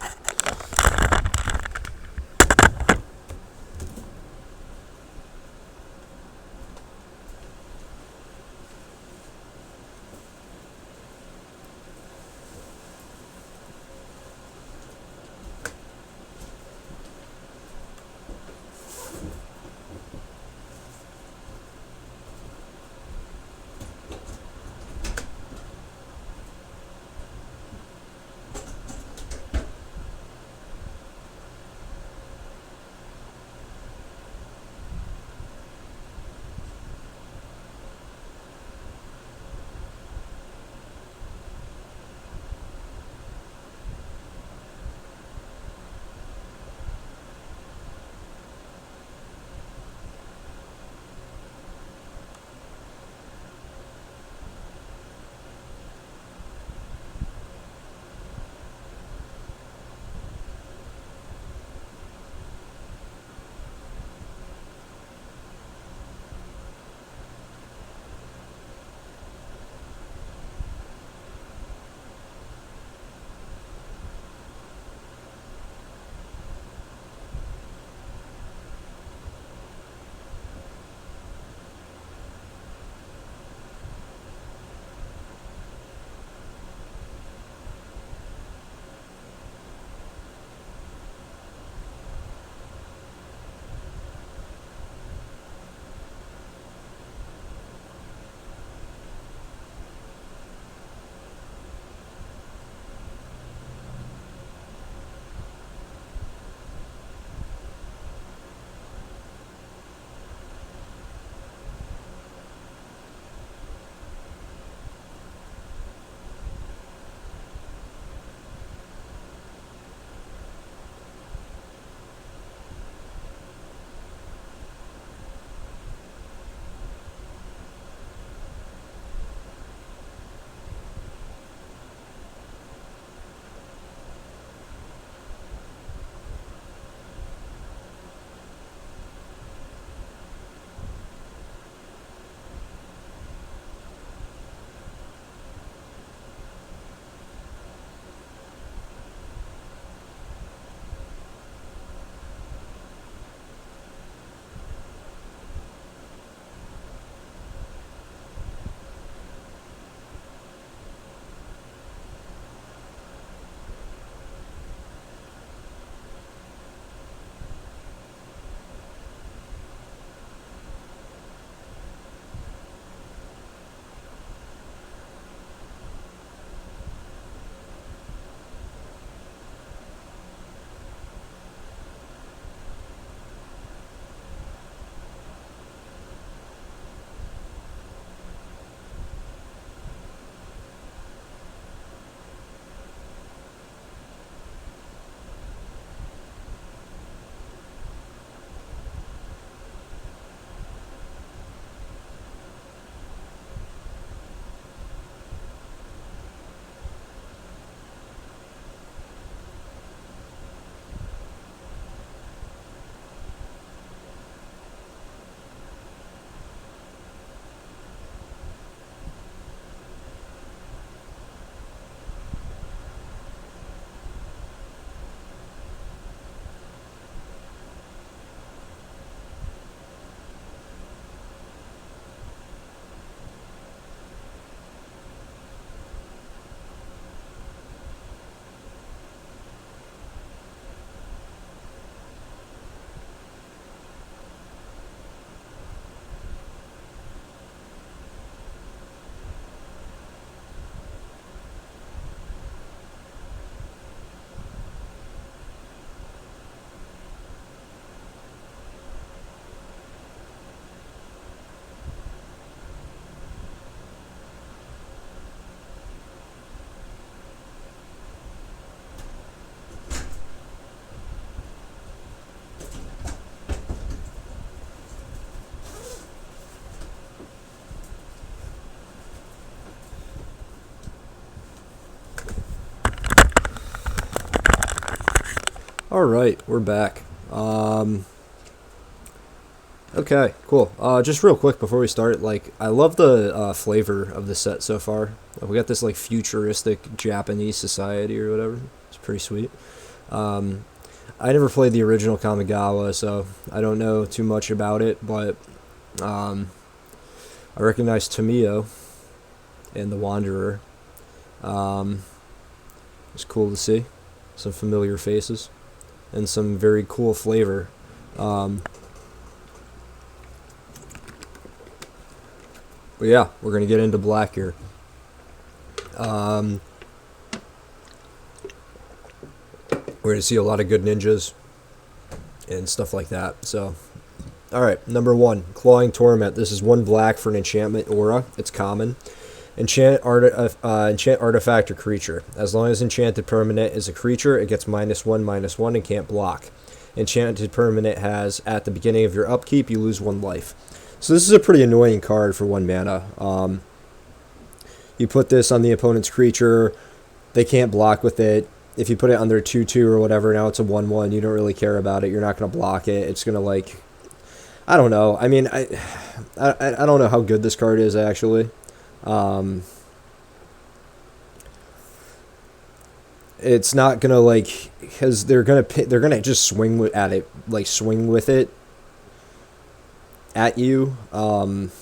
[SPEAKER 1] All right, we're back. Okay, cool. Just real quick before we start, like, I love the flavor of the set so far. We got this like futuristic Japanese society or whatever. It's pretty sweet. Um, I never played the original Kamigawa, so I don't know too much about it, but um, I recognize Tomio and the Wanderer. Um, it's cool to see some familiar faces and some very cool flavor. Um, but yeah, we're gonna get into black here. Um, we're gonna see a lot of good ninjas and stuff like that. So, all right, number one, Clawing Torment. This is one black for an enchantment aura. It's common. Enchant artifact or creature. As long as enchanted permanent is a creature, it gets -1/-1 and can't block. Enchanted permanent has, at the beginning of your upkeep, you lose 1 life. So this is a pretty annoying card for 1 mana. You put this on the opponent's creature, they can't block with it. If you put it on their 2/2 or whatever, now it's a 1/1, you don't really care about it, you're not going to block it, it's going to like... I don't know. I mean, I don't know how good this card is, actually. It's not gonna like, because they're gonna just swing at it, like swing with it at you, and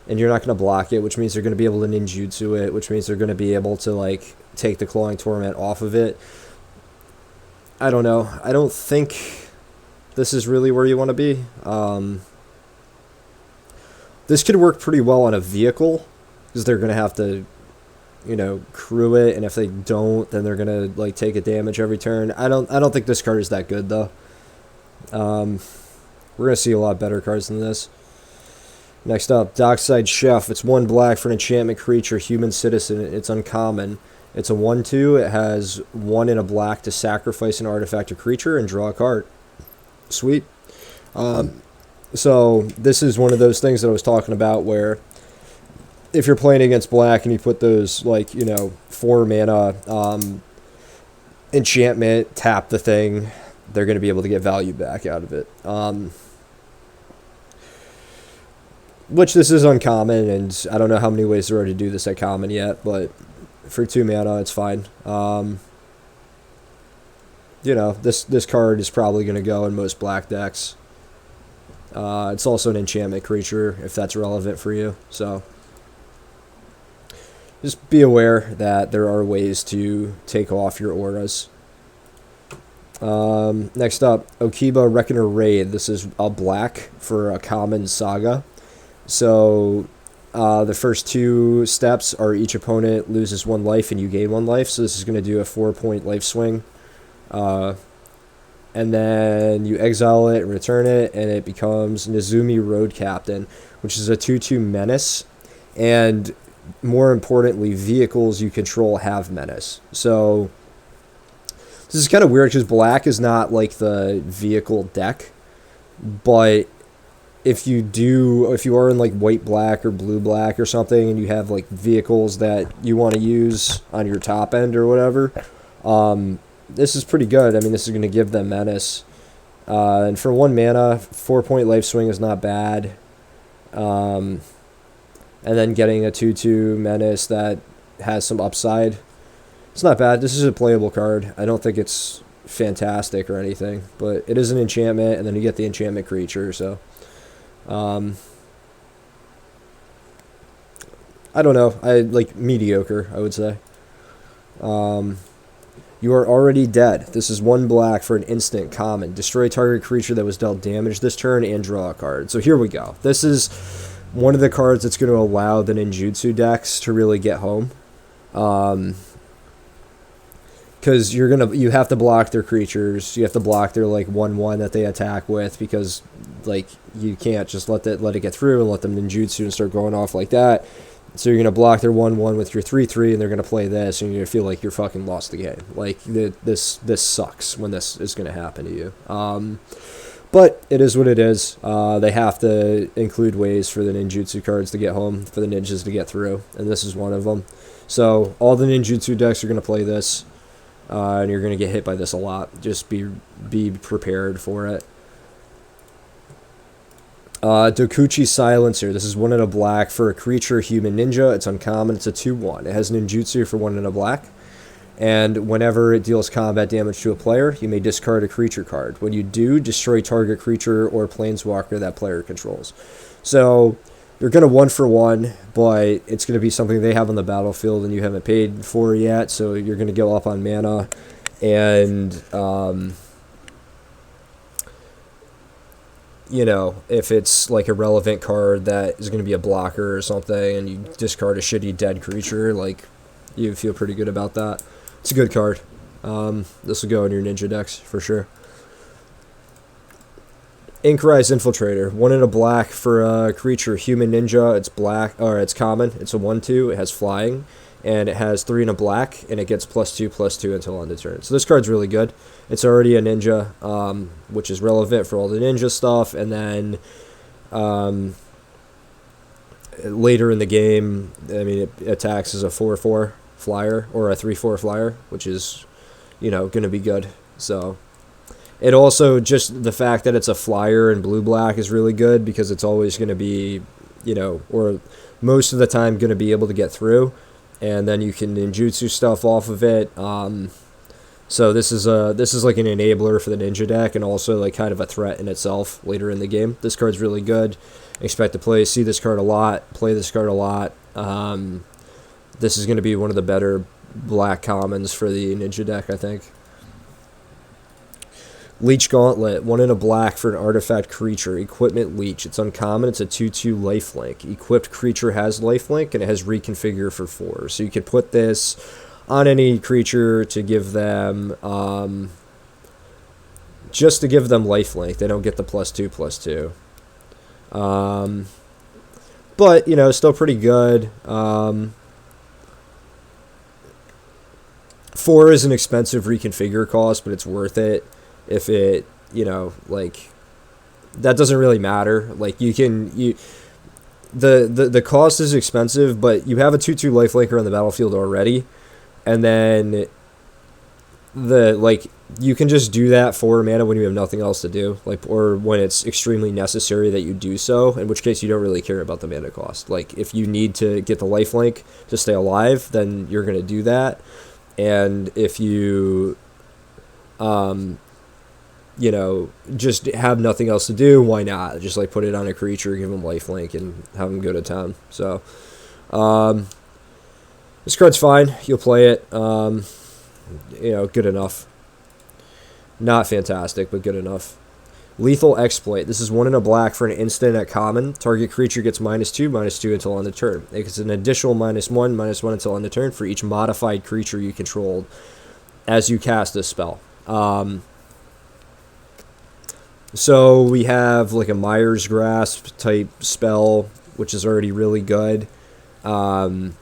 [SPEAKER 1] you're not gonna block it, which means they're gonna be able to ninjutsu it, which means they're gonna be able to like take the Clawing Torment off of it. I don't know. I don't think this is really where you want to be. This could work pretty well on a vehicle, because they're going to have to, you know, crew it, and if they don't, then they're going to, like, take a damage every turn. I don't think this card is that good, though. We're going to see a lot better cards than this. Next up, Dockside Chef. It's 1 black for an enchantment creature, human citizen. It's uncommon. It's a 1/2. It has 1 and a black to sacrifice an artifact or creature and draw a card. Sweet. So this is one of those things that I was talking about where if you're playing against black and you put those, like, you know, 4 mana enchantment, tap the thing, they're going to be able to get value back out of it. Which this is uncommon, and I don't know how many ways there are to do this at common yet, but for 2 mana, it's fine. You know, this card is probably going to go in most black decks. It's also an enchantment creature, if that's relevant for you. So just be aware that there are ways to take off your auras. Next up, Okiba Reckoner Raid. This is a black for a common saga. So the first 2 steps are each opponent loses 1 life and you gain 1 life. So this is going to do a 4-point life swing. And then you exile it and return it, and it becomes Nezumi Road Captain, which is a 2/2 menace. And more importantly, vehicles you control have menace. So this is kind of weird because black is not like the vehicle deck, but if you are in like white black or blue black or something, and you have like vehicles that you want to use on your top end or whatever, this is pretty good. I mean, this is going to give them menace. And for 1 mana, 4-point life swing is not bad. And then getting a 2/2 menace that has some upside, it's not bad. This is a playable card. I don't think it's fantastic or anything, but it is an enchantment, and then you get the enchantment creature, so... I don't know. I like mediocre, I would say. You are already dead. This is 1 black for an instant common. Destroy target creature that was dealt damage this turn and draw a card. So here we go. This is one of the cards that's going to allow the ninjutsu decks to really get home. Because you have to block their creatures. You have to block their like 1/1 that they attack with, because like you can't just let it get through and let them ninjutsu and start going off like that. So you're going to block their 1/1 with your 3/3, and they're going to play this, and you're going to feel like you're fucking lost the game. Like, this sucks when this is going to happen to you. But it is what it is. They have to include ways for the ninjutsu cards to get home, for the ninjas to get through, and this is one of them. So all the ninjutsu decks are going to play this. and you're going to get hit by this a lot. Just be prepared for it. Dokuchi Silencer. This is 1 and a black for a creature, human ninja. It's uncommon. It's a 2/1. It has ninjutsu for 1 and a black. And whenever it deals combat damage to a player, you may discard a creature card. When you do, destroy target creature or planeswalker that player controls. So you're going to 1-for-1, but it's going to be something they have on the battlefield and you haven't paid for yet. So you're going to go up on mana. And, you know, if it's like a relevant card that is going to be a blocker or something and you discard a shitty dead creature, like, you feel pretty good about that. It's a good card. This will go in your ninja decks for sure. Inkrise Infiltrator. 1 and a black for a creature, human ninja. It's black, or it's common. It's a 1/2. It has flying, and it has 3 and a black, and it gets +2/+2 until end of turn. So this card's really good. It's already a ninja, which is relevant for all the ninja stuff, and then later in the game, I mean, it attacks as a 4/4 flyer or a 3/4 flyer, which is, you know, going to be good. So it also, just the fact that it's a flyer in blue-black is really good because it's always going to be, you know, or most of the time going to be able to get through, and then you can ninjutsu stuff off of it. So this is like an enabler for the ninja deck, and also like kind of a threat in itself later in the game. This card's really good. Expect to see this card a lot, play this card a lot. This is going to be one of the better black commons for the ninja deck, I think. Leech Gauntlet. 1 and a black for an artifact creature. Equipment Leech. It's uncommon. It's a 2/2 lifelink. Equipped creature has lifelink, and it has reconfigure for 4. So you could put this on any creature to give them, just to give them lifelink. They don't get the +2/+2. But, you know, still pretty good. 4 is an expensive reconfigure cost, but it's worth it if it, you know, like, that doesn't really matter. Like, the cost is expensive, but you have a 2/2 lifelinker on the battlefield already, and then you can just do that for mana when you have nothing else to do, like, or when it's extremely necessary that you do so, in which case you don't really care about the mana cost. Like, if you need to get the lifelink to stay alive, then you're going to do that. And if you, you know, just have nothing else to do, why not? Just, like, put it on a creature, give them lifelink, and have them go to town. So, this card's fine. You'll play it. You know, good enough. Not fantastic, but good enough. Lethal Exploit. This is 1 and a black for an instant at common. Target creature gets -2/-2 until end of turn. It's an additional -1/-1 until end of turn for each modified creature you controlled as you cast this spell. So we have like a Myers Grasp type spell, which is already really good. And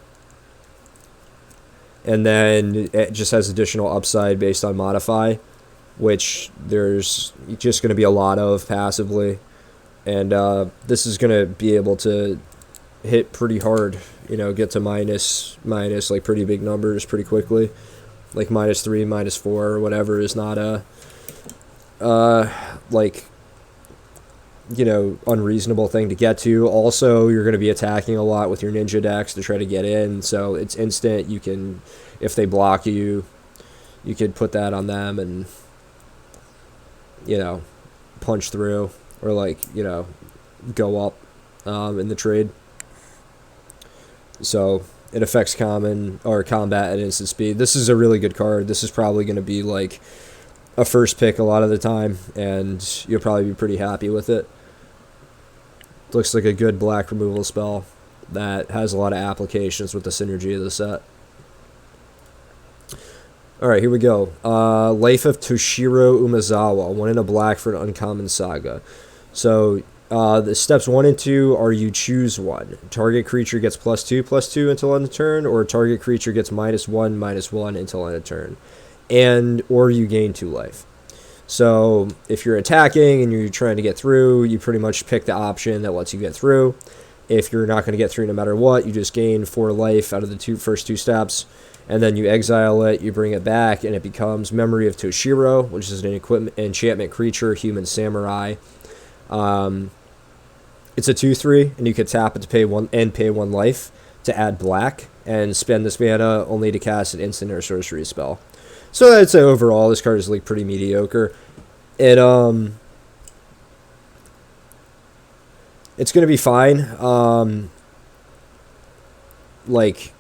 [SPEAKER 1] then it just has additional upside based on modify, which there's just going to be a lot of passively. And this is going to be able to hit pretty hard, you know, get to minus like pretty big numbers pretty quickly. Like -3, -4, or whatever is not a like, you know, unreasonable thing to get to. Also, you're going to be attacking a lot with your ninja decks to try to get in, so it's instant. You can, if they block you, you could put that on them and, you know, punch through, or like, you know, go up in the trade. So it affects common or combat at instant speed. This is a really good card. This is probably going to be like a first pick a lot of the time, and you'll probably be pretty happy with it. Looks like a good black removal spell that has a lot of applications with the synergy of the set. Alright, here we go. Life of Toshiro Umezawa, 1 and a black for an uncommon saga. So, the steps 1 and 2 are you choose one. Target creature gets +2/+2 until end of turn, or target creature gets -1/-1 until end of turn. And, or you gain 2 life. So, if you're attacking and you're trying to get through, you pretty much pick the option that lets you get through. If you're not going to get through no matter what, you just gain 4 life out of the first two steps. and then you exile it, you bring it back, and it becomes Memory of Toshiro, which is an enchantment creature, human samurai. It's a 2/3, and you could tap it to pay 1 life to add black, and spend this mana only to cast an instant or sorcery spell. So I'd say overall this card is like pretty mediocre. It's gonna be fine. Like,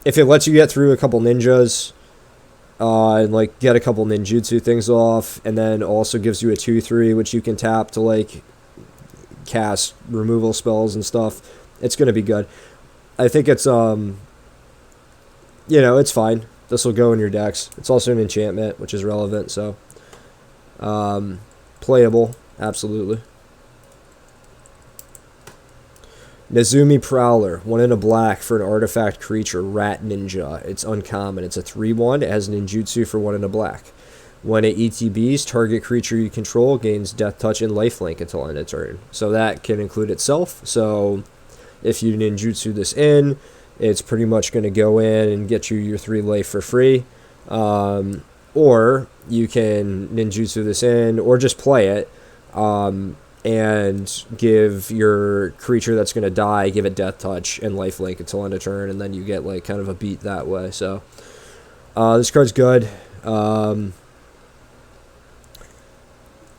[SPEAKER 1] if it lets you get through a couple ninjas, and like get a couple ninjutsu things off, and then also gives you a 2/3 which you can tap to like cast removal spells and stuff, it's gonna be good. I think it's it's fine. This will go in your decks. It's also an enchantment, which is relevant, so playable, absolutely. Nezumi Prowler, 1 and a black for an artifact creature, Rat Ninja. It's uncommon. It's a 3/1. It has ninjutsu for 1 and a black. When it ETBs, target creature you control gains Death Touch and Lifelink until end of turn. So that can include itself. So if you ninjutsu this in, it's pretty much going to go in and get you your 3 life for free. Or you can ninjutsu this in, or just play it, and give your creature that's going to die, give it Death Touch and Lifelink until end of turn, and then you get like kind of a beat that way. So this card's good.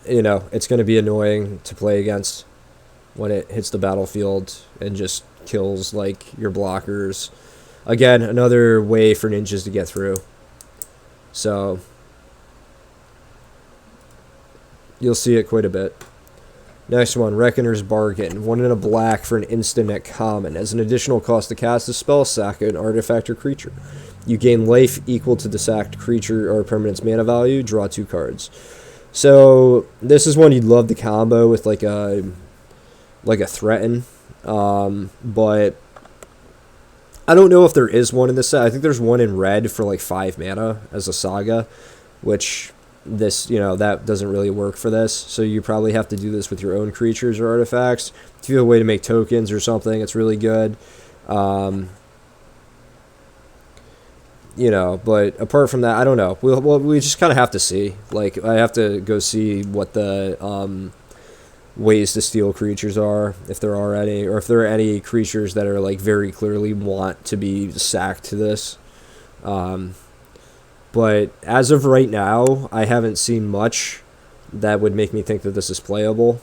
[SPEAKER 1] It's going to be annoying to play against when it hits the battlefield and just kills like your blockers. Again, another way for ninjas to get through. So you'll see it quite a bit. Next one, Reckoner's Bargain. 1 and a black for an instant at common. As an additional cost to cast a spell, sack an artifact or creature. You gain life equal to the sacked creature or permanent's mana value. Draw 2 cards. So this is one you'd love to combo with like a threaten. But I don't know if there is one in this set. I think there's one in red for like 5 mana as a saga, which that doesn't really work for this. So you probably have to do this with your own creatures or artifacts. If you have a way to make tokens or something, it's really good. But apart from that, I don't know. We just kind of have to see. Like, I have to go see what the ways to steal creatures are, if there are any, or if there are any creatures that are like very clearly want to be sacked to this. But as of right now, I haven't seen much that would make me think that this is playable.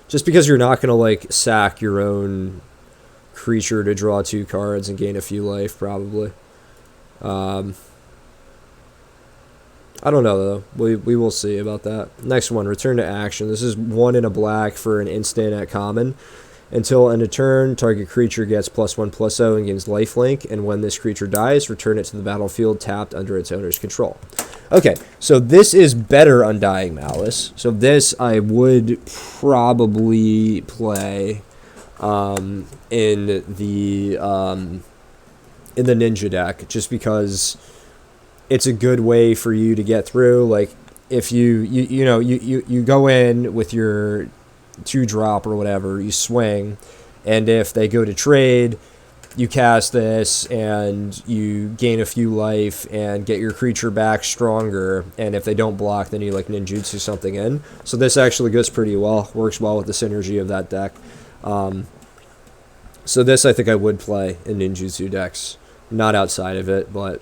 [SPEAKER 1] Just because you're not going to like sack your own creature to draw 2 cards and gain a few life, probably. I don't know, though. We will see about that. Next one, Return to Action. This is 1 and a black for an instant at common. Until end of turn, target creature gets +1/+0 and gains lifelink, and when this creature dies, return it to the battlefield tapped under its owner's control. Okay, so this is better Undying Malice. So this I would probably play in the ninja deck, just because it's a good way for you to get through. Like, if you go in with your 2-drop or whatever, you swing, and if they go to trade, you cast this and you gain a few life and get your creature back stronger, and if they don't block, then you like ninjutsu something in. So this actually goes pretty well, works well with the synergy of that deck. So this I think I would play in ninjutsu decks, not outside of it, but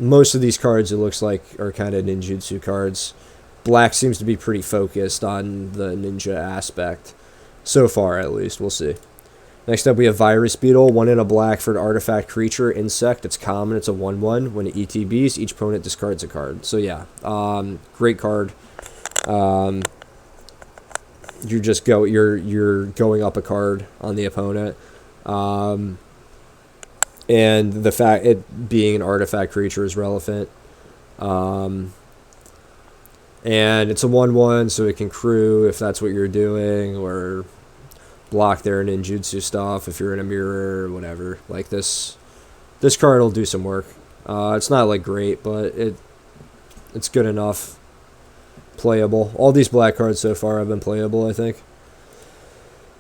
[SPEAKER 1] most of these cards it looks like are kind of ninjutsu cards. Black seems to be pretty focused on the ninja aspect. So far, at least. We'll see. Next up, we have Virus Beetle. 1 and a black for an artifact creature. Insect. It's common. It's a 1/1. When it ETBs, each opponent discards a card. So, yeah. Great card. You're going up a card on the opponent. And the fact it being an artifact creature is relevant. And it's a 1/1, so it can crew if that's what you're doing, or block their ninjutsu stuff if you're in a mirror or whatever. Like this card will do some work. It's not like great, but it's good enough. Playable. All these black cards so far have been playable, I think.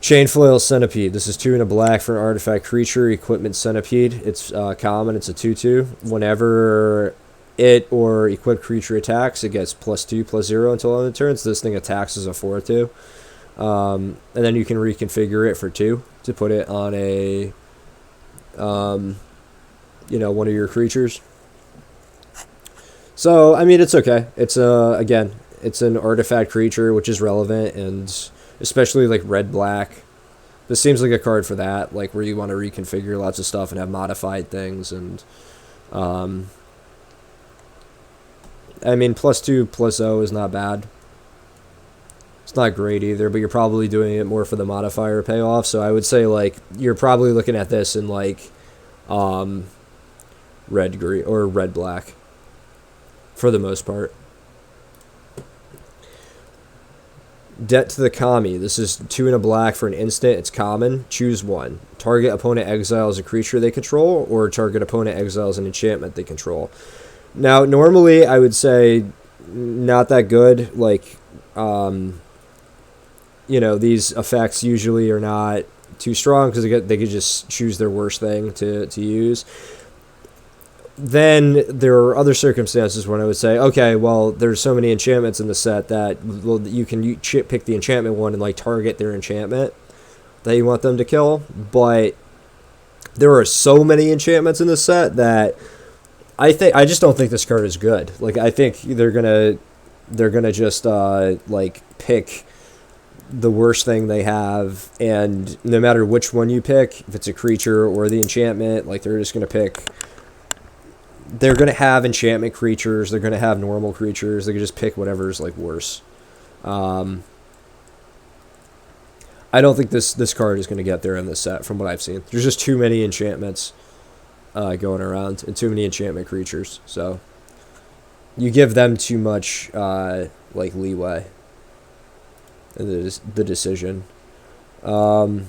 [SPEAKER 1] Chainflail Centipede. This is 2 and a black for an artifact creature. Equipment Centipede. It's common. It's a 2/2. Whenever it or equipped creature attacks, it gets +2/+0 until end of turn. So this thing attacks as a 4/2. And then you can reconfigure it for 2 to put it on a, one of your creatures. So, I mean, it's okay. It's, again, it's an artifact creature, which is relevant, and especially, like, red-black. This seems like a card for that, like, where you want to reconfigure lots of stuff and have modified things, and, I mean, +2/+0 is not bad. It's not great either, but you're probably doing it more for the modifier payoff, so I would say, like, you're probably looking at this in, like, red-green, or red-black, for the most part. Debt to the Kami. This is 2 and a black for an instant. It's common. Choose one. Target opponent exiles a creature they control, or target opponent exiles an enchantment they control. Now, normally, I would say not that good. Like, these effects usually are not too strong because they could just choose their worst thing to use. Then there are other circumstances when I would say, okay, well, there's so many enchantments in the set that you can pick the enchantment one and like target their enchantment that you want them to kill. But there are so many enchantments in the set that I just don't think this card is good. Like, I think they're gonna just pick the worst thing they have, and no matter which one you pick, if it's a creature or the enchantment, like, they're just gonna pick. They're going to have enchantment creatures. They're going to have normal creatures. They can just pick whatever's, like, worse. I don't think this card is going to get there in this set from what I've seen. There's just too many enchantments going around and too many enchantment creatures. So you give them too much, leeway in the decision. Okay,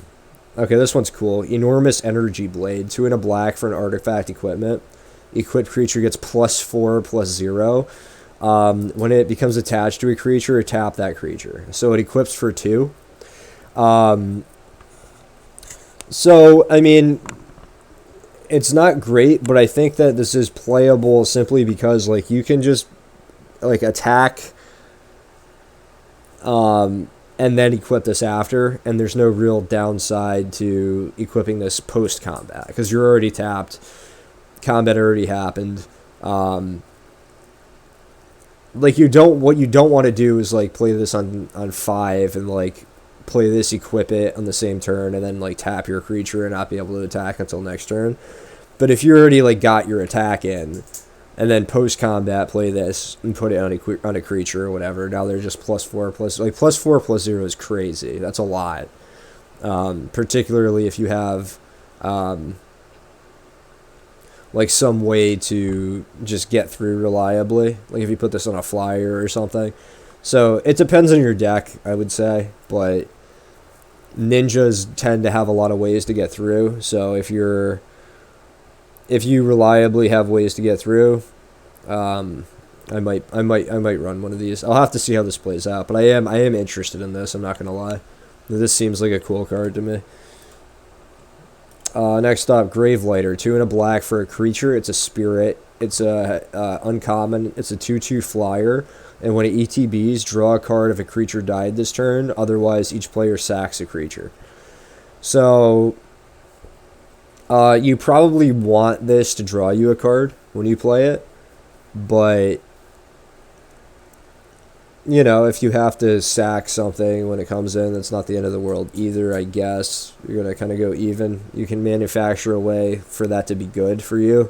[SPEAKER 1] this one's cool. Enormous Energy Blade. 2 and a black for an artifact equipment. Equipped creature gets +4/+0. When it becomes attached to a creature, tap that creature. So it equips for 2. So, I mean, it's not great, but I think that this is playable simply because, like, you can just, like, attack, and then equip this after, and there's no real downside to equipping this post-combat, because you're already tapped. Combat already happened. What you don't want to do is, like, play this on 5 and, like, play this, equip it on the same turn, and then, like, tap your creature and not be able to attack until next turn. But if you already, like, got your attack in, and then post combat play this and put it on a creature or whatever, now they're just +4/+0 is crazy. That's a lot. Particularly if you have like some way to just get through reliably, like if you put this on a flyer or something. So it depends on your deck, I would say, but ninjas tend to have a lot of ways to get through. So if you reliably have ways to get through, I might run one of these. I'll have to see how this plays out, but I am interested in this. I'm not gonna lie. This seems like a cool card to me. Next up, Gravelighter. 2 and a black for a creature. It's a spirit. It's a uncommon. It's a 2/2 flyer. And when it ETBs, draw a card if a creature died this turn. Otherwise, each player sacks a creature. So, you probably want this to draw you a card when you play it. But, you know, if you have to sack something when it comes in, that's not the end of the world either, I guess. You're going to kind of go even. You can manufacture a way for that to be good for you.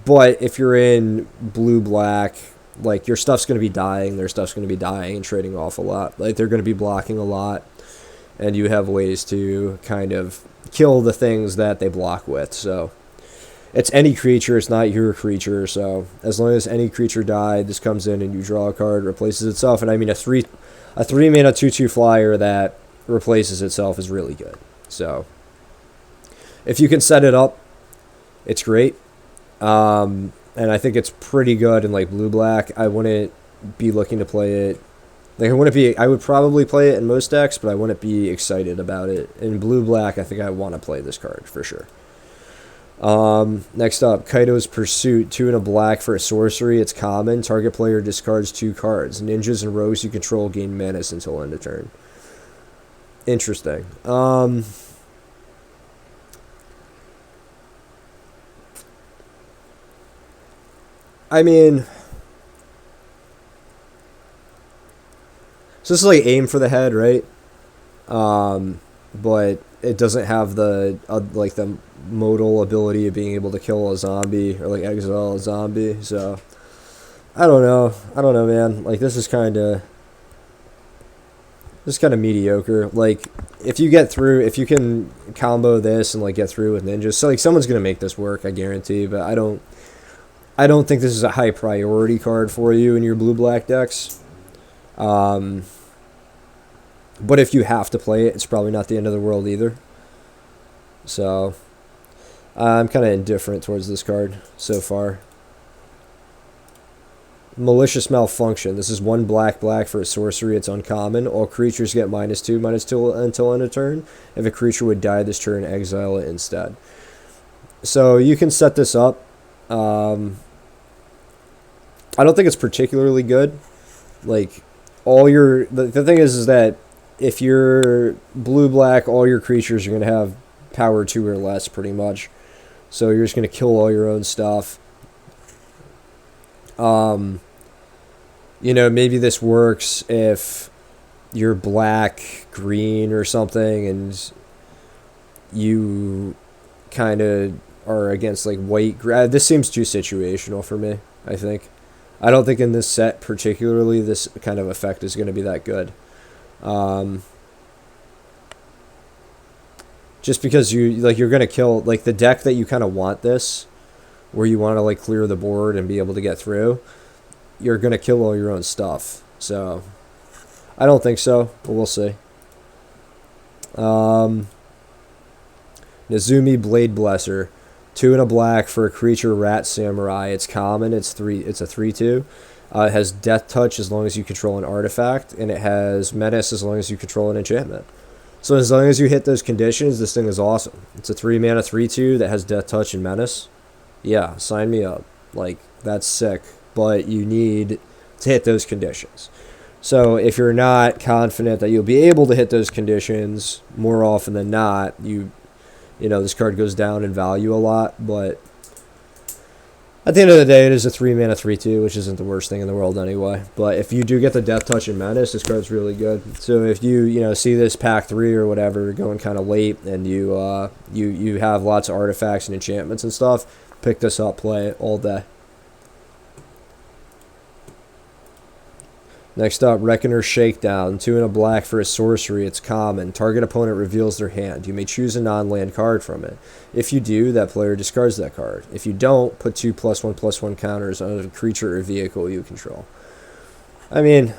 [SPEAKER 1] But if you're in blue-black, like, your stuff's going to be dying, their stuff's going to be dying and trading off a lot. Like, they're going to be blocking a lot, and you have ways to kind of kill the things that they block with, so... It's any creature, it's not your creature, so as long as any creature died, this comes in and you draw a card, replaces itself, and I mean a 3-mana 2/2 flyer that replaces itself is really good. So if you can set it up, it's great. And I think it's pretty good in like blue-black. I wouldn't be looking to play it Like, I would probably play it in most decks, but I wouldn't be excited about it. In blue-black, I think I want to play this card for sure. Next up, Kaido's Pursuit, 2 and a black for a sorcery. It's common. Target player discards 2 cards. Ninjas and rogues you control gain menace until end of turn. Interesting. I mean, so this is like aim for the head, right? But it doesn't have the like the modal ability of being able to kill a zombie or like exile a zombie. So I don't know, man. Like this is kind of mediocre. Like if you can combo this and like get through with ninjas, so like someone's gonna make this work, I guarantee. But I don't think this is a high priority card for you in your blue-black decks. But if you have to play it, it's probably not the end of the world either. So I'm kind of indifferent towards this card so far. Malicious Malfunction. This is 1 black for a sorcery. It's uncommon. All creatures get -2/-2 until end of turn. If a creature would die this turn, exile it instead. So you can set this up. I don't think it's particularly good. Like the thing is that if you're blue-black, all your creatures are going to have power 2 or less, pretty much. So you're just going to kill all your own stuff. Maybe this works if you're black-green or something, and you kind of are against like white. This seems too situational for me, I think. I don't think in this set particularly this kind of effect is going to be that good. Just because you're going to kill like the deck that you kind of want this, where you want to like clear the board and be able to get through, you're going to kill all your own stuff. So I don't think so, but we'll see. Nezumi Blade Blesser, 2 and a black for a creature rat samurai. It's common. It's a 3/2. It has Death Touch as long as you control an artifact, and it has Menace as long as you control an enchantment. So as long as you hit those conditions, this thing is awesome. It's a 3-mana 3/2 that has Death Touch and Menace. Yeah, sign me up. Like, that's sick. But you need to hit those conditions. So if you're not confident that you'll be able to hit those conditions, more often than not, this card goes down in value a lot. But at the end of the day, it is a 3-mana 3/2, which isn't the worst thing in the world anyway. But if you do get the Death Touch and Menace, this card's really good. So if you see this pack 3 or whatever going kind of late, and you have lots of artifacts and enchantments and stuff, pick this up, play it all day. Next up, Reckoner Shakedown, 2 and a black for a sorcery. It's common. Target opponent reveals their hand. You may choose a non-land card from it. If you do, that player discards that card. If you don't, put 2 +1/+1 counters on a creature or vehicle you control. I mean,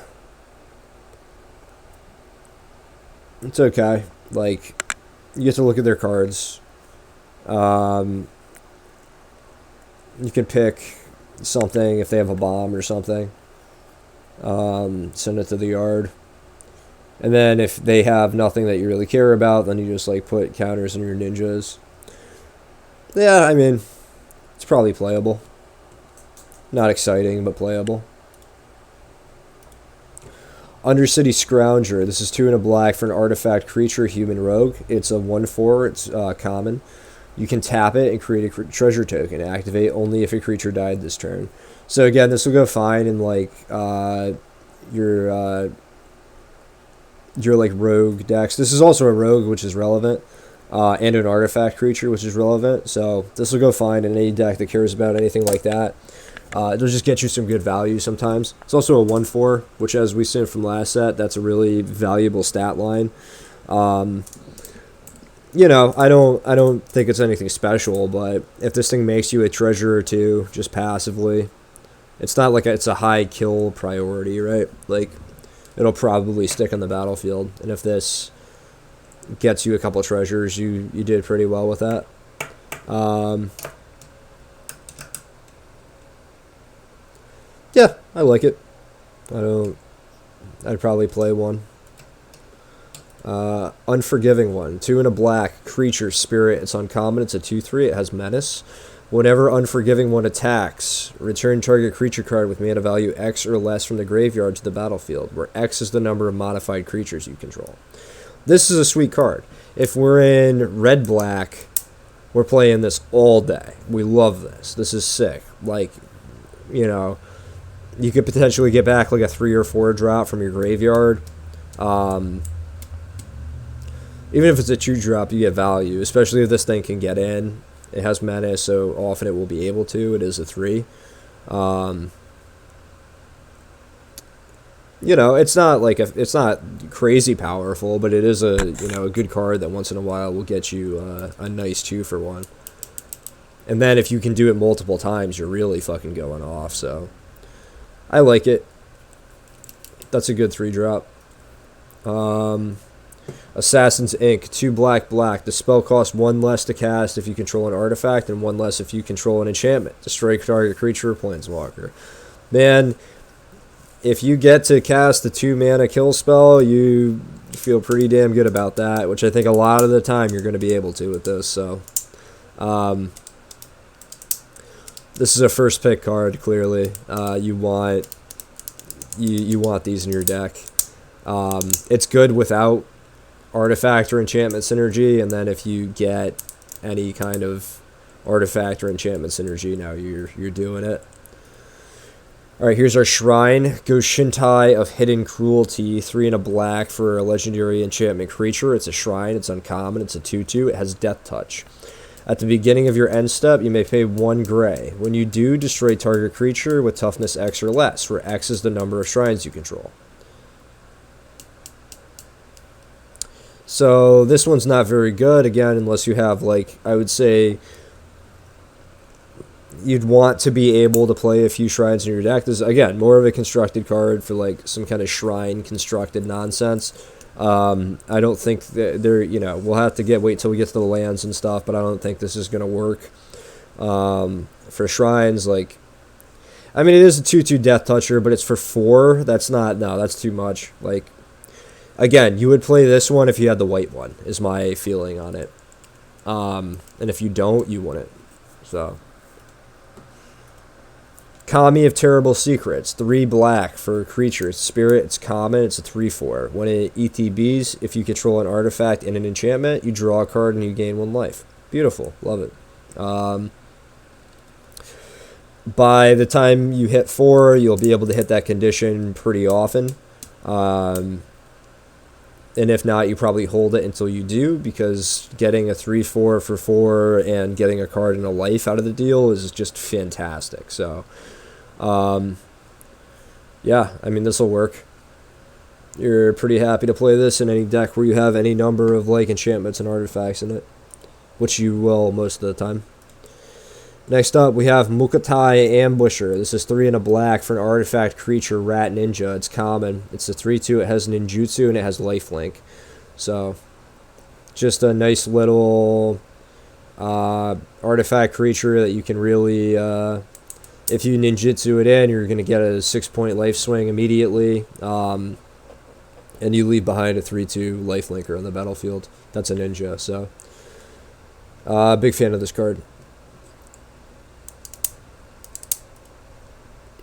[SPEAKER 1] it's okay. Like, you get to look at their cards. You can pick something if they have a bomb or something. Send it to the yard, and then if they have nothing that you really care about, then you just like put counters on your ninjas. Yeah, I mean, it's probably playable. Not exciting, but playable. Undercity Scrounger. This is 2 and a black for an artifact creature, human rogue. It's a 1/4. It's common. You can tap it and create a treasure token. Activate only if a creature died this turn. So again, this will go fine in like your like rogue decks. This is also a rogue, which is relevant, and an artifact creature, which is relevant. So this will go fine in any deck that cares about anything like that. It'll just get you some good value sometimes. It's also a 1/4, which, as we seen from last set, that's a really valuable stat line. I don't think it's anything special, but if this thing makes you a treasure or 2 just passively, it's not like it's a high kill priority, right? Like, it'll probably stick on the battlefield, and if this gets you a couple treasures, you did pretty well with that. Yeah, I like it. I don't I'd probably play one. Unforgiving one. 2 and a black. Creature, spirit. It's uncommon. It's a 2/3. It has menace. Whenever Unforgiving one attacks, return target creature card with mana value X or less from the graveyard to the battlefield, where X is the number of modified creatures you control. This is a sweet card. If we're in red-black, we're playing this all day. We love this. This is sick. Like, you know, you could potentially get back like a 3 or 4 drop from your graveyard. Even if it's a 2-drop, you get value, especially if this thing can get in. It has menace, so often it will be able to. It is a 3. You know, it's not like it's not crazy powerful, but it is a a good card that once in a while will get you a nice 2-for-1. And then if you can do it multiple times, you're really fucking going off. So I like it. That's a good 3-drop. Assassin's Ink, 2 black. The spell costs 1 less to cast if you control an artifact and 1 less if you control an enchantment. Destroy target creature or planeswalker. Man, if you get to cast the 2 mana kill spell, you feel pretty damn good about that, which I think a lot of the time you're going to be able to with this. So, this is a first pick card. Clearly, you want these in your deck. It's good without artifact or enchantment synergy, and then if you get any kind of artifact or enchantment synergy, now you're doing it. Alright, here's our shrine. Goshintai of Hidden Cruelty, 3 and a black for a legendary enchantment creature. It's a shrine, it's uncommon, it's a 2/2, it has death touch. At the beginning of your end step, you may pay 1 gray. When you do, destroy target creature with toughness X or less, where X is the number of shrines you control. So this one's not very good, again, unless you have, like, I would say you'd want to be able to play a few shrines in your deck. This is, again, more of a constructed card for, like, some kind of shrine constructed nonsense. I don't think that they're, we'll have to wait till we get to the lands and stuff, but I don't think this is going to work. For shrines, like, I mean, it is a 2/2 Death Toucher, but it's for 4. That's too much. Like, again, you would play this one if you had the white one, is my feeling on it. And if you don't, you wouldn't. So, Kami of Terrible Secrets, 3 black for a creature. It's spirit, it's common, it's a 3/4. When it ETBs, if you control an artifact and an enchantment, you draw a card and you gain 1 life. Beautiful, love it. By the time you hit 4, you'll be able to hit that condition pretty often. And if not, you probably hold it until you do, because getting a 3/4 for 4 and getting a card and a life out of the deal is just fantastic. So, yeah, I mean, this will work. You're pretty happy to play this in any deck where you have any number of, like, enchantments and artifacts in it, which you will most of the time. Next up, we have Mukatai Ambusher. This is 3 and a black for an artifact creature, rat ninja. It's common. It's a 3/2. It has ninjutsu and it has lifelink. So, just a nice little artifact creature that you can really, if you ninjutsu it in, you're going to get a 6-point life swing immediately. And you leave behind a 3/2 lifelinker on the battlefield. That's a ninja. So, big fan of this card.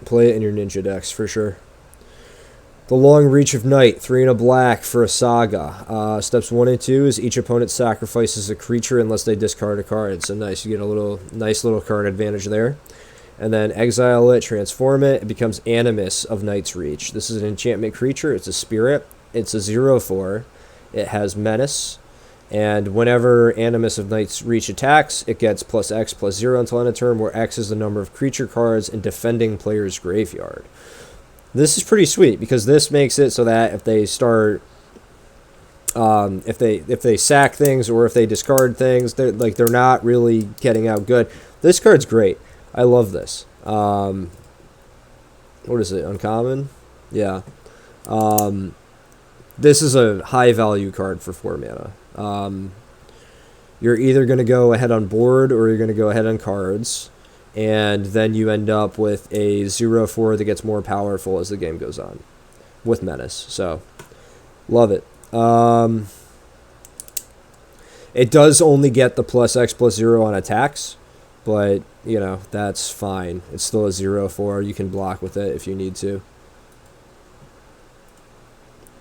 [SPEAKER 1] Play it in your ninja decks for sure. The Long Reach of Night, 3 and a black for a saga. Steps 1 and 2 is each opponent sacrifices a creature unless they discard a card. So nice, you get a nice little card advantage there. And then exile it, transform it. It becomes Animus of Night's Reach. This is an enchantment creature. It's a spirit. It's a 0/4. It has menace. And whenever Animus of Night's Reach attacks, it gets +X +0 until end of turn, where X is the number of creature cards in defending player's graveyard. This is pretty sweet, because this makes it so that if they start, if they sack things or if they discard things, they're not really getting out good. This card's great. I love this. What is it? Uncommon? Yeah. This is a high value card for 4 mana. You're either going to go ahead on board or you're going to go ahead on cards, and then you end up with a 0/4 that gets more powerful as the game goes on. with Menace. So, love it. It does only get the +X+0 on attacks, but, you know, that's fine. It's still a 0/4. You can block with it if you need to.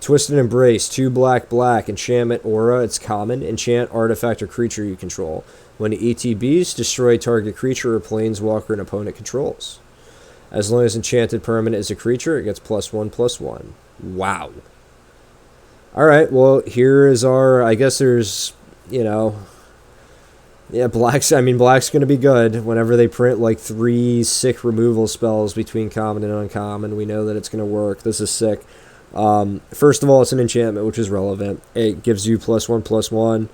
[SPEAKER 1] Twisted Embrace, 2 black, enchantment aura, it's common. Enchant artifact or creature you control. When it ETBs, destroy target creature or planeswalker an opponent controls. As long as enchanted permanent is a creature, it gets +1/+1. Wow. Alright, well, here is our, I guess there's, you know, yeah, black's going to be good. Whenever they print like 3 sick removal spells between common and uncommon, we know that it's going to work. This is sick. First of all, it's an enchantment, which is relevant. It gives you +1/+1.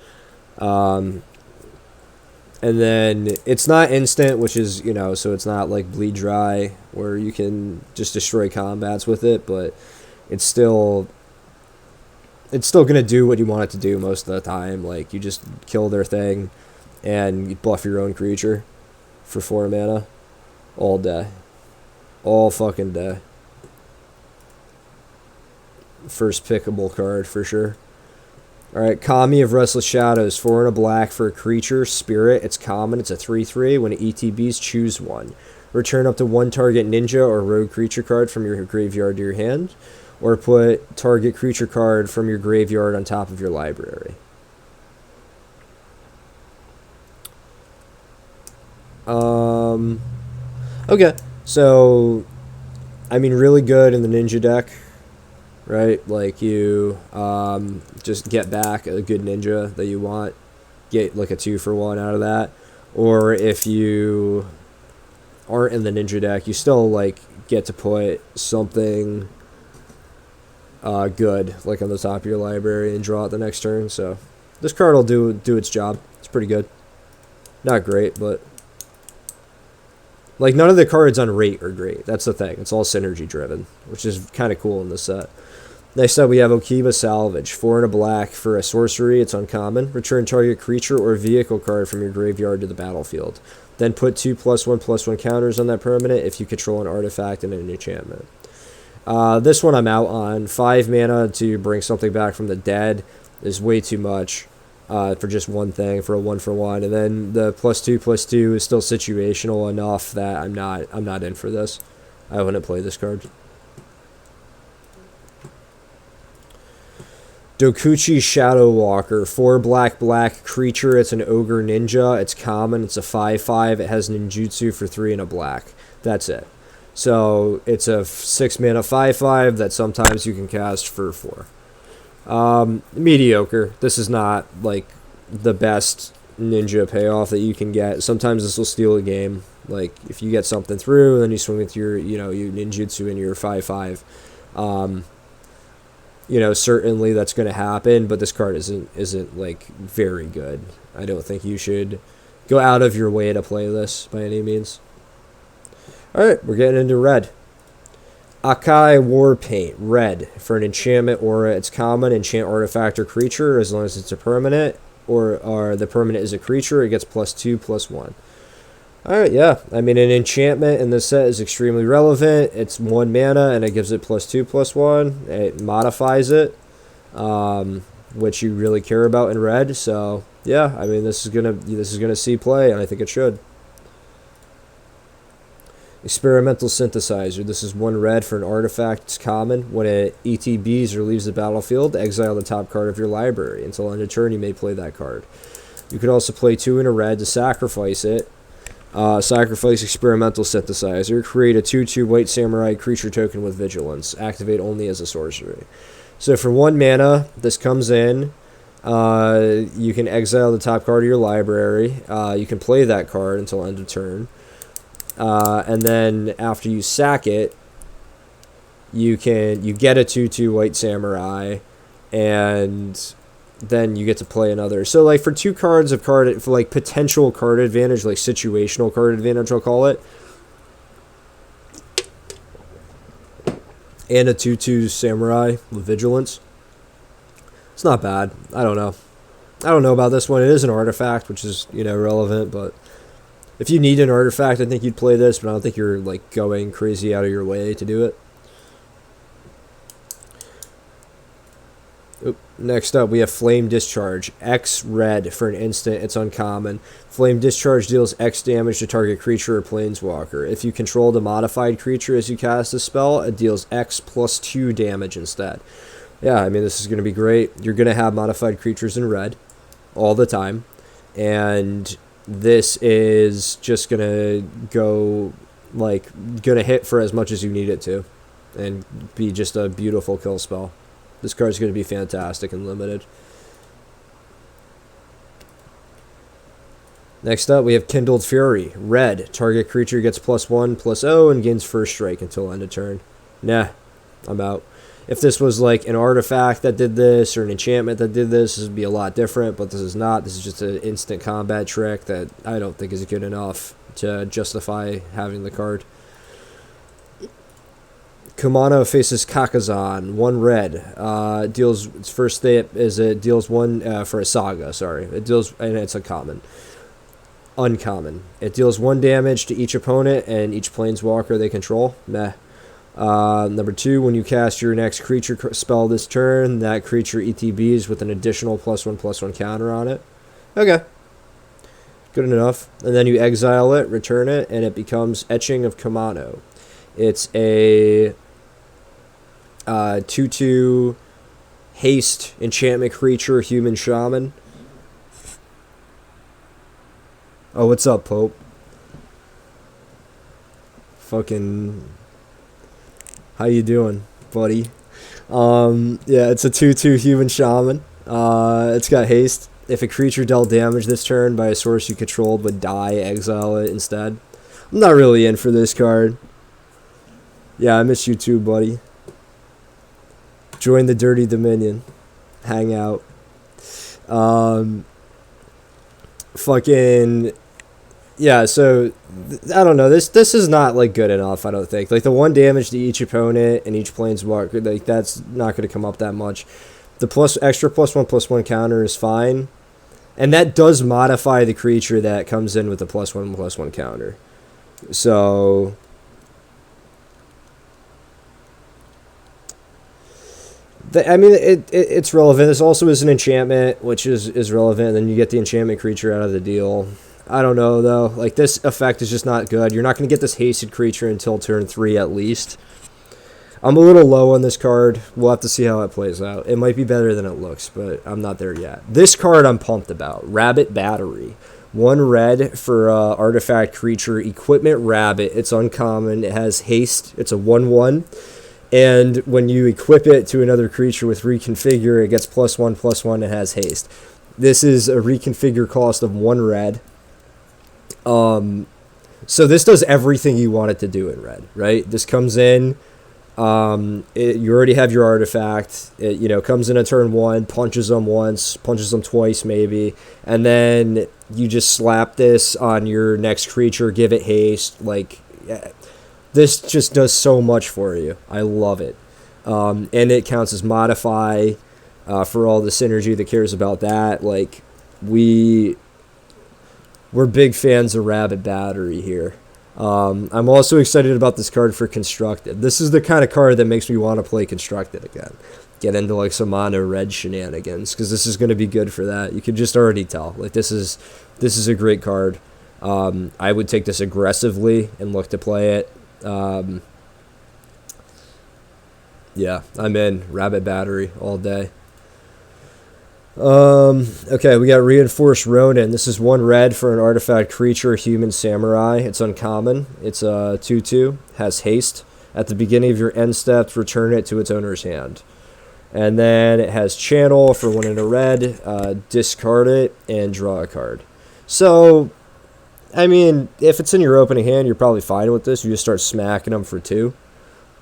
[SPEAKER 1] And then it's not instant, which is, you know, so it's not like Bleed Dry where you can just destroy combats with it, but it's still going to do what you want it to do most of the time. Like, you just kill their thing and you buff your own creature for 4 mana all day. All fucking day. First pickable card for sure. Alright, Kami of Restless Shadows, 4 and a black for a creature, spirit, it's common, it's a 3/3. When it ETBs, choose one. Return up to 1 target ninja or rogue creature card from your graveyard to your hand, or put target creature card from your graveyard on top of your library. Okay, so, I mean, really good in the ninja deck. Right, like you just get back a good ninja that you want, get like a 2-for-1 out of that, or if you aren't in the ninja deck, you still like get to put something good like on the top of your library and draw it the next turn. So this card will do its job. It's pretty good, not great, but like none of the cards on rate are great. That's the thing. It's all synergy driven, which is kind of cool in this set. Next up, we have Okiba Salvage, 4 and a black for a sorcery. It's uncommon. Return target creature or vehicle card from your graveyard to the battlefield. Then put 2 +1/+1 counters on that permanent if you control an artifact and an enchantment. This one I'm out on. 5 mana to bring something back from the dead is way too much for just one thing, for a 1-for-1. And then the +2/+2 is still situational enough that I'm not in for this. I wouldn't play this card. Dokuchi Shadow Walker, 4 black creature. It's an ogre ninja. It's common. It's a 5/5. It has ninjutsu for 3 and a black. That's it. So it's a 6 mana 5/5 that sometimes you can cast for 4. Mediocre. This is not like the best ninja payoff that you can get. Sometimes this will steal a game. Like if you get something through, and then you swing with your, you know, you ninjutsu in your 5/5. You know, certainly that's going to happen, but this card isn't like very good. I don't think you should go out of your way to play this by any means. Alright, we're getting into red. Akai Warpaint, red. For an enchantment aura, it's common. Enchant artifact or creature, as long as it's a permanent, or the permanent is a creature, it gets +2/+1. Alright, yeah. I mean, an enchantment in this set is extremely relevant. It's 1 mana, and it gives it +2/+1. It modifies it, which you really care about in red. So, yeah, I mean, this is gonna see play, and I think it should. Experimental Synthesizer. This is 1 red for an artifact. It's common. When it ETBs or leaves the battlefield, exile the top card of your library. Until end of turn, you may play that card. You could also play 2 in a red to sacrifice it. Sacrifice Experimental Synthesizer. Create a 2/2 white samurai creature token with vigilance. Activate only as a sorcery. So for 1 mana, this comes in. You can exile the top card of your library. You can play that card until end of turn. And then after you sack it, you get a 2/2 white samurai, and then you get to play another. So like for 2 cards of for like potential card advantage, like situational card advantage, I'll call it, and a 2/2 samurai with vigilance, it's not bad. I don't know about this one. It is an artifact, which is, you know, relevant, but if you need an artifact, I think you'd play this, but I don't think you're like going crazy out of your way to do it. Oop. Next up, we have Flame Discharge. X red for an instant. It's uncommon. Flame Discharge deals X damage to target creature or planeswalker. If you control the modified creature as you cast the spell, it deals X plus 2 damage instead. Yeah, I mean, this is going to be great. You're going to have modified creatures in red all the time. And this is just going to go, like, going to hit for as much as you need it to. And be just a beautiful kill spell. This card's going to be fantastic and limited. Next up, we have Kindled Fury. Red. Target creature gets +1/+0 and gains first strike until end of turn. Nah, I'm out. If this was like an artifact that did this or an enchantment that did this, this would be a lot different, but this is not. This is just an instant combat trick that I don't think is good enough to justify having the card. Kumano faces Kakazan, 1 red. Deals its first step is it deals 1 for a saga. Sorry, it deals and it's uncommon. It deals 1 damage to each opponent and each planeswalker they control. Meh. Number 2, when you cast your next creature spell this turn, that creature ETBs with an additional +1/+1 counter on it. Okay. Good enough. And then you exile it, return it, and it becomes Etching of Kumano. It's a 2/2 haste enchantment creature, human shaman. Oh, what's up, Pope? Fucking, how you doing, buddy? Yeah, it's a 2/2 human shaman. It's got haste. If a creature dealt damage this turn by a source you controlled would die, exile it instead. I'm not really in for this card. Yeah, I miss you too, buddy. Join the Dirty Dominion. Hang out. Fucking, yeah, so I don't know. This is not like good enough, I don't think. Like the 1 damage to each opponent and each planeswalker, like that's not going to come up that much. The extra +1/+1 counter is fine. And that does modify the creature that comes in with the +1/+1 counter. So I mean, it's relevant. This also is an enchantment, which is relevant. And then you get the enchantment creature out of the deal. I don't know, though. Like, this effect is just not good. You're not going to get this hasted creature until turn 3, at least. I'm a little low on this card. We'll have to see how it plays out. It might be better than it looks, but I'm not there yet. This card I'm pumped about. Rabbit Battery. 1 red for artifact creature. Equipment Rabbit. It's uncommon. It has haste. It's a 1/1. And when you equip it to another creature with Reconfigure, it gets +1/+1 and has haste. This is a reconfigure cost of 1 red. So this does everything you want it to do in red, right? This comes in, you already have your artifact. It, comes in a turn 1, punches them once, punches them twice maybe, and then you just slap this on your next creature, give it haste, like... This just does so much for you. I love it. And it counts as modify for all the synergy that cares about that. Like, we're big fans of Rabbit Battery here. I'm also excited about this card for Constructed. This is the kind of card that makes me want to play Constructed again. Get into like some mono red shenanigans, because this is going to be good for that. You can just already tell. Like, this is a great card. I would take this aggressively and look to play it. Yeah, I'm in. Rabbit Battery all day. Okay, we got Reinforced Ronin. This is 1 red for an artifact creature, human samurai. It's uncommon. It's a 2/2. Has haste. At the beginning of your end steps, return it to its owner's hand. And then it has channel for 1 in a red. Discard it and draw a card. So, I mean, if it's in your opening hand, you're probably fine with this. You just start smacking them for 2,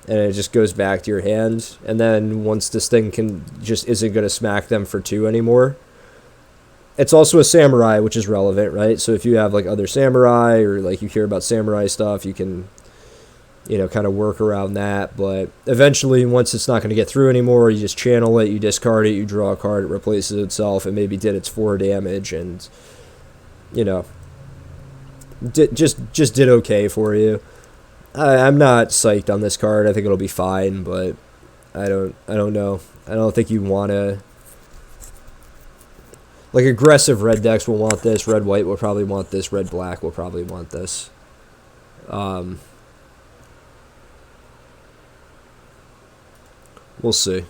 [SPEAKER 1] and it just goes back to your hand. And then once this thing isn't going to smack them for 2 anymore. It's also a samurai, which is relevant, right? So if you have like other samurai, or like you hear about samurai stuff, you can, kind of work around that. But eventually, once it's not going to get through anymore, you just channel it, you discard it, you draw a card, it replaces itself, and maybe did its 4 damage, and just did okay for you. I'm not psyched on this card. I think it'll be fine, but I don't know. I don't think you want to Like, aggressive red decks will want this, red-white will probably want this, red-black will probably want this. We'll see.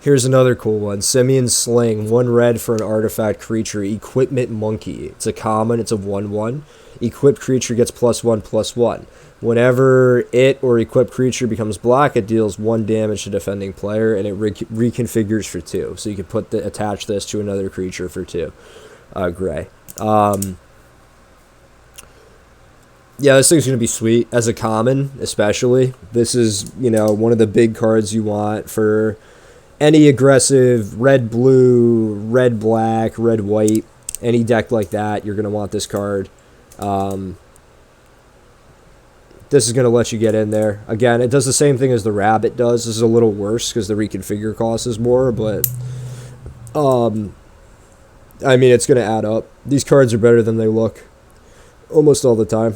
[SPEAKER 1] Here's another cool one. Simian Sling. 1 red for an artifact creature. Equipment Monkey. It's a common. It's a 1/1. Equipped creature gets +1/+1. Whenever it or equipped creature becomes black, it deals 1 damage to defending player, and it reconfigures for 2. So you can attach this to another creature for 2. Gray. Yeah, this thing's going to be sweet. As a common, especially. This is, you know, one of the big cards you want for any aggressive red-blue, red-black, red-white, any deck like that. You're going to want this card. This is going to let you get in there. Again, it does the same thing as the Rabbit does. This is a little worse because the reconfigure cost is more, but I mean, it's going to add up. These cards are better than they look almost all the time.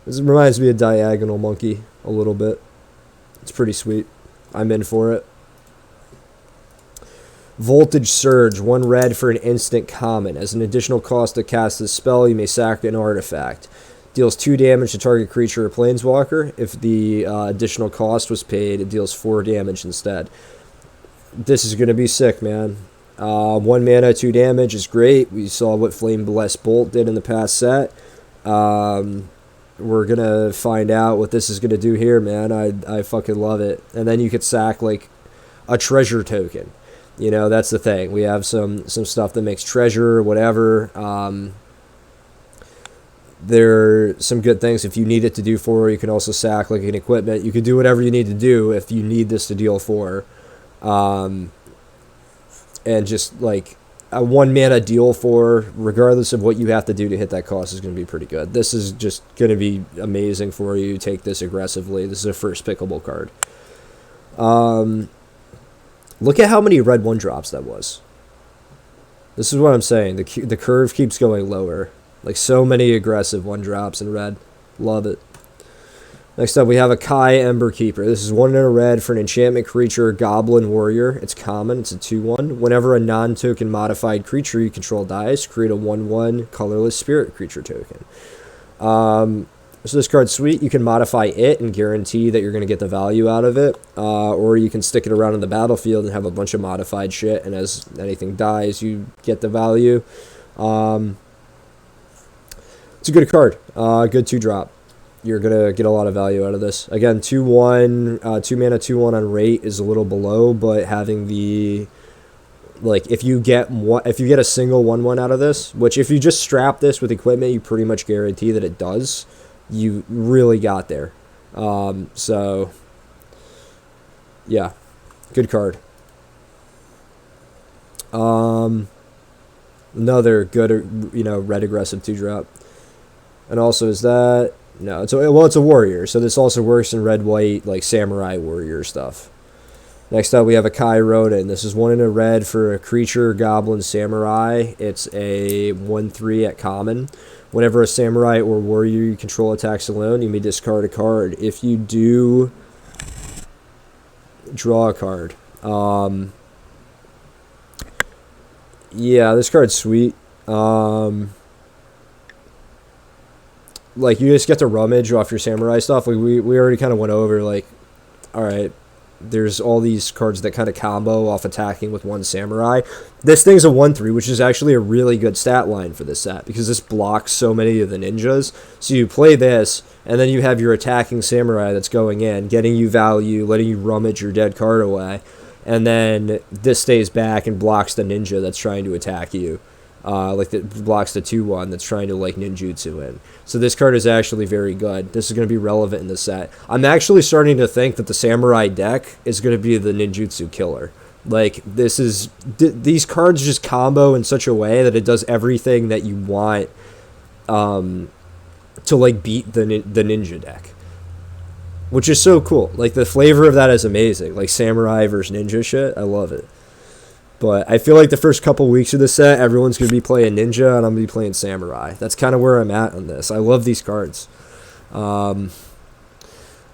[SPEAKER 1] This reminds me of Diagonal Monkey a little bit. It's pretty sweet. I'm in for it. Voltage Surge. 1 red for an instant common. As an additional cost to cast this spell, you may sack an artifact. Deals 2 damage to target creature or planeswalker. If the additional cost was paid, it deals 4 damage instead. This is going to be sick, man. 1 mana, 2 damage is great. We saw what Flame Blessed Bolt did in the past set. We're going to find out what this is going to do here, man. I fucking love it. And then you could sack, like, a treasure token. You know, that's the thing. We have some stuff that makes treasure or whatever. There are some good things if you need it to do 4. You can also sack, like, an equipment. You can do whatever you need to do if you need this to deal 4. And just, like, a 1 mana deal 4, regardless of what you have to do to hit that cost, is going to be pretty good. This is just going to be amazing for you. Take this aggressively. This is a first pickable card. Look at how many red 1-drops that was. This is what I'm saying. The curve keeps going lower. Like, so many aggressive 1-drops in red. Love it. Next up, we have a Kai Emberkeeper. This is 1 in a red for an enchantment creature, Goblin Warrior. It's common. It's a 2/1. Whenever a non-token modified creature you control dies, create a 1/1 colorless spirit creature token. So this card's sweet. You can modify it and guarantee that you're going to get the value out of it. Or you can stick it around in the battlefield and have a bunch of modified shit, and as anything dies, you get the value. It's a good card. Good 2-drop. You're going to get a lot of value out of this. Again, 2/1, 2 mana, 2/1 on rate is a little below, but having the, like, if you get a single 1/1 out of this, which if you just strap this with equipment, you pretty much guarantee that it does, you really got there. So, yeah, good card. Another good, you know, red aggressive 2-drop. And also, is that... No, it's a warrior, so this also works in red-white, like, samurai warrior stuff. Next up, we have a Kai Rodin. This is 1 in a red for a creature, goblin, samurai. It's a 1/3 at common. Whenever a samurai or warrior you control attacks alone, you may discard a card. If you do, draw a card. Yeah, this card's sweet. Like, you just get to rummage off your samurai stuff. Like, we already kind of went over, like, alright, there's all these cards that kind of combo off attacking with 1 samurai. This thing's a 1/3, which is actually a really good stat line for this set, because this blocks so many of the ninjas. So you play this, and then you have your attacking samurai that's going in, getting you value, letting you rummage your dead card away, and then this stays back and blocks the ninja that's trying to attack you. Like, that blocks the 2/1 that's trying to, like, ninjutsu in. So this card is actually very good. This is going to be relevant in the set. I'm actually starting to think that the samurai deck is going to be the ninjutsu killer. Like, these cards just combo in such a way that it does everything that you want to, like, beat the ninja deck. Which is so cool. Like, the flavor of that is amazing. Like, samurai versus ninja shit. I love it. But I feel like the first couple weeks of the set, everyone's going to be playing ninja, and I'm going to be playing samurai. That's kind of where I'm at on this. I love these cards.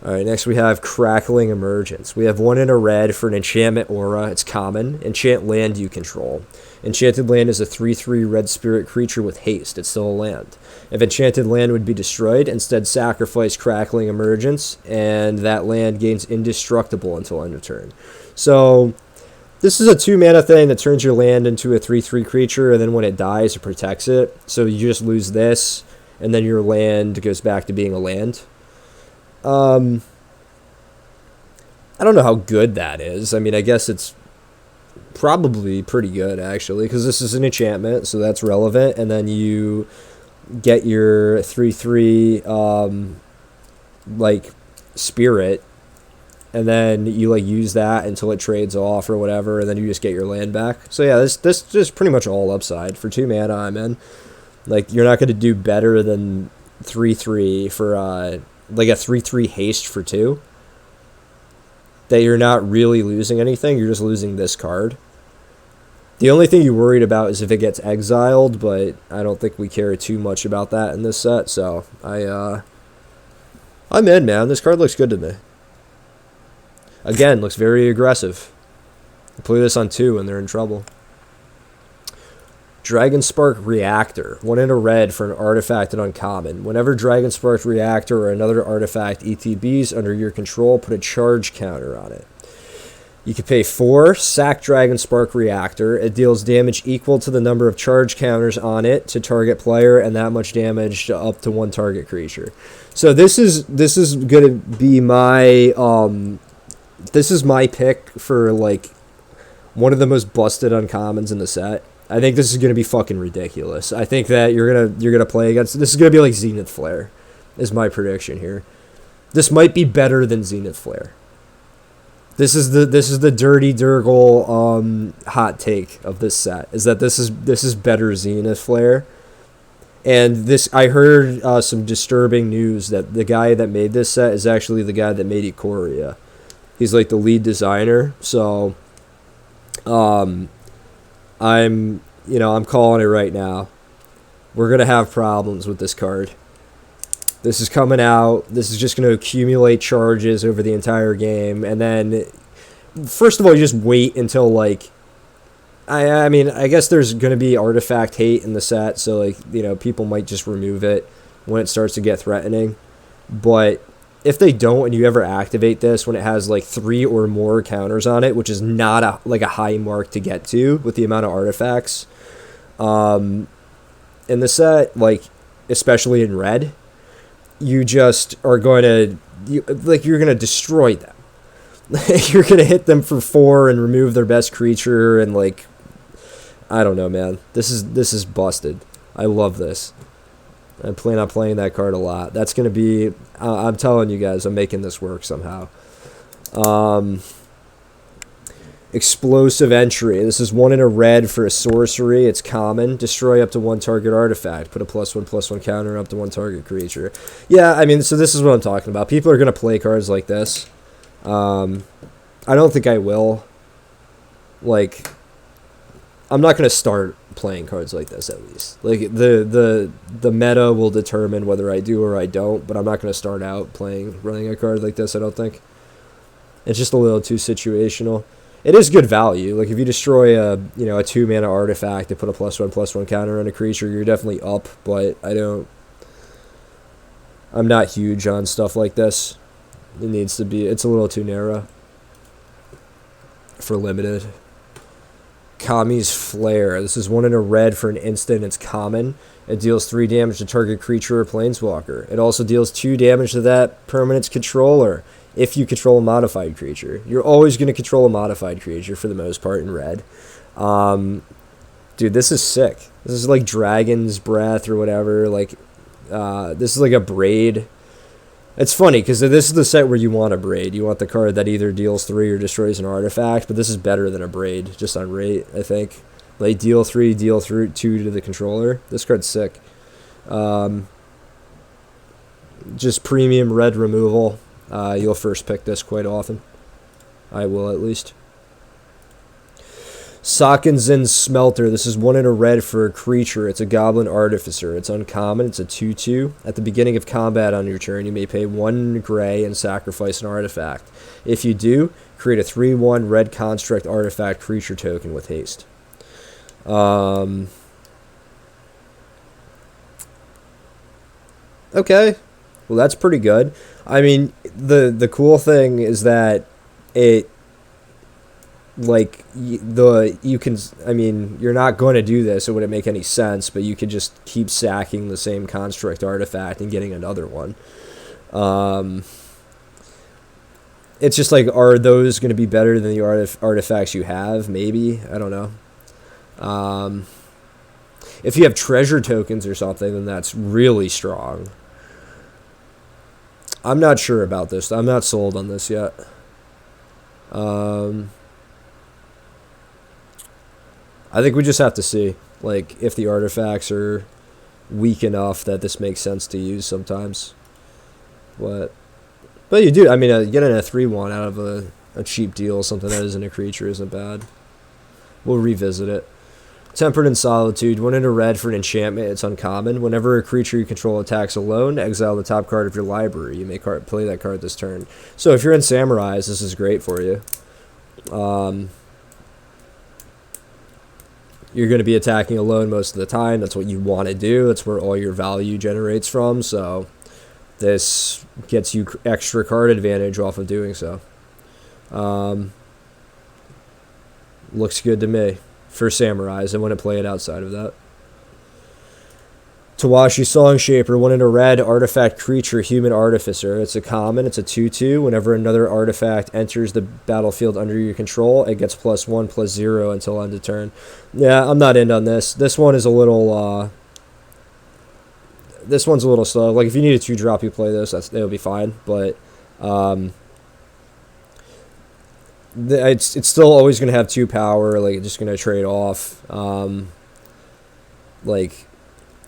[SPEAKER 1] Alright, next we have Crackling Emergence. We have 1 in a red for an enchantment aura. It's common. Enchant land you control. Enchanted land is a 3/3 red spirit creature with haste. It's still a land. If enchanted land would be destroyed, instead sacrifice Crackling Emergence, and that land gains indestructible until end of turn. So, this is a 2-mana thing that turns your land into a 3/3 creature, and then when it dies, it protects it. So you just lose this, and then your land goes back to being a land. I don't know how good that is. I mean, I guess it's probably pretty good, actually, because this is an enchantment, so that's relevant. And then you get your 3/3, like, spirit, and then you, like, use that until it trades off or whatever, and then you just get your land back. So, yeah, this is pretty much all upside. For 2 mana, I'm in. Like, you're not going to do better than 3/3 for, like a 3/3 haste for 2. That you're not really losing anything, you're just losing this card. The only thing you're worried about is if it gets exiled, but I don't think we care too much about that in this set, so I'm in, man. This card looks good to me. Again, looks very aggressive. Play this on 2 and they're in trouble. Dragonspark Reactor. 1 in a red for an artifact and uncommon. Whenever Dragonspark Reactor or another artifact ETBs under your control, put a charge counter on it. You can pay 4, sack Dragonspark Reactor. It deals damage equal to the number of charge counters on it to target player, and that much damage to up to 1 target creature. So this is gonna be my this is my pick for like one of the most busted uncommons in the set. I think this is going to be fucking ridiculous. I think that you're gonna play against. This is going to be like Zenith Flare, is my prediction here. This might be better than Zenith Flare. This is the Dirty Durgle hot take of this set, is that this is better Zenith Flare. And this, I heard some disturbing news that the guy that made this set is actually the guy that made Ikoria. He's like the lead designer. So, I'm calling it right now. We're going to have problems with this card. This is coming out. This is just going to accumulate charges over the entire game. And then, first of all, you just wait until, like, I mean, I guess there's going to be artifact hate in the set. So, like, people might just remove it when it starts to get threatening. But if they don't, and you ever activate this when it has like 3 or more counters on it, which is not a high mark to get to with the amount of artifacts in the set, like especially in red, you just are going to you're going to destroy them. You're going to hit them for 4 and remove their best creature, and like, I don't know, man. This is busted. I love this. I plan on playing that card a lot. That's going to be... I'm telling you guys, I'm making this work somehow. Explosive Entry. This is 1 in a red for a sorcery. It's common. Destroy up to 1 target artifact. Put a +1/+1 counter up to 1 target creature. Yeah, I mean, so this is what I'm talking about. People are going to play cards like this. I don't think I will. Like, I'm not going to start playing cards like this, at least. Like, the meta will determine whether I do or I don't, but I'm not going to start out running a card like this, I don't think. It's just a little too situational. It is good value. Like, if you destroy a 2-mana artifact to put a +1/+1 counter on a creature, you're definitely up, but I'm not huge on stuff like this. It's a little too narrow for limited. Kami's Flare. This is 1 in a red for an instant. It's common. It deals 3 damage to target creature or planeswalker. It also deals 2 damage to that permanent's controller if you control a modified creature. You're always going to control a modified creature for the most part in red. Dude, this is sick. This is like Dragon's Breath or whatever. Like, this is like a braid. It's funny, because this is the set where you want a braid. You want the card that either deals 3 or destroys an artifact, but this is better than a braid, just on rate, I think. Like, deal 3, deal 2 to the controller. This card's sick. Just premium red removal. You'll first pick this quite often. I will, at least. Sakenzin's Smelter. This is 1 in a red for a creature. It's a Goblin Artificer. It's uncommon. It's a 2/2. At the beginning of combat on your turn, you may pay 1 gray and sacrifice an artifact. If you do, create a 3/1 red construct artifact creature token with haste. Okay. Well, that's pretty good. I mean, the cool thing is that it, like, you can, I mean, you're not going to do this, it wouldn't make any sense, but you could just keep sacking the same construct artifact and getting another one. It's just like, are those going to be better than the artifacts you have? Maybe. I don't know. If you have treasure tokens or something, then that's really strong. I'm not sure about this. I'm not sold on this yet. I think we just have to see, like, if the artifacts are weak enough that this makes sense to use sometimes. But you do. I mean, getting a 3/1 out of a cheap deal, something that isn't a creature, isn't bad. We'll revisit it. Tempered in Solitude. 1 in a red for an enchantment. It's uncommon. Whenever a creature you control attacks alone, exile the top card of your library. You may play that card this turn. So if you're in Samurais, this is great for you. You're going to be attacking alone most of the time. That's what you want to do. That's where all your value generates from. So this gets you extra card advantage off of doing so. Looks good to me for Samurais. I wouldn't play it outside of that. Tawashi Songshaper, 1 in a red, artifact creature, human artificer. It's a common, it's a 2/2. Whenever another artifact enters the battlefield under your control, it gets +1/+0 until end of turn. Yeah, I'm not in on this. This one is a little, this one's a little slow. Like, if you need a 2-drop, you play this, it'll be fine. But, it's still always going to have 2 power. Like, it's just going to trade off. Like,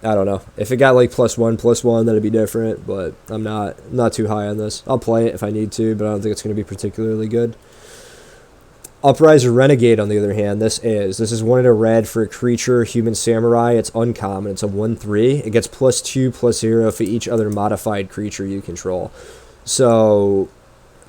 [SPEAKER 1] I don't know. If it got like +1/+1, that'd be different, but I'm not too high on this. I'll play it if I need to, but I don't think it's going to be particularly good. Upriser Renegade, on the other hand, this is 1 in a red for a creature, human samurai. It's uncommon. It's a 1/3. It gets +2/+0 for each other modified creature you control. So,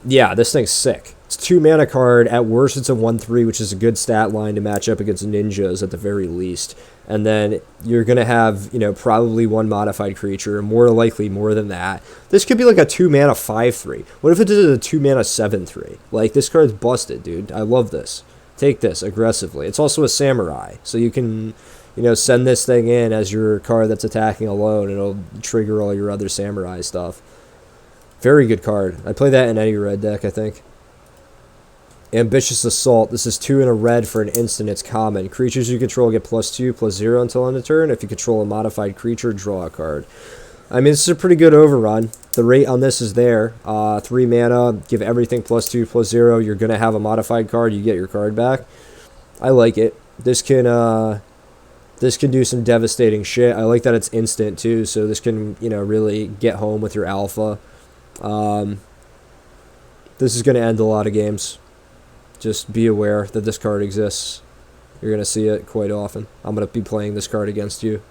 [SPEAKER 1] yeah, this thing's sick. It's 2 mana card. At worst, it's a 1/3, which is a good stat line to match up against ninjas at the very least. And then you're going to have, probably 1 modified creature, more likely more than that. This could be like a 2 mana 5/3. What if it did a 2 mana 7/3? Like, this card's busted, dude. I love this. Take this aggressively. It's also a samurai, so you can, send this thing in as your card that's attacking alone. It'll trigger all your other samurai stuff. Very good card. I'd play that in any red deck, I think. Ambitious Assault. This is 2 in a red for an instant. It's common. Creatures you control get +2/+0 until end of turn. If you control a modified creature, draw a card. I mean, this is a pretty good overrun. The rate on this is there. 3 mana, give everything +2/+0. You're going to have a modified card. You get your card back. I like it. This can do some devastating shit. I like that it's instant, too, so this can, really get home with your alpha. This is going to end a lot of games. Just be aware that this card exists. You're going to see it quite often. I'm going to be playing this card against you.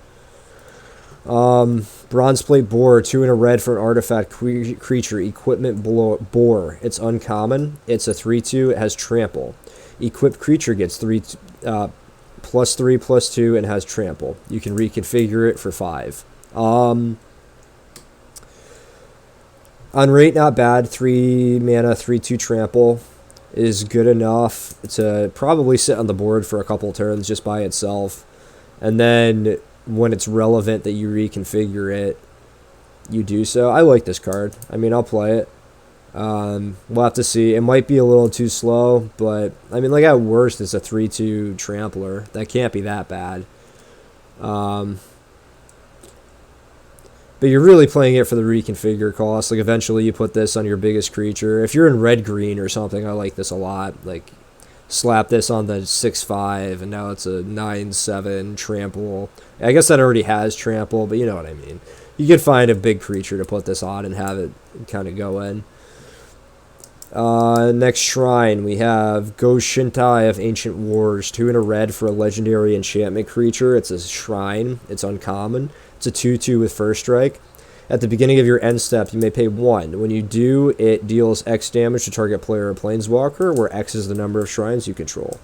[SPEAKER 1] Bronzeplate Boar, 2 in a red for an artifact creature. Equipment Boar. It's uncommon. It's a 3/2. It has trample. Equipped creature gets +3/+2 and has trample. You can reconfigure it for 5. On rate, not bad. 3 mana, 3/2 trample is good enough to probably sit on the board for a couple turns just by itself. And then when it's relevant that you reconfigure it, you do so. I like this card. I mean, I'll play it. We'll have to see. It might be a little too slow, but I mean, like, at worst, it's a 3/2 trampler. That can't be that bad. But you're really playing it for the reconfigure cost. Like, eventually you put this on your biggest creature. If you're in red-green or something, I like this a lot. Like, slap this on the 6/5, and now it's a 9/7 trample. I guess that already has trample, but you know what I mean. You could find a big creature to put this on and have it kind of go in. Next shrine, we have Go Shintai of Ancient Wars. 2 and a red for a legendary enchantment creature. It's a shrine. It's uncommon. It's a 2/2 with first strike. At the beginning of your end step, you may pay 1. When you do, it deals X damage to target player or planeswalker, where X is the number of shrines you control.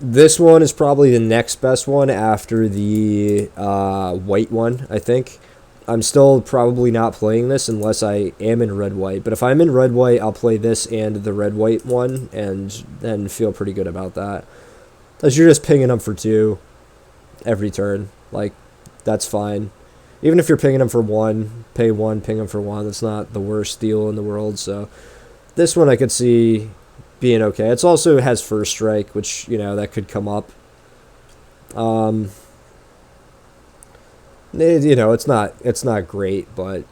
[SPEAKER 1] This one is probably the next best one after the white one, I think. I'm still probably not playing this unless I am in red-white. But if I'm in red-white, I'll play this and the red-white one and then feel pretty good about that. Because you're just pinging them for 2 every turn. Like, that's fine. Even if you're pinging them for 1, pay 1, ping them for 1. That's not the worst deal in the world. So this one I could see being okay. It also has first strike, which, you know, that could come up. You know, it's not great, but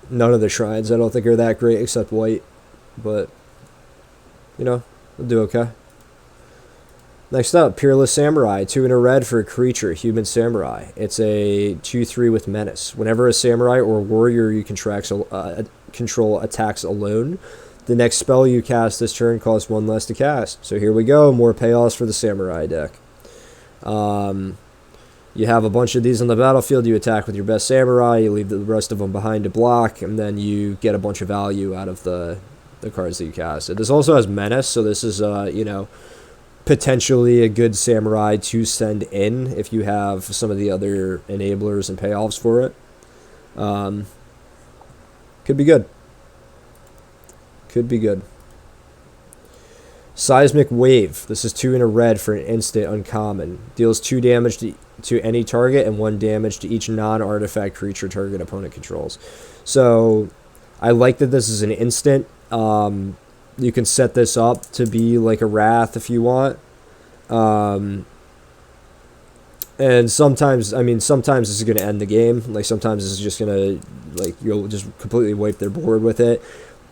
[SPEAKER 1] none of the shrines I don't think are that great except white. But, you know, we'll do okay. Next up, Peerless Samurai. 2 and a red for a creature, Human Samurai. It's a 2/3 with Menace. Whenever a samurai or warrior you control attacks alone, the next spell you cast this turn costs 1 less to cast. So here we go, more payoffs for the samurai deck. You have a bunch of these on the battlefield. You attack with your best samurai. You leave the rest of them behind to block, and then you get a bunch of value out of the cards that you cast. This also has Menace, so this is, you know, potentially a good samurai to send in if you have some of the other enablers and payoffs for it. Could be good. Could be good. Seismic Wave. This is 2 and a red for an instant uncommon. Deals 2 damage to any target and 1 damage to each non-artifact creature target opponent controls. So I like that this is an instant. You can set this up to be like a Wrath if you want. And sometimes, I mean, sometimes this is going to end the game. Like, sometimes this is just going to, like, you'll just completely wipe their board with it.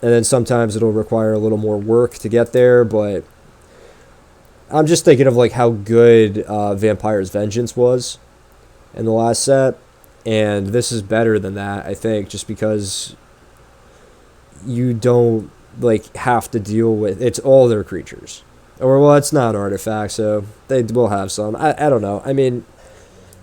[SPEAKER 1] And then sometimes it'll require a little more work to get there, but I'm just thinking of, like, how good Vampire's Vengeance was in the last set. And this is better than that, I think, just because you don't, like, have to deal with... It's all their creatures. Or, well, it's not an artifact, so they will have some. I don't know. I mean,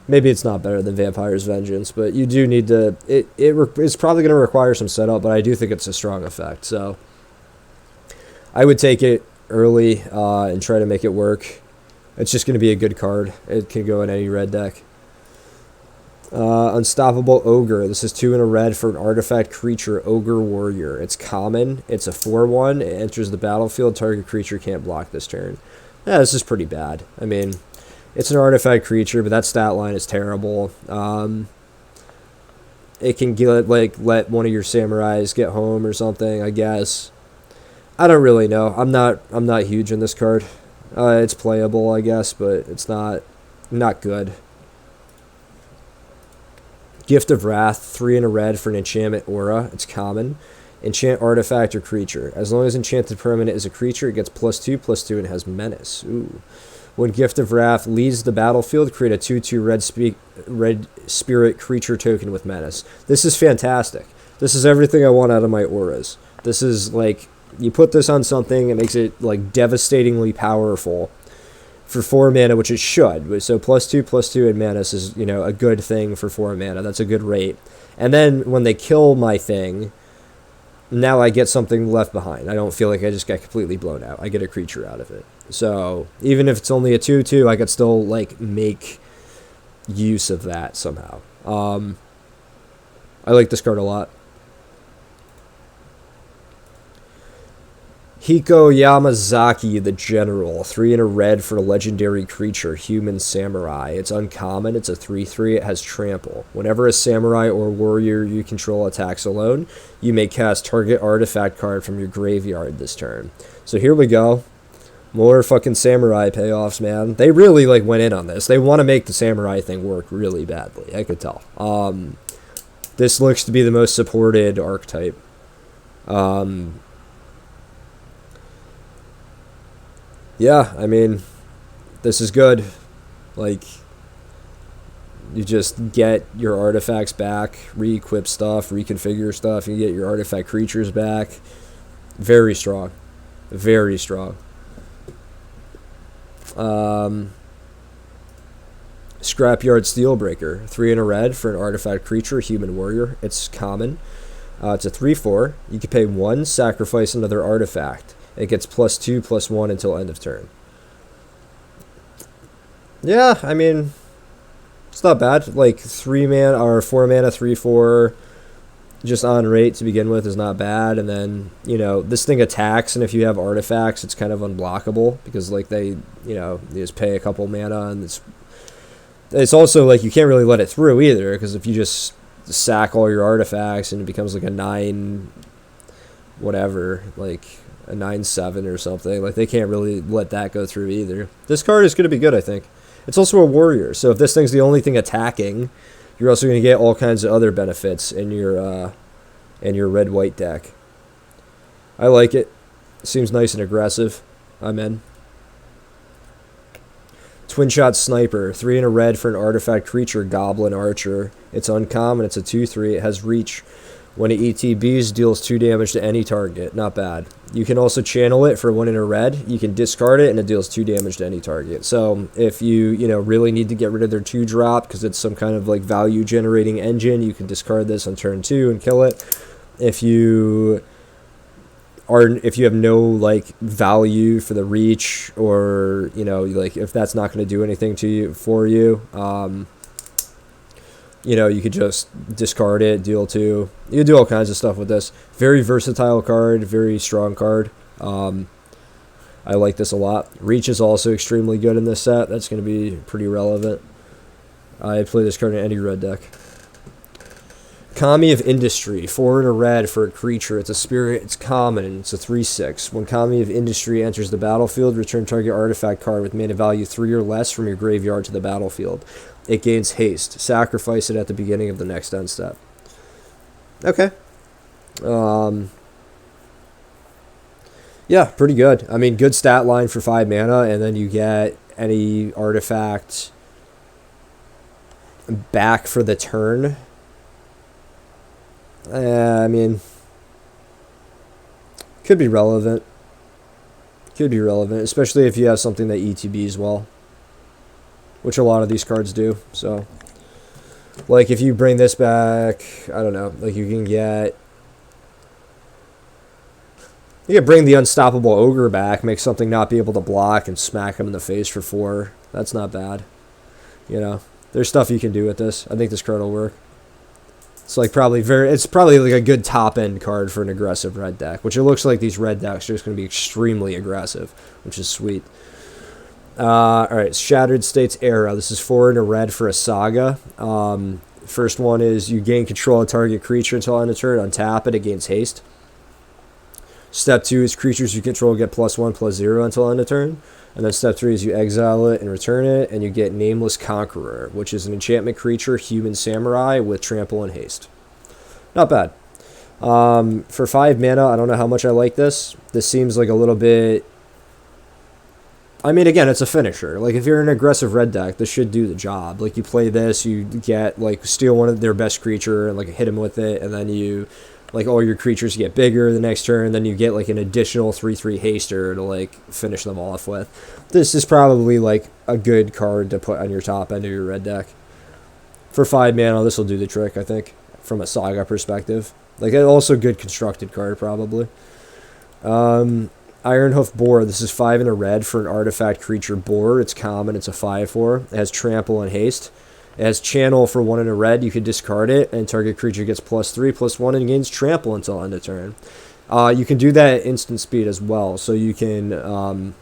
[SPEAKER 1] maybe it's not better than Vampire's Vengeance, but you do need to... It's probably going to require some setup, but I do think it's a strong effect. So I would take it early and try to make it work. It's just going to be a good card. It can go in any red deck. Unstoppable Ogre. This is 2 and a red for an artifact creature, Ogre Warrior. It's common. It's a 4/1. It enters the battlefield. Target creature can't block this turn. Yeah, this is pretty bad. I mean, it's an artifact creature, but that stat line is terrible. It can get, like, let one of your samurais get home or something, I guess. I don't really know. I'm not huge on this card. It's playable, I guess, but it's not good. Gift of Wrath, 3 and a red for an enchantment aura. It's common. Enchant artifact or creature. As long as enchanted permanent is a creature, it gets +2/+2 and has menace. Ooh. When Gift of Wrath leaves the battlefield, create a 2/2 red spirit creature token with menace. This is fantastic. This is everything I want out of my auras. This is, like, you put this on something, it makes it, like, devastatingly powerful for 4 mana, which it should. So +2/+2 and menace is, you know, a good thing for 4 mana. That's a good rate. And then when they kill my thing, now I get something left behind. I don't feel like I just got completely blown out. I get a creature out of it. So even if it's only a 2/2, I could still, like, make use of that somehow. I like this card a lot. Hiko Yamazaki, the General. 3 and a red for a legendary creature, Human Samurai. It's uncommon. It's a 3/3. It has Trample. Whenever a samurai or warrior you control attacks alone, you may cast target artifact card from your graveyard this turn. So here we go. More fucking samurai payoffs, man. They really, like, went in on this. They want to make the samurai thing work really badly. I could tell. This looks to be the most supported archetype. Yeah, I mean, this is good. Like, You just get your artifacts back, re-equip stuff, reconfigure stuff. You get your artifact creatures back. Very strong. Very strong. Scrapyard Steelbreaker. 3 and a red for an artifact creature, human warrior. It's common. It's a 3/4. You can pay 1, sacrifice another artifact. It gets +2/+1 until end of turn. Yeah, I mean, it's not bad. Like 3 mana or 4 mana, 3/4, just on rate to begin with is not bad. And then, you know, this thing attacks, and if you have artifacts, it's kind of unblockable because like they, you know, they just pay a couple mana, and it's also like you can't really let it through either, because if you just sack all your artifacts and it becomes like a 9 whatever, like a 9/7 or something, like they can't really let that go through either. This card is going to be good, I think. It's also a warrior, so if this thing's the only thing attacking, you're also going to get all kinds of other benefits in your red-white deck. I like it. Seems nice and aggressive. I'm in. Twin Shot Sniper. 3 and a red for an artifact creature, Goblin Archer. It's uncommon. It's a 2/3. It has reach. When it ETBs, deals 2 damage to any target. Not bad. You can also channel it for 1 and a red. You can discard it, and it deals 2 damage to any target. So if you really need to get rid of their 2-drop because it's some kind of like value-generating engine, you can discard this on turn 2 and kill it. If you have no like value for the reach, or like if that's not going to do anything to you you could just discard it, deal 2. You can do all kinds of stuff with this. Very versatile card, very strong card. I like this a lot. Reach is also extremely good in this set. That's going to be pretty relevant. I play this card in any red deck. Kami of Industry. 4 and a red for a creature. It's a spirit. It's common. It's a 3/6. When Kami of Industry enters the battlefield, return target artifact card with mana value 3 or less from your graveyard to the battlefield. It gains haste. Sacrifice it at the beginning of the next end step. Okay. Yeah, pretty good. I mean, good stat line for 5 mana, and then you get any artifact back for the turn. I mean, could be relevant. Could be relevant, especially if you have something that ETBs well, which a lot of these cards do. So, like, if you bring this back, I don't know, like, you can bring the Unstoppable Ogre back, make something not be able to block, and smack him in the face for 4. That's not bad. There's stuff you can do with this. I think this card will work. It's like it's probably like a good top end card for an aggressive red deck, which it looks like these red decks are just going to be extremely aggressive, which is sweet. Alright, Shattered States Era. This is 4 and a red for a saga. First one is you gain control of target creature until end of turn. Untap it, it gains haste. Step 2 is creatures you control get +1/+0 until end of turn. And then step 3 is you exile it and return it, and you get Nameless Conqueror, which is an enchantment creature, human samurai, with trample and haste. Not bad. For 5 mana, I don't know how much I like this. This seems like a little bit... I mean, again, it's a finisher. Like, if you're an aggressive red deck, this should do the job. Like, you play this, you get, like, steal one of their best creature and, like, hit him with it, and then you... like, all your creatures get bigger the next turn, then you get, like, an additional 3/3 haster to, like, finish them off with. This is probably, like, a good card to put on your top end of your red deck. For 5 mana, this will do the trick, I think, from a saga perspective. Like, also a good constructed card, probably. Ironhoof Boar. This is 5 and a red for an artifact creature boar. It's common. It's a 5/4. It has trample and haste. It has channel for 1 and a red. You can discard it, and target creature gets +3/+1 and gains trample until end of turn. You can do that at instant speed as well, so you can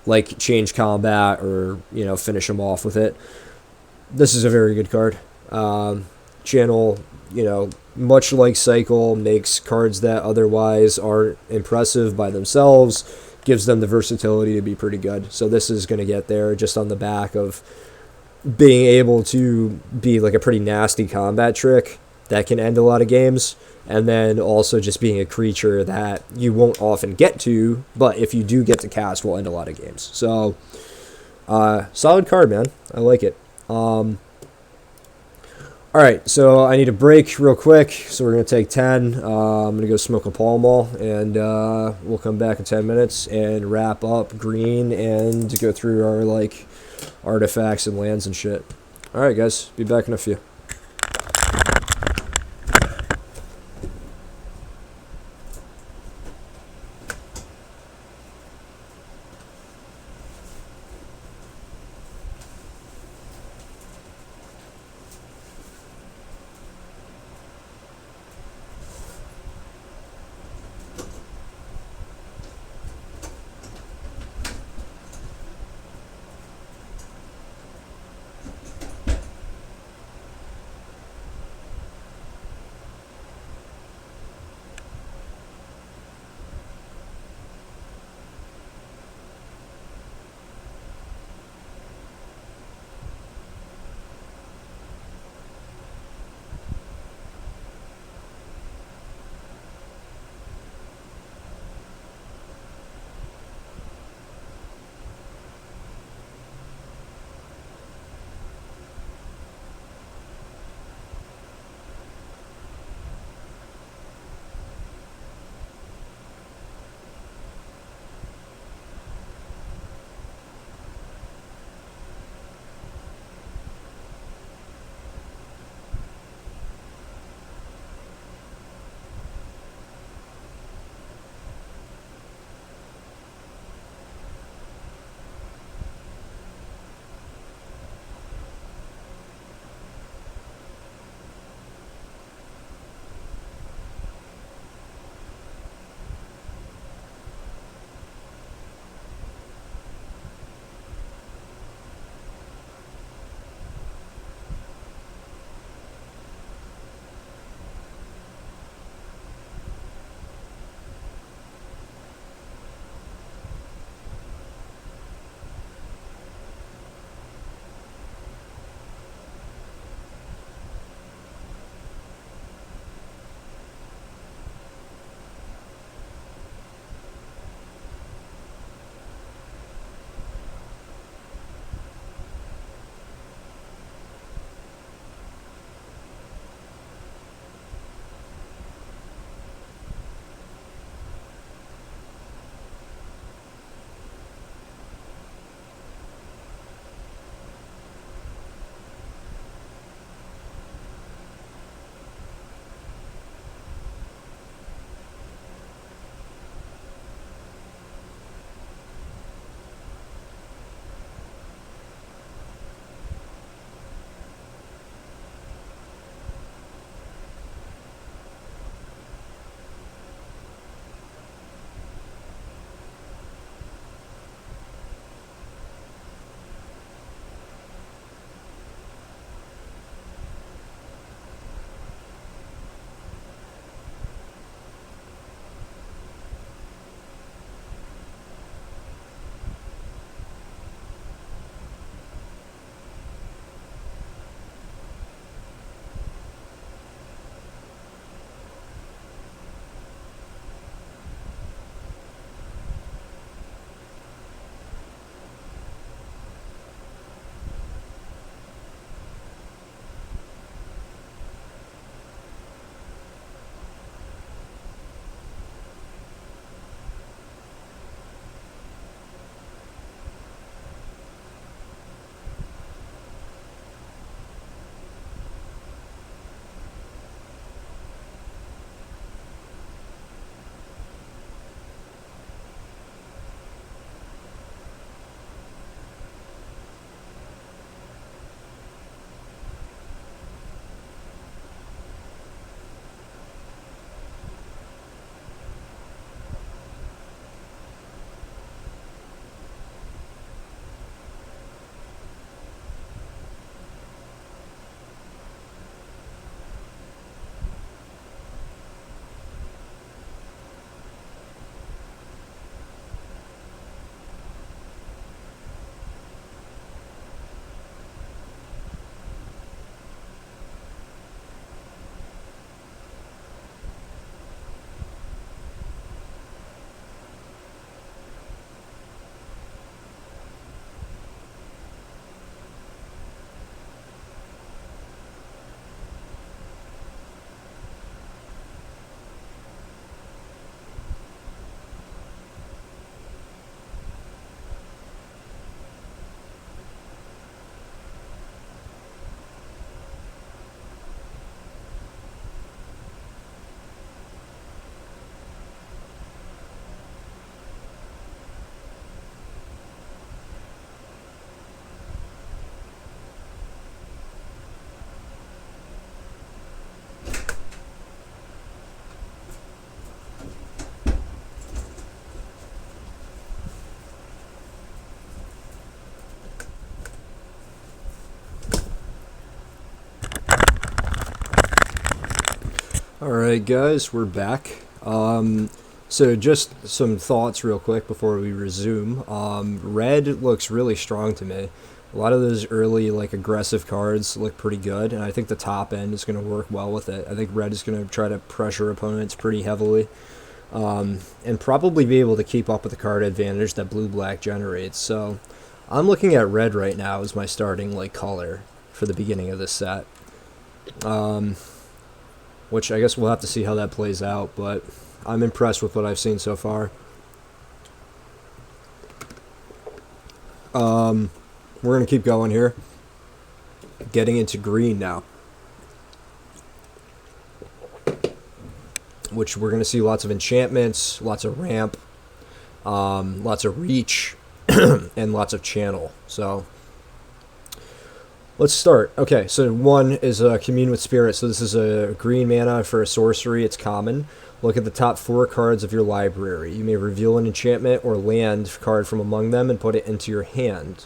[SPEAKER 1] like change combat or finish them off with it. This is a very good card. Channel, much like Cycle, makes cards that otherwise aren't impressive by themselves, gives them the versatility to be pretty good. So this is going to get there just on the back of being able to be like a pretty nasty combat trick that can end a lot of games, and then also just being a creature that you won't often get to, but if you do get to cast, will end a lot of games. So solid card, man. I like it. All right, so I need a break real quick, so we're gonna take 10. I'm gonna go smoke a Pall Mall, and we'll come back in 10 minutes and wrap up green and go through our like artifacts and lands and shit. All right, guys, be back in a few. Alright guys, we're back. So just some thoughts real quick before we resume. Red looks really strong to me. A lot of those early like aggressive cards look pretty good, and I think the top end is going to work well with it. I think red is going to try to pressure opponents pretty heavily, and probably be able to keep up with the card advantage that blue-black generates. So I'm looking at red right now as my starting like color for the beginning of this set. Which I guess we'll have to see how that plays out, but I'm impressed with what I've seen so far. We're going to keep going here. Getting into green now. Which we're going to see lots of enchantments, lots of ramp, lots of reach, and lots of channel. So let's start. Okay, so one is Commune with Spirit. So this is a green mana for a sorcery. It's common. Look at the top 4 cards of your library. You may reveal an enchantment or land card from among them and put it into your hand.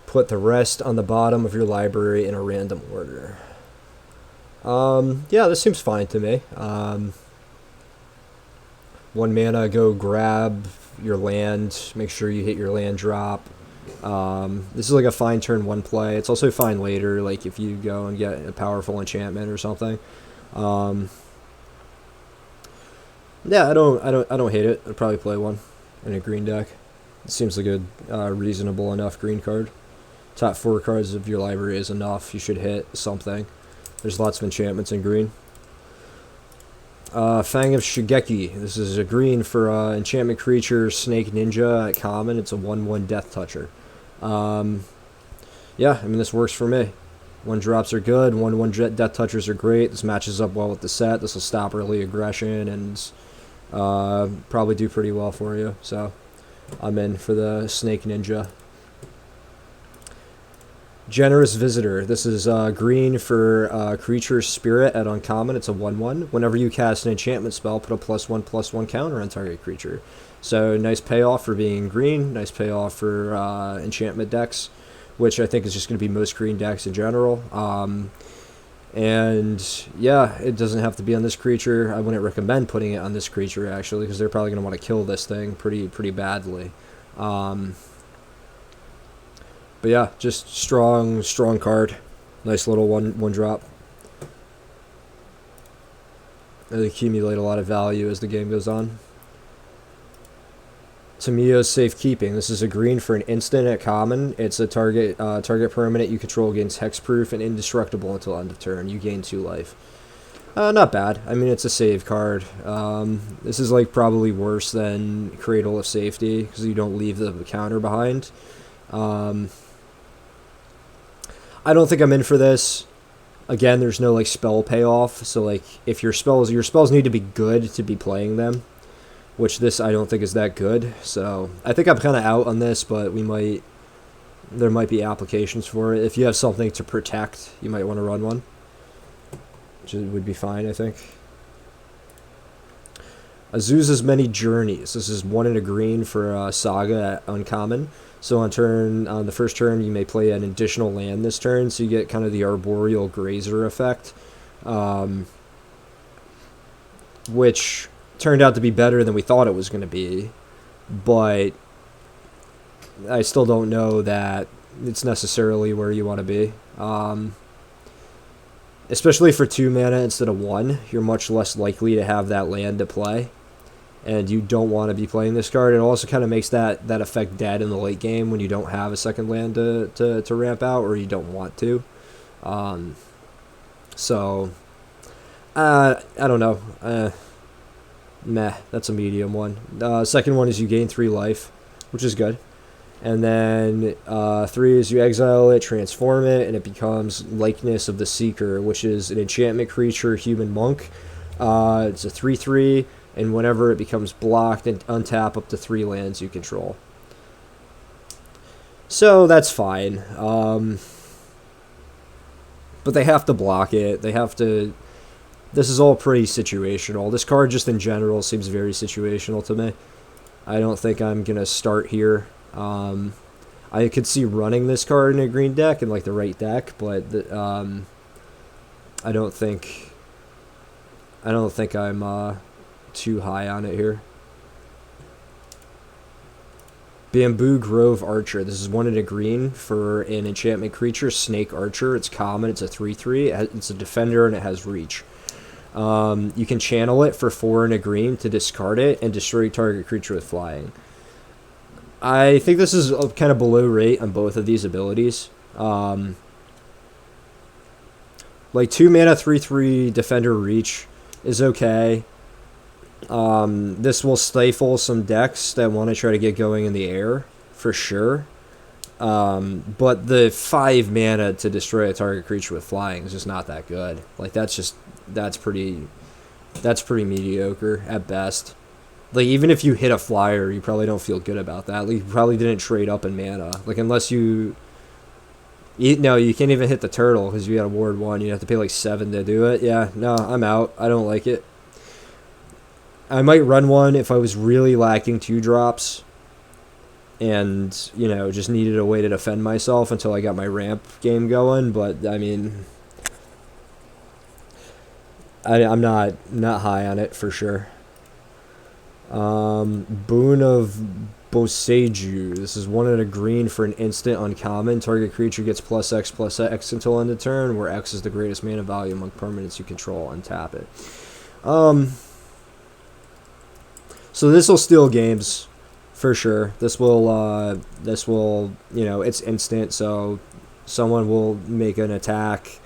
[SPEAKER 1] Put the rest on the bottom of your library in a random order. Yeah, this seems fine to me. 1 mana, go grab your land. Make sure you hit your land drop. This is like a fine turn 1 play. It's also fine later, like if you go and get a powerful enchantment or something. Yeah, I don't hate it. I'd probably play one in a green deck. It seems like a reasonable enough green card. Top 4 cards of your library is enough. You should hit something. There's lots of enchantments in green. Fang of Shigeki. This is a green for enchantment creature, Snake Ninja at common. It's a 1/1 Death Toucher. Yeah, I mean, this works for me. 1-drops are good. 1/1 Death Touchers are great. This matches up well with the set. This will stop early aggression and probably do pretty well for you. So I'm in for the Snake Ninja. Generous Visitor. This is green for creature spirit at uncommon. It's a 1/1. Whenever you cast an enchantment spell, put a +1/+1 counter on target creature. So nice payoff for being green. Nice payoff for enchantment decks, which I think is just going to be most green decks in general. And yeah, it doesn't have to be on this creature. I wouldn't recommend putting it on this creature actually, because they're probably going to want to kill this thing pretty badly. But yeah, just strong card. Nice little one drop. It'll accumulate a lot of value as the game goes on. Tamiyo's Safekeeping. This is a green for an instant at common. It's a target permanent you control gains hexproof and indestructible until end of turn. You gain 2 life. Not bad. I mean, it's a save card. This is like probably worse than Cradle of Safety because you don't leave the counter behind. I don't think I'm in for this. Again, there's no like spell payoff, so like if your spells need to be good to be playing them, which this I don't think is that good. So I think I'm kind of out on this, but there might be applications for it. If you have something to protect, you might want to run one, which would be fine, I think. Azusa's Many Journeys. This is 1 in a green for Saga at uncommon. So on the first turn, you may play an additional land this turn, so you get kind of the Arboreal Grazer effect, which turned out to be better than we thought it was going to be, but I still don't know that it's necessarily where you want to be. Especially for 2 mana instead of 1, you're much less likely to have that land to play. And you don't want to be playing this card. It also kind of makes that effect dead in the late game when you don't have a second land to ramp out, or you don't want to. So, I don't know. Meh, that's a medium one. Second one is you gain 3 life, which is good. And then 3 is you exile it, transform it, and it becomes Likeness of the Seeker, which is an enchantment creature, human monk. It's a 3/3. And whenever it becomes blocked, and untap up to 3 lands you control. So that's fine. But they have to block it. They have to... This is all pretty situational. This card just in general seems very situational to me. I don't think I'm going to start here. I could see running this card in a green deck in like the right deck, but I don't think I don't think I'm too high on it here. Bamboo Grove Archer. This is 1 in a green for an enchantment creature, Snake Archer. It's common. It's a 3/3. It's a defender and it has reach. You can channel it for 4 in a green to discard it and destroy target creature with flying. I think this is kind of below rate on both of these abilities. Like 2 mana 3/3 defender reach is okay. This will stifle some decks that want to try to get going in the air, for sure. But the 5 mana to destroy a target creature with flying is just not that good. Like that's pretty mediocre at best. Like even if you hit a flyer, you probably don't feel good about that. Like you probably didn't trade up in mana. Like unless you no, you can't even hit the turtle because you got a ward 1. You have to pay like 7 to do it. Yeah, no, I'm out. I don't like it. I might run one if I was really lacking 2-drops and, you know, just needed a way to defend myself until I got my ramp game going. But, I mean, I'm not high on it for sure. Boon of Boseiju. This is 1 in a green for an instant uncommon. Target creature gets +X until end of turn, where X is the greatest mana value among permanents you control. Untap it. So this will steal games, for sure. This will, you know, it's instant, so someone will make an attack.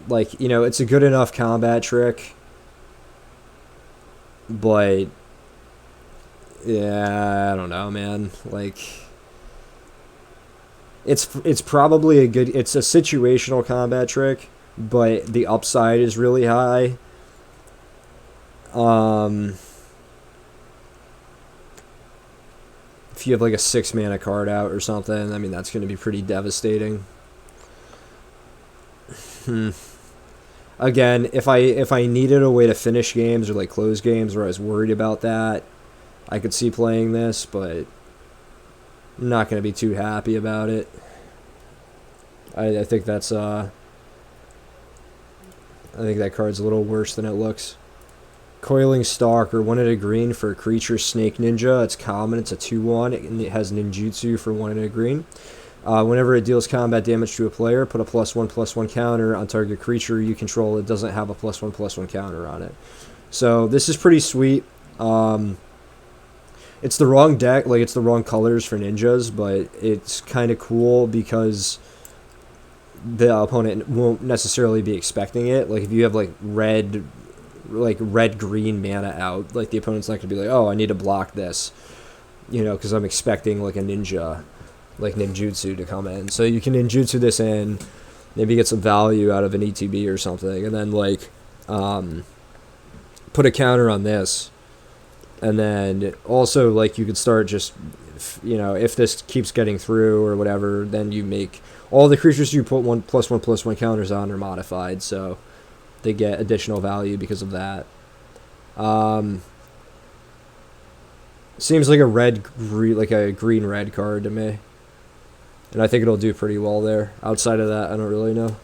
[SPEAKER 1] Like, you know, it's a good enough combat trick, but yeah, I don't know, man. Like, it's probably it's a situational combat trick, but the upside is really high. If you have like a 6 mana card out or something, I mean, that's going to be pretty devastating. Again, if I needed a way to finish games or like close games where I was worried about that, I could see playing this, but I'm not going to be too happy about it. I think that's I think that card's a little worse than it looks. Coiling Stalker, 1 in a green for a creature, Snake Ninja. It's common. It's a 2/1. It has ninjutsu for 1 in a green. Whenever it deals combat damage to a player, put a +1/+1 counter on target creature you control. It doesn't have a +1/+1 counter on it. So this is pretty sweet. It's the wrong deck, like it's the wrong colors for ninjas, but it's kind of cool because the opponent won't necessarily be expecting it. Like if you have like red green mana out, like the opponent's not gonna be like, oh, I need to block this, you know, because I'm expecting like a ninja, like ninjutsu to come in. So you can ninjutsu this in, maybe get some value out of an ETB or something, and then like put a counter on this, and then also like you could start just, you know, if this keeps getting through or whatever, then you make all the creatures you put +1/+1 counters on are modified, so they get additional value because of that. Seems like a green-red card to me. And I think it'll do pretty well there. Outside of that, I don't really know.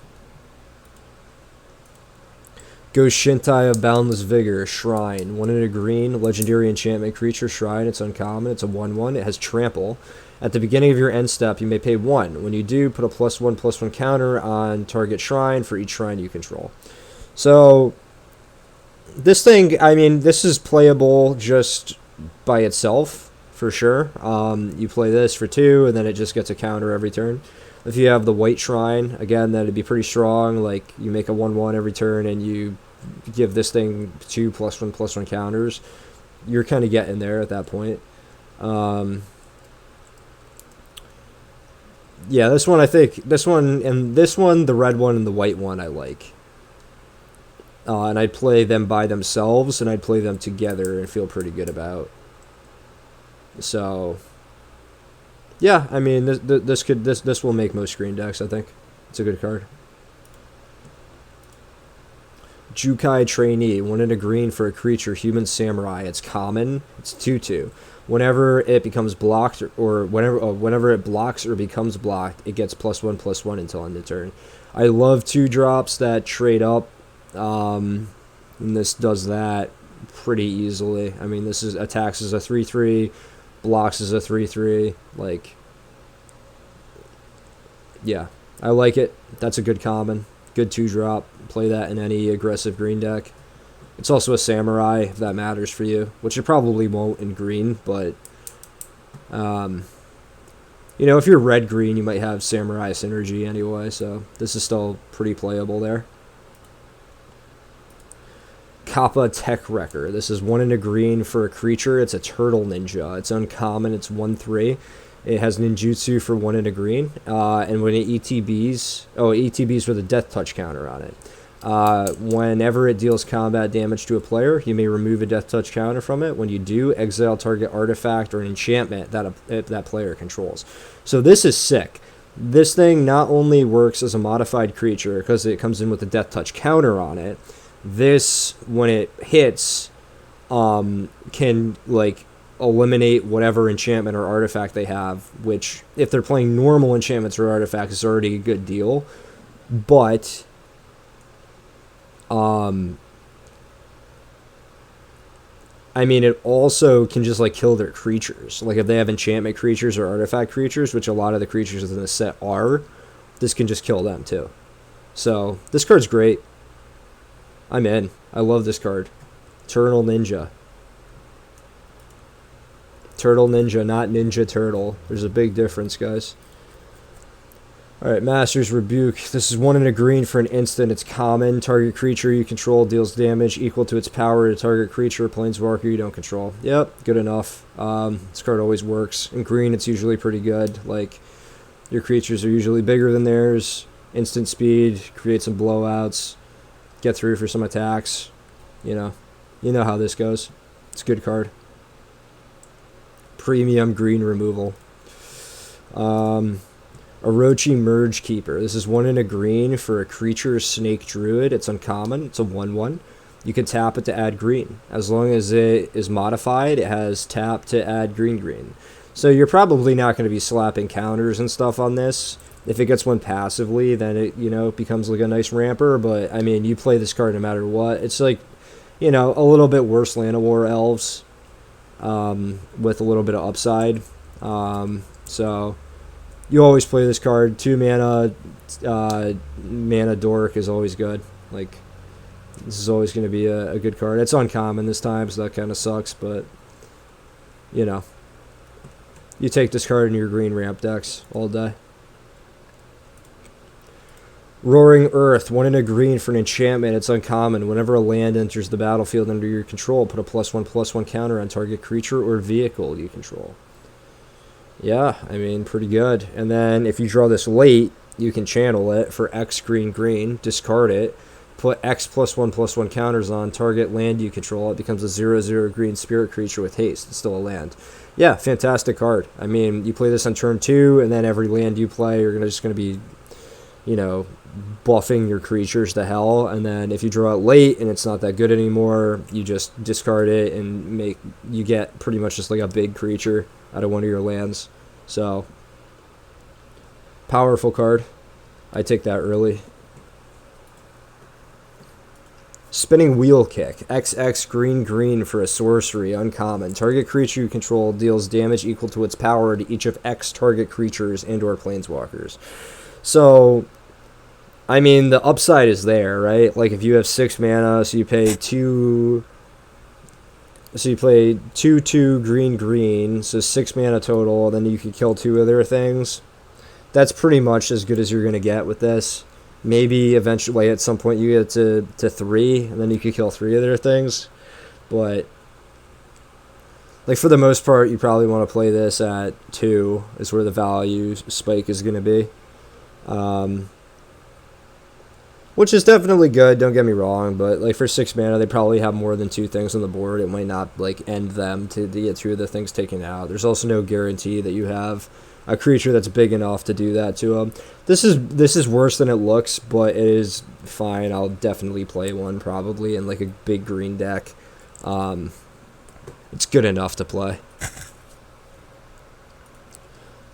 [SPEAKER 1] Ghost Shintai of Boundless Vigor, Shrine. 1 in a green, legendary enchantment creature, Shrine. It's uncommon. It's a 1/1. It has trample. At the beginning of your end step, you may pay 1. When you do, put a +1/+1 counter on target shrine for each shrine you control. So, this thing, I mean, this is playable just by itself, for sure. You play this for 2, and then it just gets a counter every turn. If you have the white shrine, again, that'd be pretty strong. Like, you make a 1/1 every turn, and you give this thing 2 +1/+1 counters. You're kind of getting there at that point. Yeah, this one, I think, the red one and the white one I like. And I'd play them by themselves, and I'd play them together and feel pretty good about. So, yeah, I mean, this will make most green decks, I think. It's a good card. Jukai Trainee, 1 in a green for a creature, Human Samurai. It's common. It's 2/2. Whenever it becomes blocked, or whenever it blocks or becomes blocked, it gets +1/+1 until end of turn. I love 2-drops that trade up And this does that pretty easily. I mean, this is attacks as a 3/3, blocks as a 3/3. Like, yeah, I like it. That's a good common. Good 2-drop. Play that in any aggressive green deck. It's also a samurai, if that matters for you, which it probably won't in green, but, you know, if you're red-green, you might have samurai synergy anyway, so this is still pretty playable there. Kappa Tech Wrecker. This is 1 and a green for a creature. It's a turtle ninja. It's uncommon. It's 1/3. It has ninjutsu for 1 and a green. And when it ETBs with a death touch counter on it. Whenever it deals combat damage to a player, you may remove a death touch counter from it. When you do, exile target artifact or an enchantment that player controls. So this is sick. This thing not only works as a modified creature because it comes in with a death touch counter on it. This, when it hits, can like eliminate whatever enchantment or artifact they have, which if they're playing normal enchantments or artifacts is already a good deal. But I mean, it also can just like kill their creatures. Like if they have enchantment creatures or artifact creatures, which a lot of the creatures in the set are, this can just kill them too. So this card's great. I'm in. I love this card. Turtle Ninja. Turtle Ninja, not Ninja Turtle. There's a big difference, guys. Alright, Master's Rebuke. This is 1 and a green for an instant. It's common. Target creature you control deals damage equal to its power to target creature or planeswalker you don't control. Yep, good enough. This card always works. In green, it's usually pretty good. Like, your creatures are usually bigger than theirs. Instant speed, create some blowouts. Get through for some attacks. You know how this goes. It's a good card. Premium green removal. Orochi Merge Keeper. This is 1 and a green for a creature snake druid. It's uncommon. It's a 1/1. You can tap it to add green. As long as it is modified, it has tap to add green. So you're probably not going to be slapping counters and stuff on this. If it gets one passively, then it, becomes like a nice ramper. But, I mean, you play this card no matter what. It's like, a little bit worse Llanowar Elves with a little bit of upside. So you always play this card. 2 mana Dork is always good. Like, this is always going to be a good card. It's uncommon this time, so that kind of sucks. But, you take this card in your green ramp decks all day. Roaring Earth, 1 and a green for an enchantment. It's uncommon. Whenever a land enters the battlefield under your control, put a +1/+1 counter on target creature or vehicle you control. Yeah, I mean, pretty good. And then if you draw this late, you can channel it for X green, discard it, put X +1/+1 counters on target land you control. It becomes a 0/0 green spirit creature with haste. It's still a land. Yeah, fantastic card. I mean, you play this on turn 2, and then every land you play, you're just going to be, buffing your creatures to hell. And then if you draw it late and it's not that good anymore, you just discard it and you get pretty much just like a big creature out of one of your lands. So, powerful card. I take that early. Spinning Wheel Kick. XX green for a sorcery. Uncommon. Target creature you control deals damage equal to its power to each of X target creatures and or planeswalkers. So, I mean, the upside is there, right? Like, if you have 6 mana, so you pay 2... So you play 2/2 green, so 6 mana total, then you could kill 2 other things. That's pretty much as good as you're going to get with this. Maybe eventually at some point you get to 3, and then you could kill 3 other things. But, like, for the most part, you probably want to play this at 2, is where the value spike is going to be. Which is definitely good, don't get me wrong, but like for 6 mana, they probably have more than 2 things on the board. It might not like end them to get 2 of the things taken out. There's also no guarantee that you have a creature that's big enough to do that to them. This is worse than it looks, but it is fine. I'll definitely play one probably in like a big green deck. It's good enough to play.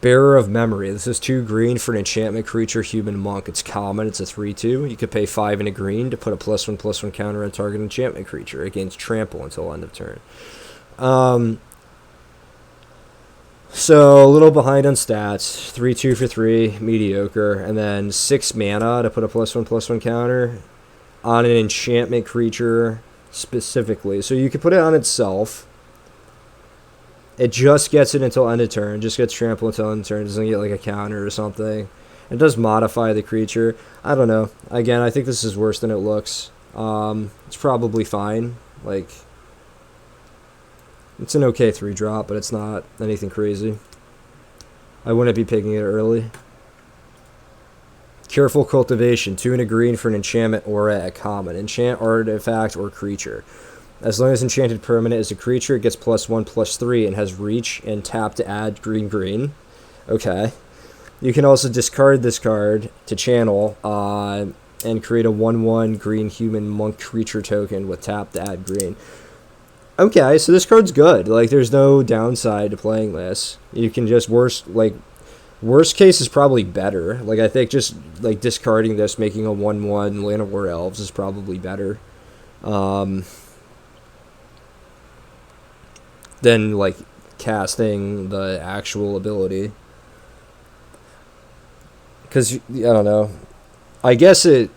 [SPEAKER 1] Bearer of Memory. This is 2 green for an enchantment creature, human monk. It's common. It's a 3/2. You could pay 5 and a green to put a +1/+1 counter on target enchantment creature. It gains trample until end of turn. So a little behind on stats. 3/2 for 3, mediocre, and then 6 mana to put a +1/+1 counter on an enchantment creature specifically. So you could put it on itself. It just gets it until end of turn. Just gets trample until end of turn. Doesn't get like a counter or something. It does modify the creature. I don't know. Again, I think this is worse than it looks. It's probably fine. Like, it's an okay 3-drop, but it's not anything crazy. I wouldn't be picking it early. Careful Cultivation. 2 and a green for an enchantment aura at common. Enchant artifact or creature. As long as enchanted permanent is a creature, it gets +1/+3 and has reach and tap to add green. Okay. You can also discard this card to channel and create a 1/1 green human monk creature token with tap to add green. Okay, so this card's good. Like, there's no downside to playing this. You can just worst case is probably better. Like, I think just like discarding this, making a 1/1 Land of War Elves is probably better. Than like casting the actual ability. Because, I don't know. I guess it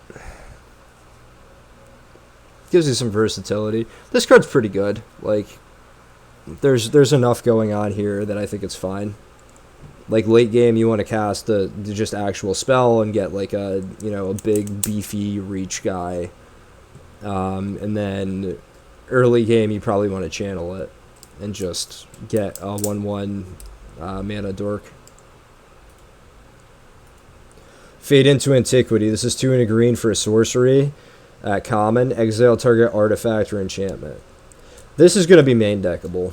[SPEAKER 1] gives you some versatility. This card's pretty good. Like, there's enough going on here that I think it's fine. Like, late game, you want to cast the just actual spell and get like a big beefy reach guy. And then early game, you probably want to channel it and just get a 1/1 mana dork. Fade into Antiquity. This is 2 and a green for a sorcery at common. Exile target artifact or enchantment. This is going to be main deckable.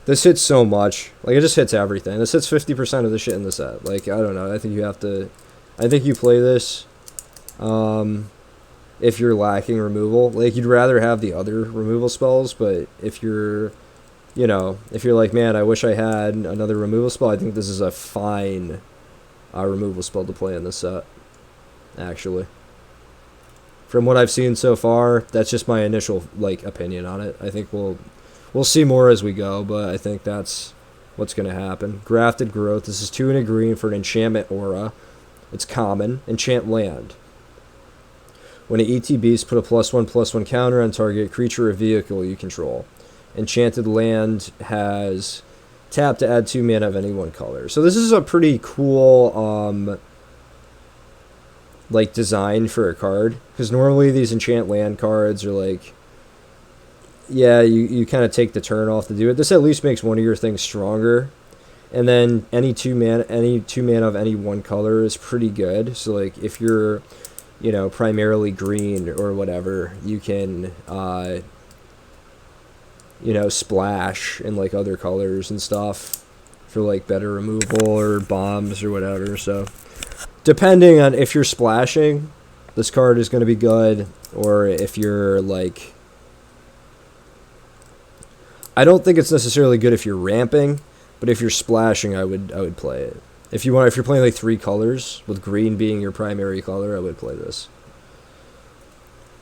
[SPEAKER 1] This hits so much. Like, it just hits everything. This hits 50% of the shit in the set. Like, I don't know. I think you play this if you're lacking removal. Like, you'd rather have the other removal spells, but if you're like, man, I wish I had another removal spell, I think this is a fine removal spell to play in this set, actually. From what I've seen so far, that's just my initial opinion on it. I think we'll see more as we go, but I think that's what's going to happen. Grafted Growth. This is 2 and a green for an enchantment aura. It's common. Enchant land. When it ETBs, put a +1/+1 counter on target creature or vehicle you control. Enchanted land has tap to add 2 mana of any one color. So this is a pretty cool design for a card, because normally these enchant land cards are like, yeah, you kind of take the turn off to do it. This at least makes one of your things stronger, and then any 2 mana of any one color is pretty good. So like, if you're primarily green or whatever, you can splash in like other colors and stuff for like better removal or bombs or whatever. So depending on if you're splashing, this card is going to be good, or if you're like, I don't think it's necessarily good if you're ramping, but if you're splashing, I would play it. If you're playing like 3 colors, with green being your primary color, I would play this.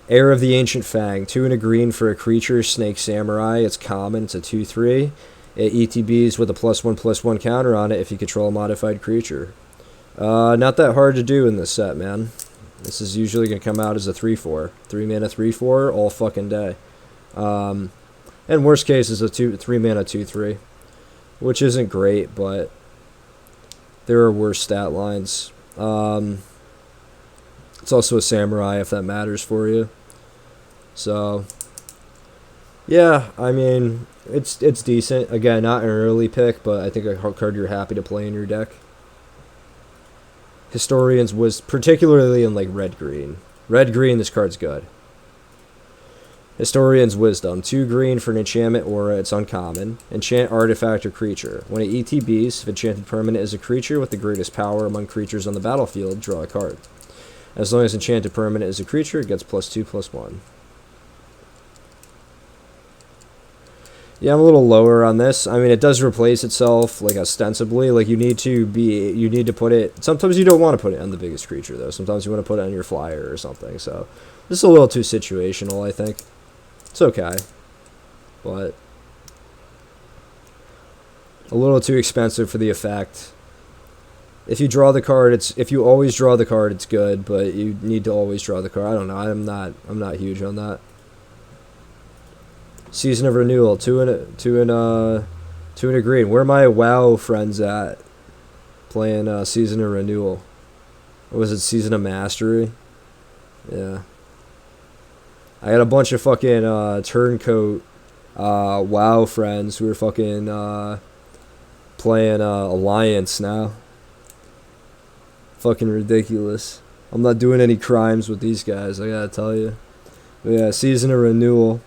[SPEAKER 1] Heir of the Ancient Fang. 2 and a green for a creature, Snake Samurai. It's common. It's a 2/3. It ETBs with a +1/+1 counter on it if you control a modified creature. Not that hard to do in this set, man. This is usually going to come out as a 3/4. 3 mana 3/4 all fucking day. And worst case is a 3 mana 2/3, which isn't great, but there are worse stat lines. It's also a samurai, if that matters for you. So, yeah, I mean, it's decent. Again, not an early pick, but I think a card you're happy to play in your deck. Historians was particularly in like red-green. Red-green, this card's good. Historian's Wisdom. 2 green for an enchantment aura. It's uncommon. Enchant artifact or creature. When it ETBs, if enchanted permanent is a creature with the greatest power among creatures on the battlefield, draw a card. As long as enchanted permanent is a creature, it gets +2/+1. Yeah, I'm a little lower on this. I mean, it does replace itself, like, ostensibly. Like, you need to put it, sometimes you don't want to put it on the biggest creature, though. Sometimes you want to put it on your flyer or something, so this is a little too situational, I think. It's okay, but a little too expensive for the effect. If you draw the card, if you always draw the card, it's good, but you need to always draw the card. I don't know. I'm not huge on that. Season of Renewal, two and a green. Where are my WoW friends at? Playing Season of Renewal. Or was it Season of Mastery? Yeah. I got a bunch of fucking turncoat WoW friends who are fucking playing Alliance now. Fucking ridiculous. I'm not doing any crimes with these guys, I gotta tell you. But yeah, Season of Renewal.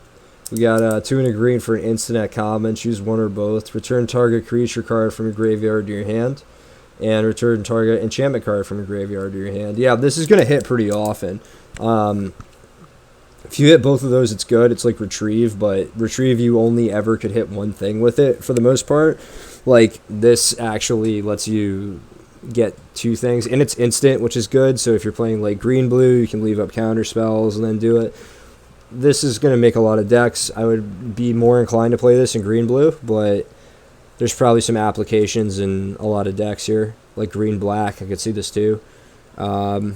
[SPEAKER 1] We got 2 and a green for an instant at common. Choose one or both. Return target creature card from your graveyard to your hand. And return target enchantment card from your graveyard to your hand. Yeah, this is going to hit pretty often. If you hit both of those, it's good. It's like Retrieve, but Retrieve you only ever could hit one thing with it for the most part. Like, this actually lets you get 2 things. And it's instant, which is good. So if you're playing like green-blue, you can leave up counter spells and then do it. This is going to make a lot of decks. I would be more inclined to play this in green-blue, but there's probably some applications in a lot of decks here. Like green-black, I could see this too. But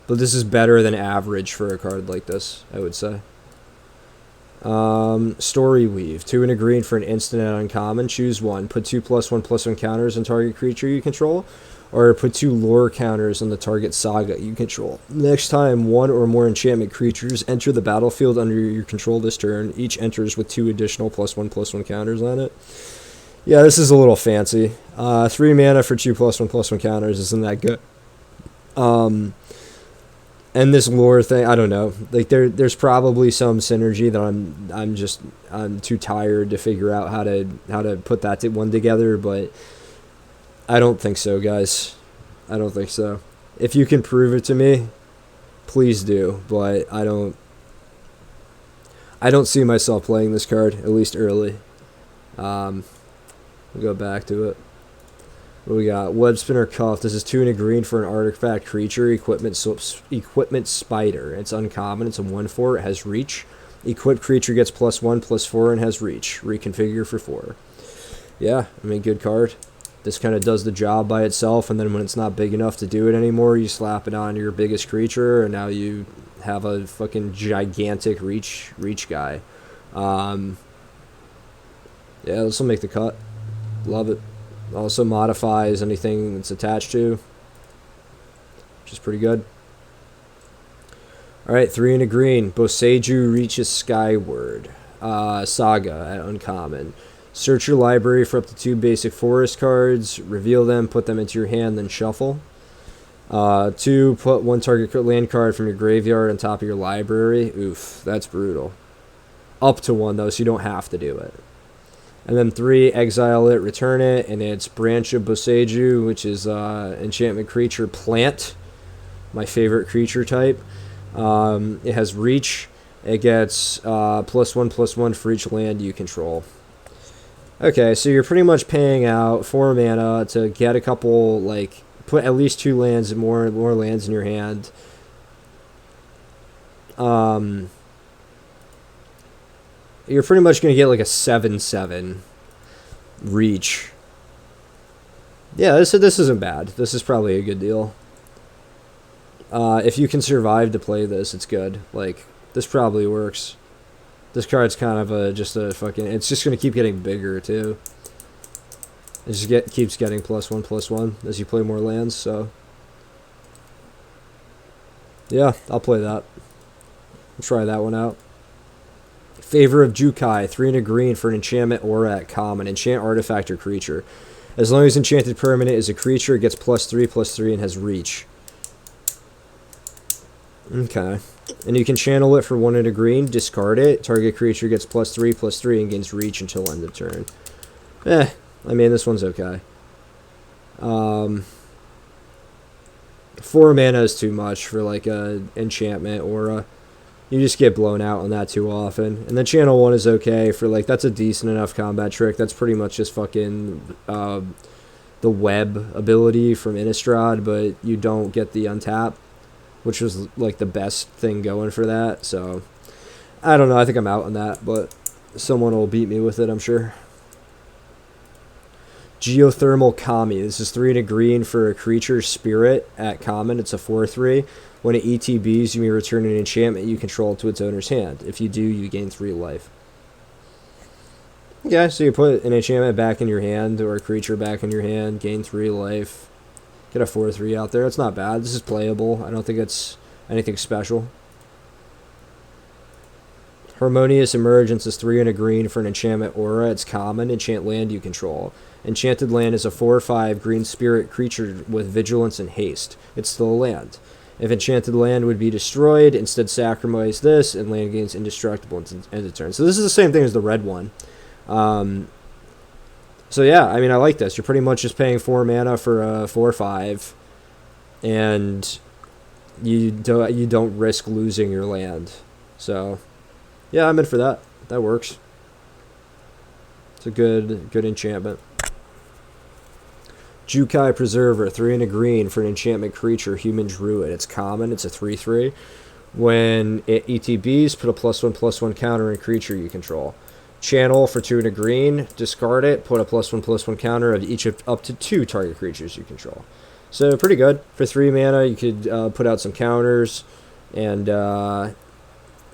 [SPEAKER 1] this is better than average for a card like this, I would say. Story Weave. 2 and a green for an instant and uncommon. Choose one. Put 2+1/+1 counters on target creature you control. Or put 2 lore counters on the target saga you control. Next time 1 or more enchantment creatures enter the battlefield under your control this turn, each enters with 2 additional +1/+1 counters on it. Yeah, this is a little fancy. 3 mana for 2 +1/+1 counters isn't that good. And this lore thing, I don't know. Like there's probably some synergy that I'm too tired to figure out how to put that one together, but I don't think so, guys. I don't think so. If you can prove it to me, please do, but I don't see myself playing this card, at least early. We'll go back to it. What we got? Web Spinner Cuff. This is 2 and a green for an artifact creature. Equipment Spider. It's uncommon. It's a 1/4. It has reach. Equipped creature gets +1/+4 and has reach. Reconfigure for 4. Yeah, I mean, good card. This kind of does the job by itself, and then when it's not big enough to do it anymore, you slap it on your biggest creature, and now you have a fucking gigantic reach guy. Yeah, this will make the cut. Love it. Also modifies anything it's attached to, which is pretty good. Alright, 3 and a green. Boseiju reaches skyward. Saga at uncommon. Search your library for up to 2 basic forest cards, reveal them, put them into your hand, then shuffle. 2, put 1 target land card from your graveyard on top of your library. Oof, that's brutal. Up to 1, though, so you don't have to do it. And then 3, exile it, return it, and it's Branch of Boseiju, which is enchantment creature plant, my favorite creature type. It has reach. It gets +1/+1 for each land you control. Okay, so you're pretty much paying out 4 mana to get a couple, like, put at least 2 lands, more lands in your hand. You're pretty much going to get like a 7/7 reach. Yeah, this isn't bad. This is probably a good deal. If you can survive to play this, it's good. Like, this probably works. This card's kind of just a fucking... It's just going to keep getting bigger, too. It just keeps getting +1/+1 as you play more lands, so... Yeah, I'll play that. I'll try that one out. Favor of Jukai, 3 and a green for an enchantment aura at common. Enchant artifact or creature. As long as enchanted permanent is a creature, it gets +3/+3 and has reach. Okay. And you can channel it for 1 and a green, discard it. Target creature gets +3/+3 and gains reach until end of turn. I mean, this one's okay. 4 mana is too much for like a enchantment aura. You just get blown out on that too often. And then channel 1 is okay for, like, that's a decent enough combat trick. That's pretty much just fucking the web ability from Innistrad, but you don't get the untap, which was, like, the best thing going for that. So, I don't know. I think I'm out on that, but someone will beat me with it, I'm sure. Geothermal Kami. This is 3 and a green for a creature spirit at common. It's a 4/3. When it ETBs, you may return an enchantment you control to its owner's hand. If you do, you gain 3 life. Yeah, so you put an enchantment back in your hand or a creature back in your hand, gain 3 life. Get a 4/3 out there. It's not bad. This is playable. I don't think it's anything special. Harmonious Emergence is 3 and a green for an enchantment aura. It's common. Enchant land you control. Enchanted land is a 4/5 green spirit creature with vigilance and haste. It's still a land. If enchanted land would be destroyed, instead sacrifice this, and land gains indestructible end of turn. So this is the same thing as the red one. So yeah, I mean, I like this. You're pretty much just paying 4 mana for a 4/5, and you don't risk losing your land. So yeah, I'm in for that. That works. It's a good enchantment. Jukai Preserver, 3 and a green for an enchantment creature, human druid. It's common. It's a 3/3. When it ETBs, put a +1/+1 counter on a creature you control. Channel for 2 and a green. Discard it. Put a +1/+1 counter of each of up to 2 target creatures you control. So pretty good. For 3 mana, you could put out some counters, and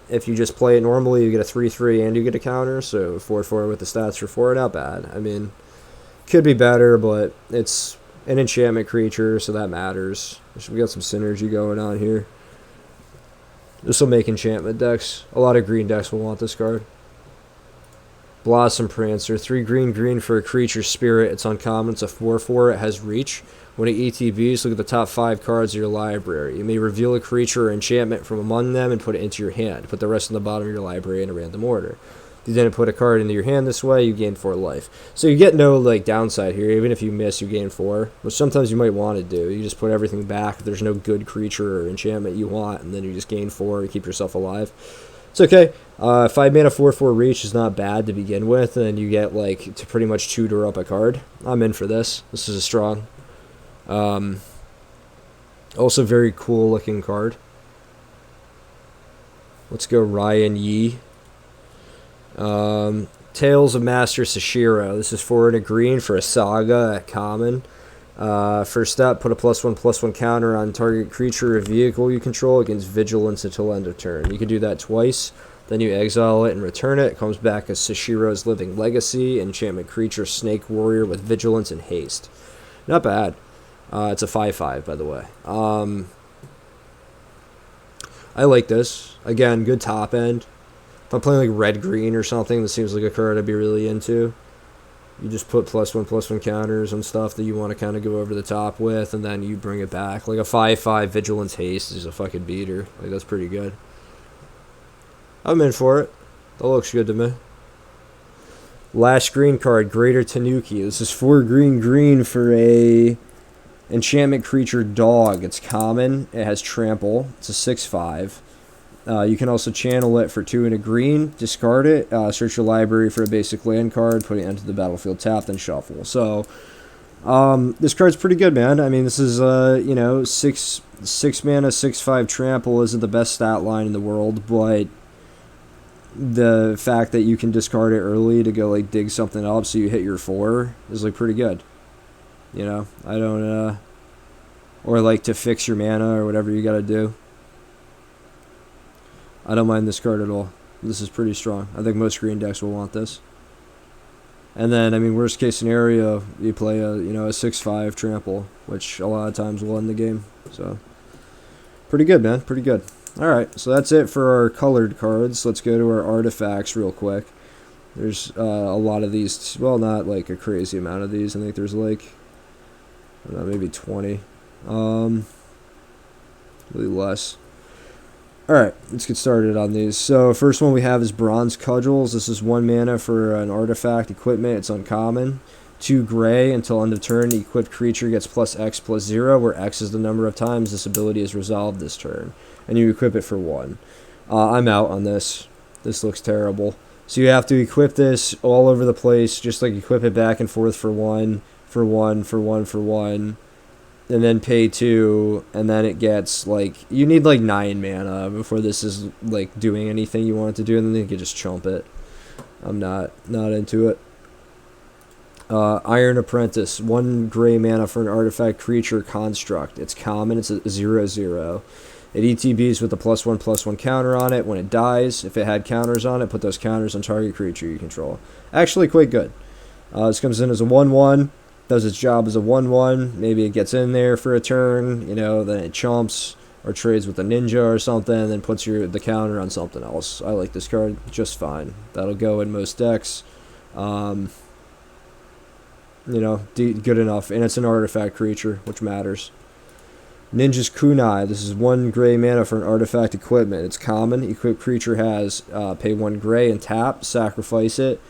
[SPEAKER 1] if you just play it normally, you get a 3/3 and you get a counter. So 4/4 with the stats for 4, not bad. I mean, could be better, but it's an enchantment creature, so that matters. We got some synergy going on here. This will make enchantment decks. A lot of green decks will want this card. Blossom Prancer, 3 green for a creature spirit. It's uncommon. It's a 4/4. It has reach. When it ETBs, look at the top 5 cards of your library. You may reveal a creature or enchantment from among them and put it into your hand. Put the rest in the bottom of your library in a random order. If you didn't put a card into your hand this way, you gain 4 life. So you get no like downside here. Even if you miss, you gain 4, which sometimes you might want to do. You just put everything back if there's no good creature or enchantment you want, and then you just gain 4 and keep yourself alive. It's okay. 5 mana 4/4 reach is not bad to begin with, and you get like to pretty much tutor up a card. I'm in for this. This is a strong. Also very cool looking card. Let's go Ryan Yi. Tales of Master Sashiro. This is 4 and a green for a saga at common. First step, put a +1/+1 counter on target creature or vehicle you control against vigilance until end of turn. You can do that twice. Then you exile it and return it. It comes back as Sashiro's Living Legacy, enchantment creature, snake warrior with vigilance and haste. Not bad. It's a 5/5, by the way. I like this. Again, good top end. If I'm playing like red-green or something, this seems like a card I'd be really into. You just put +1/+1 counters on stuff that you want to kind of go over the top with, and then you bring it back. Like a 5/5 Vigilance Haste is a fucking beater. Like, that's pretty good. I'm in for it. That looks good to me. Last green card, Greater Tanuki. This is 4 green for a enchantment creature dog. It's common. It has trample. It's a 6/5. You can also channel it for 2 and a green. Discard it. Search your library for a basic land card. Put it into the battlefield tapped and shuffle. So this card's pretty good, man. I mean, this is 6 mana 6/5 trample isn't the best stat line in the world, but the fact that you can discard it early to go like dig something up so you hit your 4 is like pretty good. You know, I don't or like to fix your mana or whatever you gotta do. I don't mind this card at all. This is pretty strong. I think most green decks will want this. And then, I mean, worst case scenario, you play a 6/5 trample, which a lot of times will end the game. So, pretty good, man. Pretty good. All right, so that's it for our colored cards. Let's go to our artifacts real quick. There's a lot of these. Well, not like a crazy amount of these. I think there's like, I don't know, maybe 20. Really less. Alright, let's get started on these. So, first one we have is Bronze Cudgels. This is 1 mana for an artifact equipment. It's uncommon. 2 gray until end of turn. The equipped creature gets +X/+0, where X is the number of times this ability is resolved this turn. And you equip it for 1. I'm out on this. This looks terrible. So you have to equip this all over the place, just like equip it back and forth for one, for one, for one, for one, and then pay 2, and then it gets, like, you need, like, 9 mana before this is, like, doing anything you want it to do, and then you can just chump it. I'm not into it. Iron Apprentice, 1 gray mana for an artifact creature construct. It's common, it's a 0/0. It ETBs with a +1/+1 counter on it. When it dies, if it had counters on it, put those counters on target creature you control. Actually, quite good. This comes in as a 1/1, does its job as a 1/1. Maybe it gets in there for a turn, then it chumps or trades with a ninja or something, and then puts the counter on something else. I like this card just fine. That'll go in most decks. Good enough. And it's an artifact creature, which matters. Ninja's Kunai. This is 1 gray mana for an artifact equipment. It's common. Equipped creature has pay 1 gray and tap, sacrifice it,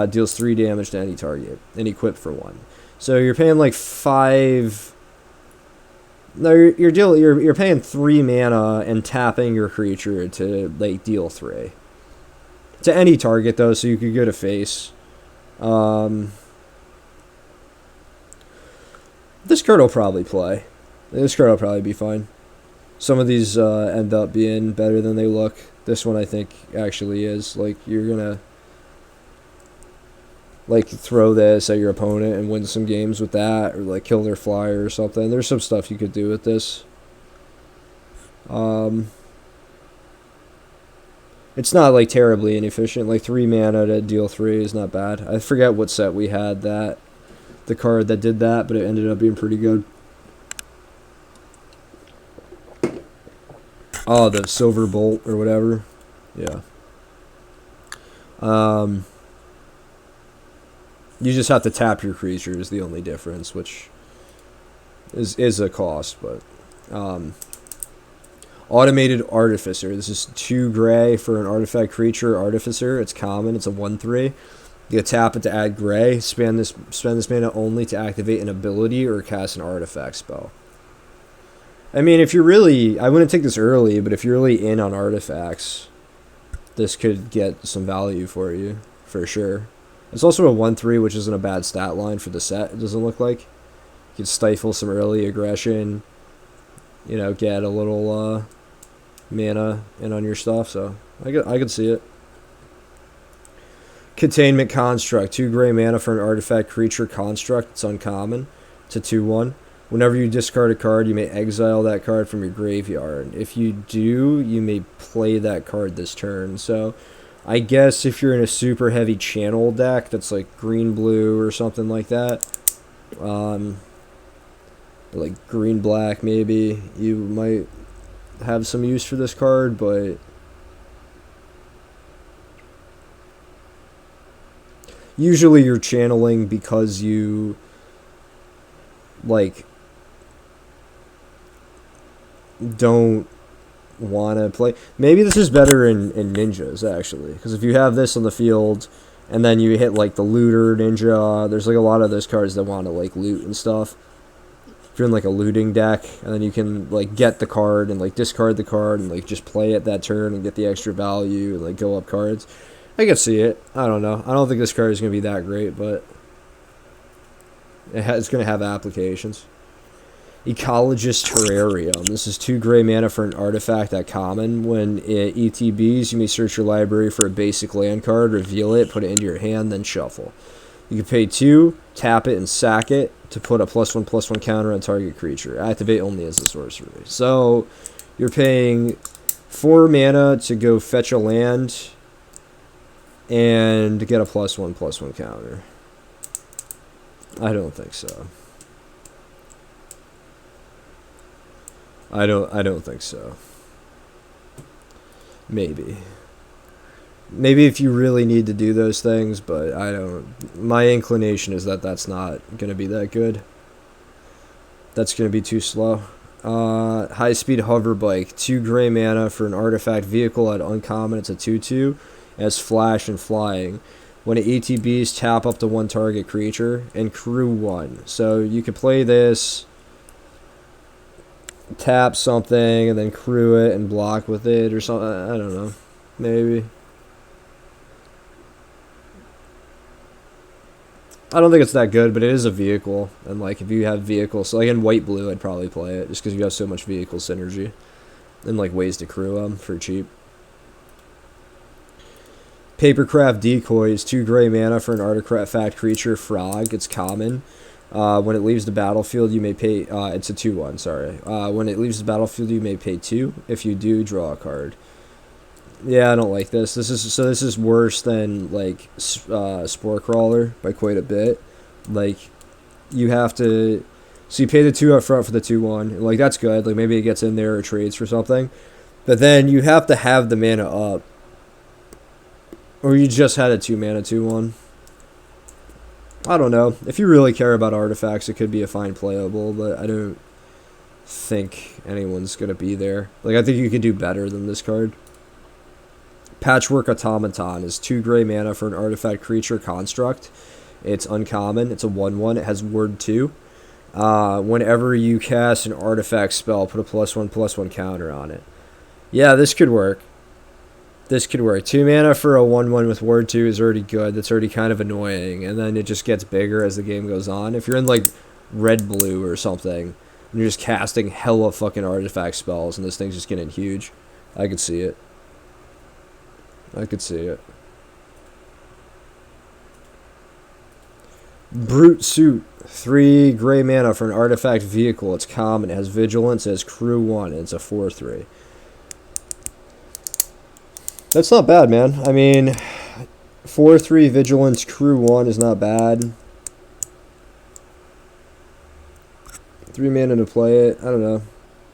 [SPEAKER 1] deals 3 damage to any target, and equip for 1. So you're paying like 5. No, you're paying 3 mana and tapping your creature to like deal 3 to any target though. So you could go to face. This card will probably play. This card will probably be fine. Some of these end up being better than they look. This one I think actually is. Like, you're gonna like throw this at your opponent and win some games with that, or like kill their flyer or something. There's some stuff you could do with this. It's not like terribly inefficient. Like 3 mana to deal 3 is not bad. I forget what set we had the card that did that, but it ended up being pretty good. Oh, the Silver Bolt or whatever. Yeah. You just have to tap your creature is the only difference, which is a cost, but Automated Artificer. This is 2 gray for an artifact creature, Artificer. It's common. It's a 1/3. You tap it to add gray. Spend this mana only to activate an ability or cast an artifact spell. I mean, if you're really... I wouldn't take this early, but if you're really in on artifacts, this could get some value for you, for sure. It's also a 1/3, which isn't a bad stat line for the set, it doesn't look like. You can stifle some early aggression, get a little mana in on your stuff, so I could see it. Containment Construct, 2 gray mana for an artifact creature construct. It's uncommon. It's a 2/1. Whenever you discard a card, you may exile that card from your graveyard. If you do, you may play that card this turn. So I guess if you're in a super heavy channel deck that's like green-blue or something like that, like green-black maybe, you might have some use for this card, but usually you're channeling because you like don't want to play. Maybe this is better in ninjas actually, because if you have this on the field and then you hit like the looter ninja, there's like a lot of those cards that want to like loot and stuff. If you're in like a looting deck, and then you can like get the card and like discard the card and like just play it that turn and get the extra value and like go up cards. I can see it. I don't know. I don't think this card is going to be that great, but it's going to have applications. Ecologist Terrarium. This is 2 gray mana for an artifact at common. When it ETBs, you may search your library for a basic land card, reveal it, put it into your hand, then shuffle. You can pay 2, tap it, and sack it to put a +1/+1 counter on target creature. Activate only as a sorcery. So you're paying 4 mana to go fetch a land and get a +1/+1 counter. I don't think so. I don't think so. Maybe if you really need to do those things, but I don't. My inclination is that that's not going to be that good. That's going to be too slow. High speed hover bike, 2 gray mana for an artifact vehicle at uncommon. It's a 2/2. It has flash and flying. When it ETBs, tap up to 1 target creature and crew 1. So you could play this tap something and then crew it and block with it or something. I don't know. Maybe. I don't think it's that good, but it is a vehicle. And, like, if you have vehicles, so like in white-blue, I'd probably play it just because you have so much vehicle synergy and, like, ways to crew them for cheap. Papercraft Decoy is 2 gray mana for an artifact creature, frog. It's common. When it leaves the battlefield, you may pay... it's a 2/1, sorry. When it leaves the battlefield, you may pay 2. If you do, draw a card. Yeah, I don't like this. This is worse than, like, Spore Crawler by quite a bit. Like, you have to... So you pay the 2 up front for the 2/1. Like, that's good. Like, maybe it gets in there or trades for something. But then you have to have the mana up. Or you just had a 2 mana 2/1. I don't know. If you really care about artifacts, it could be a fine playable, but I don't think anyone's going to be there. Like, I think you could do better than this card. Patchwork Automaton is 2 gray mana for an artifact creature construct. It's uncommon. It's a 1/1. It has word 2. Whenever you cast an artifact spell, put a +1/+1 counter on it. Yeah, this could work. This could work. 2 mana for a 1/1 with word 2 is already good. That's already kind of annoying. And then it just gets bigger as the game goes on. If you're in, like, red-blue or something, and you're just casting hella fucking artifact spells, and this thing's just getting huge, I could see it. I could see it. Brute Suit. 3 gray mana for an artifact vehicle. It's common. It has vigilance. It has crew 1. And it's a 4/3. That's not bad, man. I mean, 4/3 vigilance crew 1 is not bad. 3 mana to play it. I don't know.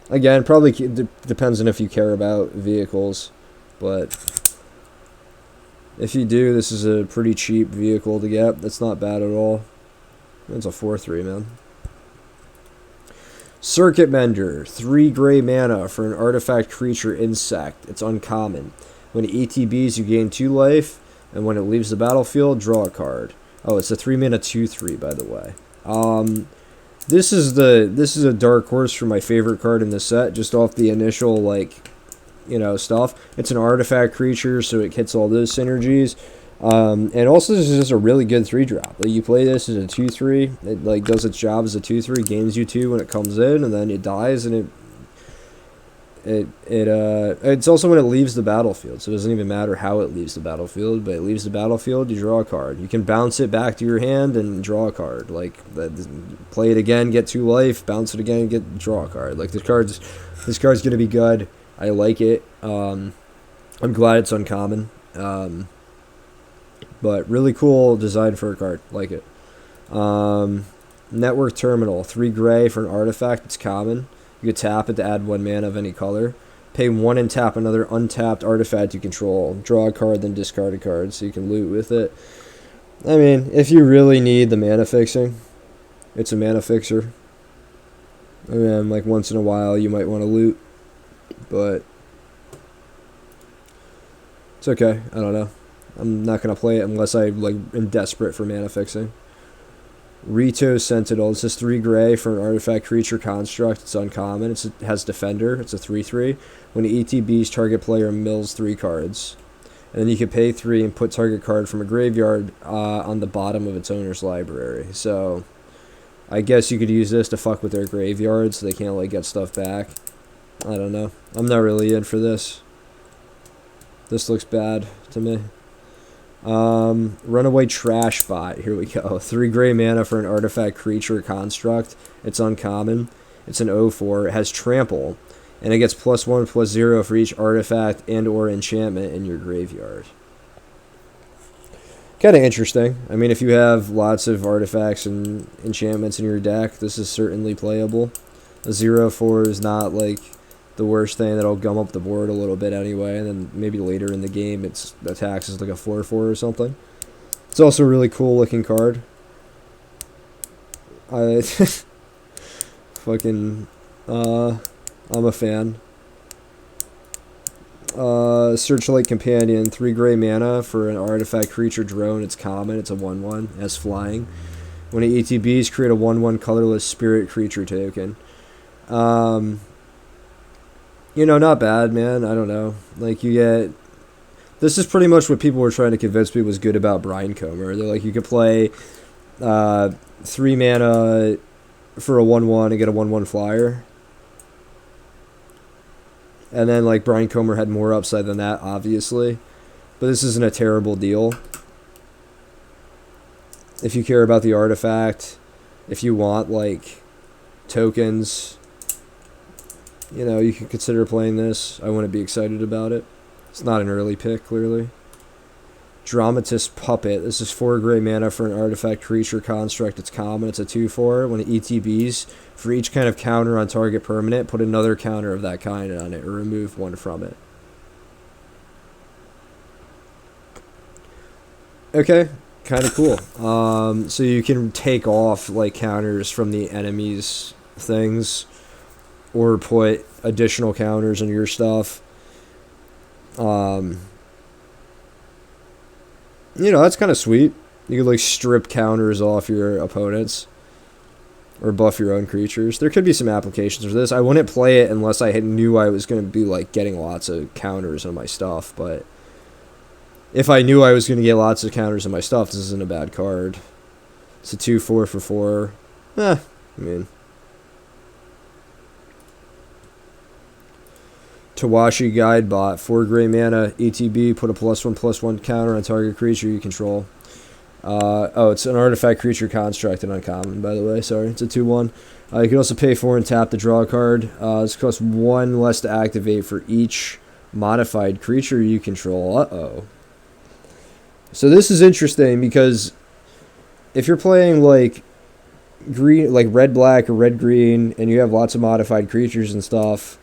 [SPEAKER 1] Again, probably depends on if you care about vehicles, but if you do, this is a pretty cheap vehicle to get. That's not bad at all. It's a 4/3, man. Circuit Mender, 3 gray mana for an artifact creature insect. It's uncommon. When it ETBs, you gain 2 life, and when it leaves the battlefield, draw a card. Oh, it's a 3 mana 2/3, by the way. This is a dark horse for my favorite card in the set, just off the initial, like, you know, stuff. It's an artifact creature, so it hits all those synergies. And also, this is just a really good 3-drop. Like, you play this as a 2/3, it, like, does its job as a 2/3, gains you 2 when it comes in, and then it dies, and it's also when it leaves the battlefield, so it doesn't even matter how it leaves the battlefield, but it leaves the battlefield, you draw a card. You can bounce it back to your hand and draw a card. Like, play it again, get 2 life, bounce it again, draw a card. Like, this card's gonna be good. I like it. I'm glad it's uncommon. But really cool design for a card. Like it. Network Terminal, 3 gray for an artifact. It's common. You could tap it to add 1 mana of any color. Pay 1 and tap another untapped artifact you control. Draw a card, then discard a card so you can loot with it. I mean, if you really need the mana fixing, it's a mana fixer. I mean, like, once in a while you might want to loot, but it's okay. I don't know. I'm not going to play it unless I, like, am desperate for mana fixing. Rito Sentinel. This is 3 gray for an artifact creature construct. It's uncommon. It has Defender. It's a 3/3. When it ETBs, target player mills 3 cards. And then you can pay 3 and put target card from a graveyard on the bottom of its owner's library. So I guess you could use this to fuck with their graveyard so they can't, like, get stuff back. I don't know. I'm not really in for this. This looks bad to me. Runaway Trash Bot. Here we go. 3 gray mana for an artifact creature construct. It's uncommon. It's an 0/4. It has Trample. And it gets +1/+0 for each artifact and or enchantment in your graveyard. Kind of interesting. I mean, if you have lots of artifacts and enchantments in your deck, this is certainly playable. A 0/4 is not, like, the worst thing. That'll gum up the board a little bit anyway, and then maybe later in the game its attacks is like a 4/4 or something. It's also a really cool looking card. Fucking I'm a fan. Searchlight Companion, 3 gray mana for an artifact creature drone. It's common. It's a 1/1. It has flying. When it ETBs, create a 1/1 colorless spirit creature token. You know, not bad, man. I don't know. Like, you get... This is pretty much what people were trying to convince me was good about Brian Comer. They're like, you could play 3 mana for a 1/1 and get a 1/1 flyer. And then, like, Brian Comer had more upside than that, obviously. But this isn't a terrible deal. If you care about the artifact, if you want, like, tokens, you know, you could consider playing this. I wouldn't be excited about it. It's not an early pick, clearly. Dramatist Puppet. This is 4 gray mana for an artifact creature construct. It's common. It's a 2/4. When it ETBs, for each kind of counter on target permanent, put another counter of that kind on it, or remove one from it. Okay, kind of cool. So you can take off, like, counters from the enemy's things, or put additional counters on your stuff. You know, that's kind of sweet. You could, like, strip counters off your opponents, or buff your own creatures. There could be some applications for this. I wouldn't play it unless I knew I was going to be, like, getting lots of counters on my stuff, but if I knew I was going to get lots of counters on my stuff, this isn't a bad card. It's a 2/4 for 4. I mean... Tawashi Guidebot, 4 gray mana, ETB, put a +1/+1 counter on target creature you control. Oh, it's an artifact creature construct and uncommon, by the way. Sorry, it's a 2/1. You can also pay 4 and tap to draw a card. This costs 1 less to activate for each modified creature you control. Uh-oh. So this is interesting because if you're playing, like, green, like red-black or red-green, and you have lots of modified creatures and stuff,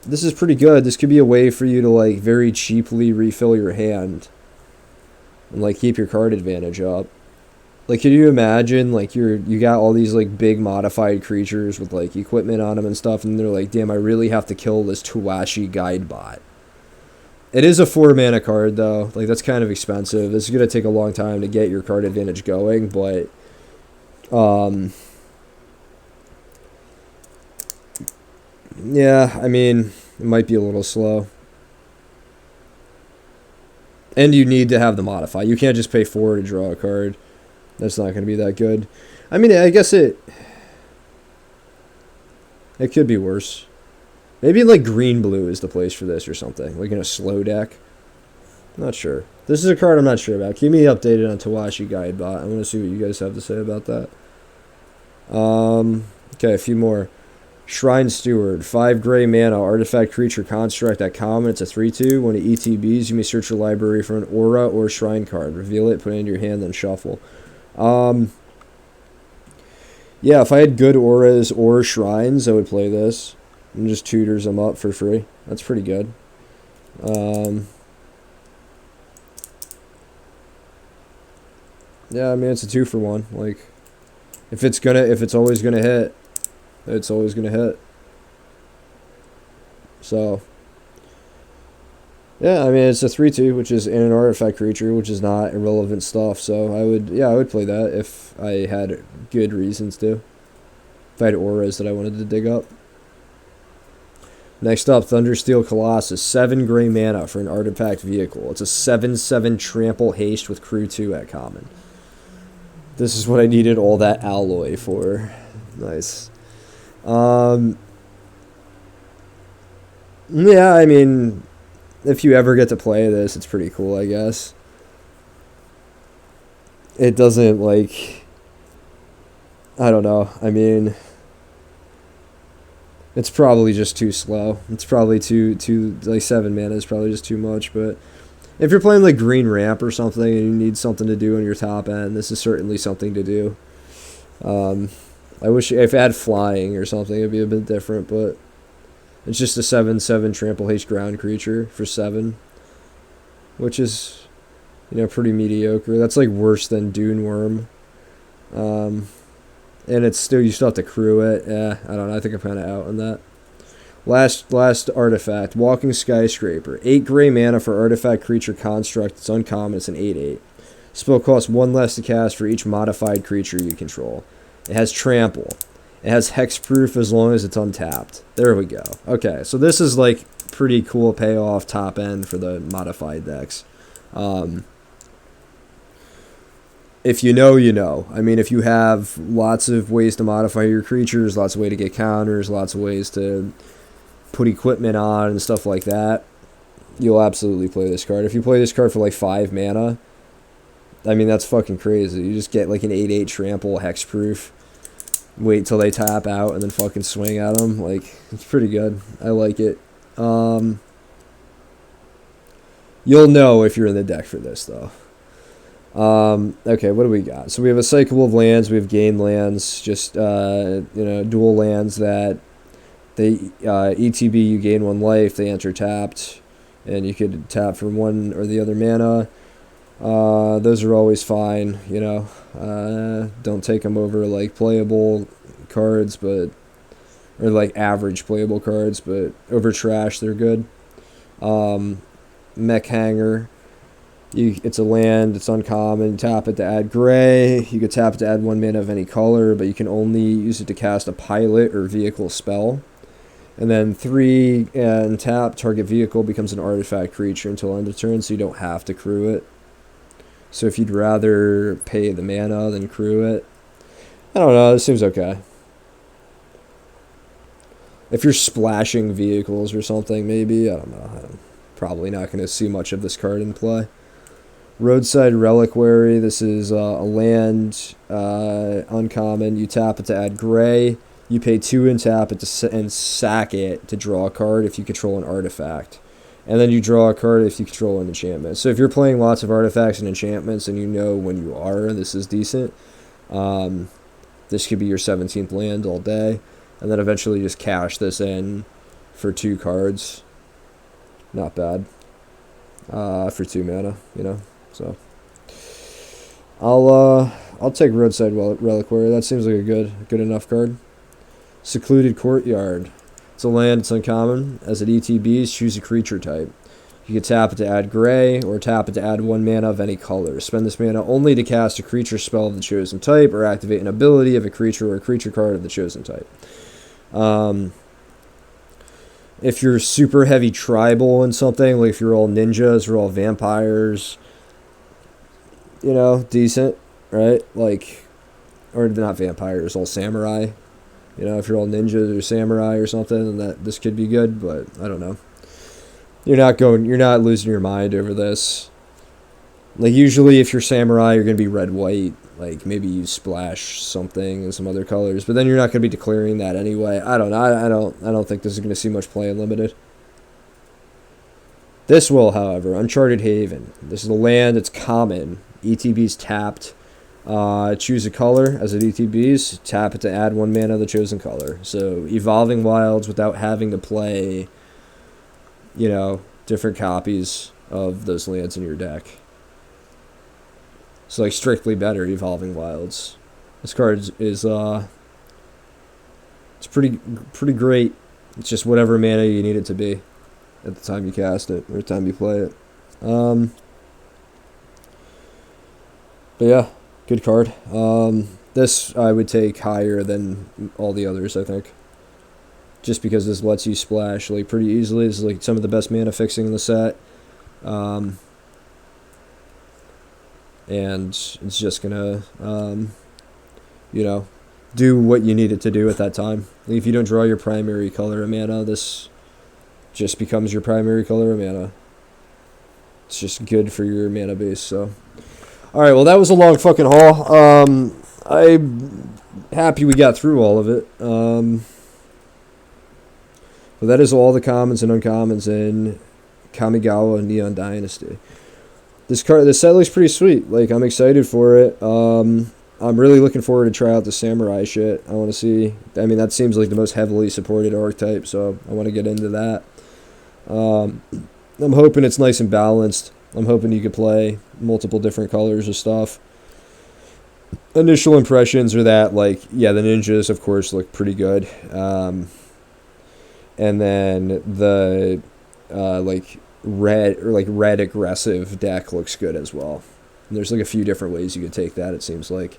[SPEAKER 1] this is pretty good. This could be a way for you to, like, very cheaply refill your hand and, like, keep your card advantage up. Like, can you imagine, like, you got all these, like, big modified creatures with, like, equipment on them and stuff, and they're like, damn, I really have to kill this Tawashi Guidebot. It is a 4 mana card, though. Like, that's kind of expensive. This is going to take a long time to get your card advantage going, but yeah, I mean, it might be a little slow. And you need to have the modify. You can't just pay 4 to draw a card. That's not going to be that good. I mean, I guess it could be worse. Maybe, like, green-blue is the place for this or something. Like in a slow deck. Not sure. This is a card I'm not sure about. Keep me updated on Tawashi Guidebot. I want to see what you guys have to say about that. Okay, a few more. Shrine Steward, 5 gray mana, artifact creature construct at common. It's a 3/2. When it ETBs, you may search your library for an aura or shrine card. Reveal it, put it into your hand, then shuffle. Yeah, if I had good auras or shrines, I would play this. And just tutors them up for free. That's pretty good. Yeah, I mean, it's a 2-for-1. Like, if it's always gonna hit, it's always gonna hit. So, yeah, I mean, it's a 3/2, which is in an artifact creature, which is not irrelevant stuff. So I would play that if I had good reasons to. If I had auras that I wanted to dig up. Next up, Thundersteel Colossus, 7 gray mana for an artifact vehicle. It's a 7/7 trample haste with crew 2 at common. This is what I needed all that alloy for. Nice. Yeah, I mean, if you ever get to play this, it's pretty cool, I guess. It doesn't, like, I don't know. I mean, it's probably just too slow. It's probably too like 7 mana is probably just too much, but if you're playing like green ramp or something and you need something to do on your top end, this is certainly something to do. I wish if it had flying or something, it'd be a bit different, but it's just a 7/7 trample haste ground creature for 7, which is, you know, pretty mediocre. That's like worse than Dune Worm. And it's still, you still have to crew it. Yeah, I don't know. I think I'm kind of out on that. Last artifact, Walking Skyscraper. 8 gray mana for artifact creature construct. It's uncommon. It's an 8/8. Spell costs 1 less to cast for each modified creature you control. It has trample. It has hexproof as long as it's untapped. There we go. Okay, so this is like pretty cool payoff top end for the modified decks. If you know, you know. I mean, if you have lots of ways to modify your creatures, lots of ways to get counters, lots of ways to put equipment on and stuff like that, you'll absolutely play this card. If you play this card for like 5 mana, I mean, that's fucking crazy. You just get like an 8/8 trample hexproof, wait till they tap out, and then fucking swing at them. Like, it's pretty good. I like it. You'll know if you're in the deck for this, though. Okay, what do we got? So we have a cycle of lands. We have gain lands, just, dual lands that they, ETB, you gain 1 life, they enter tapped, and you could tap for 1 or the other mana. Those are always fine, you know. Don't take them over, like, playable cards, or, like, average playable cards, but over trash, they're good. Mech Hanger. It's a land, it's uncommon, tap it to add gray. You could tap it to add 1 mana of any color, but you can only use it to cast a pilot or vehicle spell. And then 3 and tap, target vehicle becomes an artifact creature until end of turn, so you don't have to crew it. So if you'd rather pay the mana than crew it, I don't know, this seems okay. If you're splashing vehicles or something, maybe, I don't know. I'm probably not going to see much of this card in play. Roadside Reliquary. This is a land, uncommon. You tap it to add gray. You pay 2 and tap it and sack it to draw a card if you control an artifact. And then you draw a card if you control an enchantment. So if you're playing lots of artifacts and enchantments and you know when you are, this is decent. This could be your 17th land all day. And then eventually just cash this in for 2 cards. Not bad. For 2 mana, you know. So I'll take Roadside Reliquary. That seems like a good enough card. Secluded Courtyard. It's a land, it's uncommon. As it ETBs, choose a creature type. You can tap it to add gray, or tap it to add 1 mana of any color. Spend this mana only to cast a creature spell of the chosen type, or activate an ability of a creature or a creature card of the chosen type. If you're super heavy tribal in something, like if you're all ninjas or all vampires, you know, decent, right? Like, or not vampires, all samurai. You know, if you're all ninjas or samurai or something, then this could be good, but I don't know. You're not losing your mind over this. Like, usually if you're samurai, you're going to be red-white. Like, maybe you splash something in some other colors, but then you're not going to be declaring that anyway. I don't know. I don't think this is going to see much play in Limited. This will, however, Uncharted Haven. This is a land, it's common. ETB's tapped. Choose a color as it ETBs. Tap it to add 1 mana of the chosen color. So, Evolving Wilds without having to play, you know, different copies of those lands in your deck. So, like, strictly better Evolving Wilds. This card is it's pretty great. It's just whatever mana you need it to be at the time you cast it, or the time you play it. But yeah, good card. This I would take higher than all the others, I think. Just because this lets you splash, like, pretty easily. This is, like, some of the best mana fixing in the set. And it's just gonna, you know, do what you need it to do at that time. Like, if you don't draw your primary color of mana, this just becomes your primary color of mana. It's just good for your mana base, so. Alright, well, that was a long fucking haul. I'm happy we got through all of it. But that is all the commons and uncommons in Kamigawa Neon Dynasty. This set looks pretty sweet. Like, I'm excited for it. I'm really looking forward to try out the samurai shit. I want to see. I mean, that seems like the most heavily supported archetype, so I want to get into that. I'm hoping it's nice and balanced. I'm hoping you could play multiple different colors of stuff. Initial impressions are that, like, yeah, the ninjas, of course, look pretty good. And then the, like, red aggressive deck looks good as well. And there's, like, a few different ways you could take that, it seems like.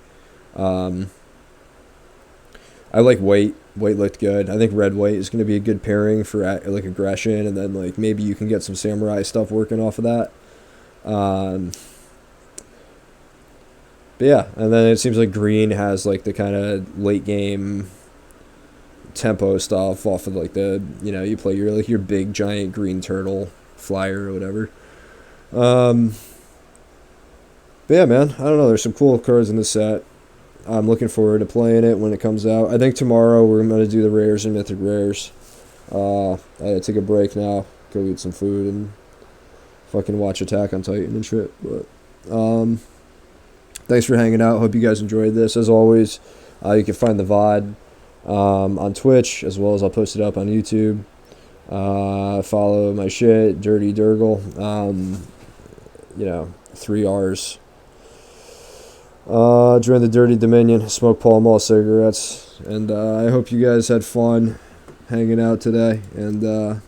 [SPEAKER 1] I like white. White looked good. I think red white is going to be a good pairing for like aggression, and then like maybe you can get some samurai stuff working off of that. Um, but yeah, and then it seems like green has like the kind of late game tempo stuff off of like the, you know, you play your like your big giant green turtle flyer or whatever. Um, but yeah, man, I don't know. There's some cool cards in this set. I'm looking forward to playing it when it comes out. I think tomorrow we're going to do the rares and mythic rares. I gotta take a break now, go eat some food and fucking watch Attack on Titan and shit. But thanks for hanging out. Hope you guys enjoyed this. As always, you can find the VOD on Twitch, as well as I'll post it up on YouTube. Follow my shit, Dirty Durgle. You know, 3 R's. Join the Dirty Dominion, smoke Pall Mall cigarettes, and I hope you guys had fun hanging out today, and we'll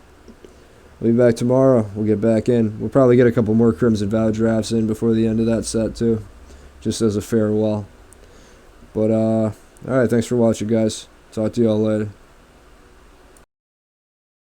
[SPEAKER 1] be back tomorrow. We'll get back in. We'll probably get a couple more Crimson Vow drafts in before the end of that set too, just as a farewell. But alright, thanks for watching, guys. Talk to y'all later.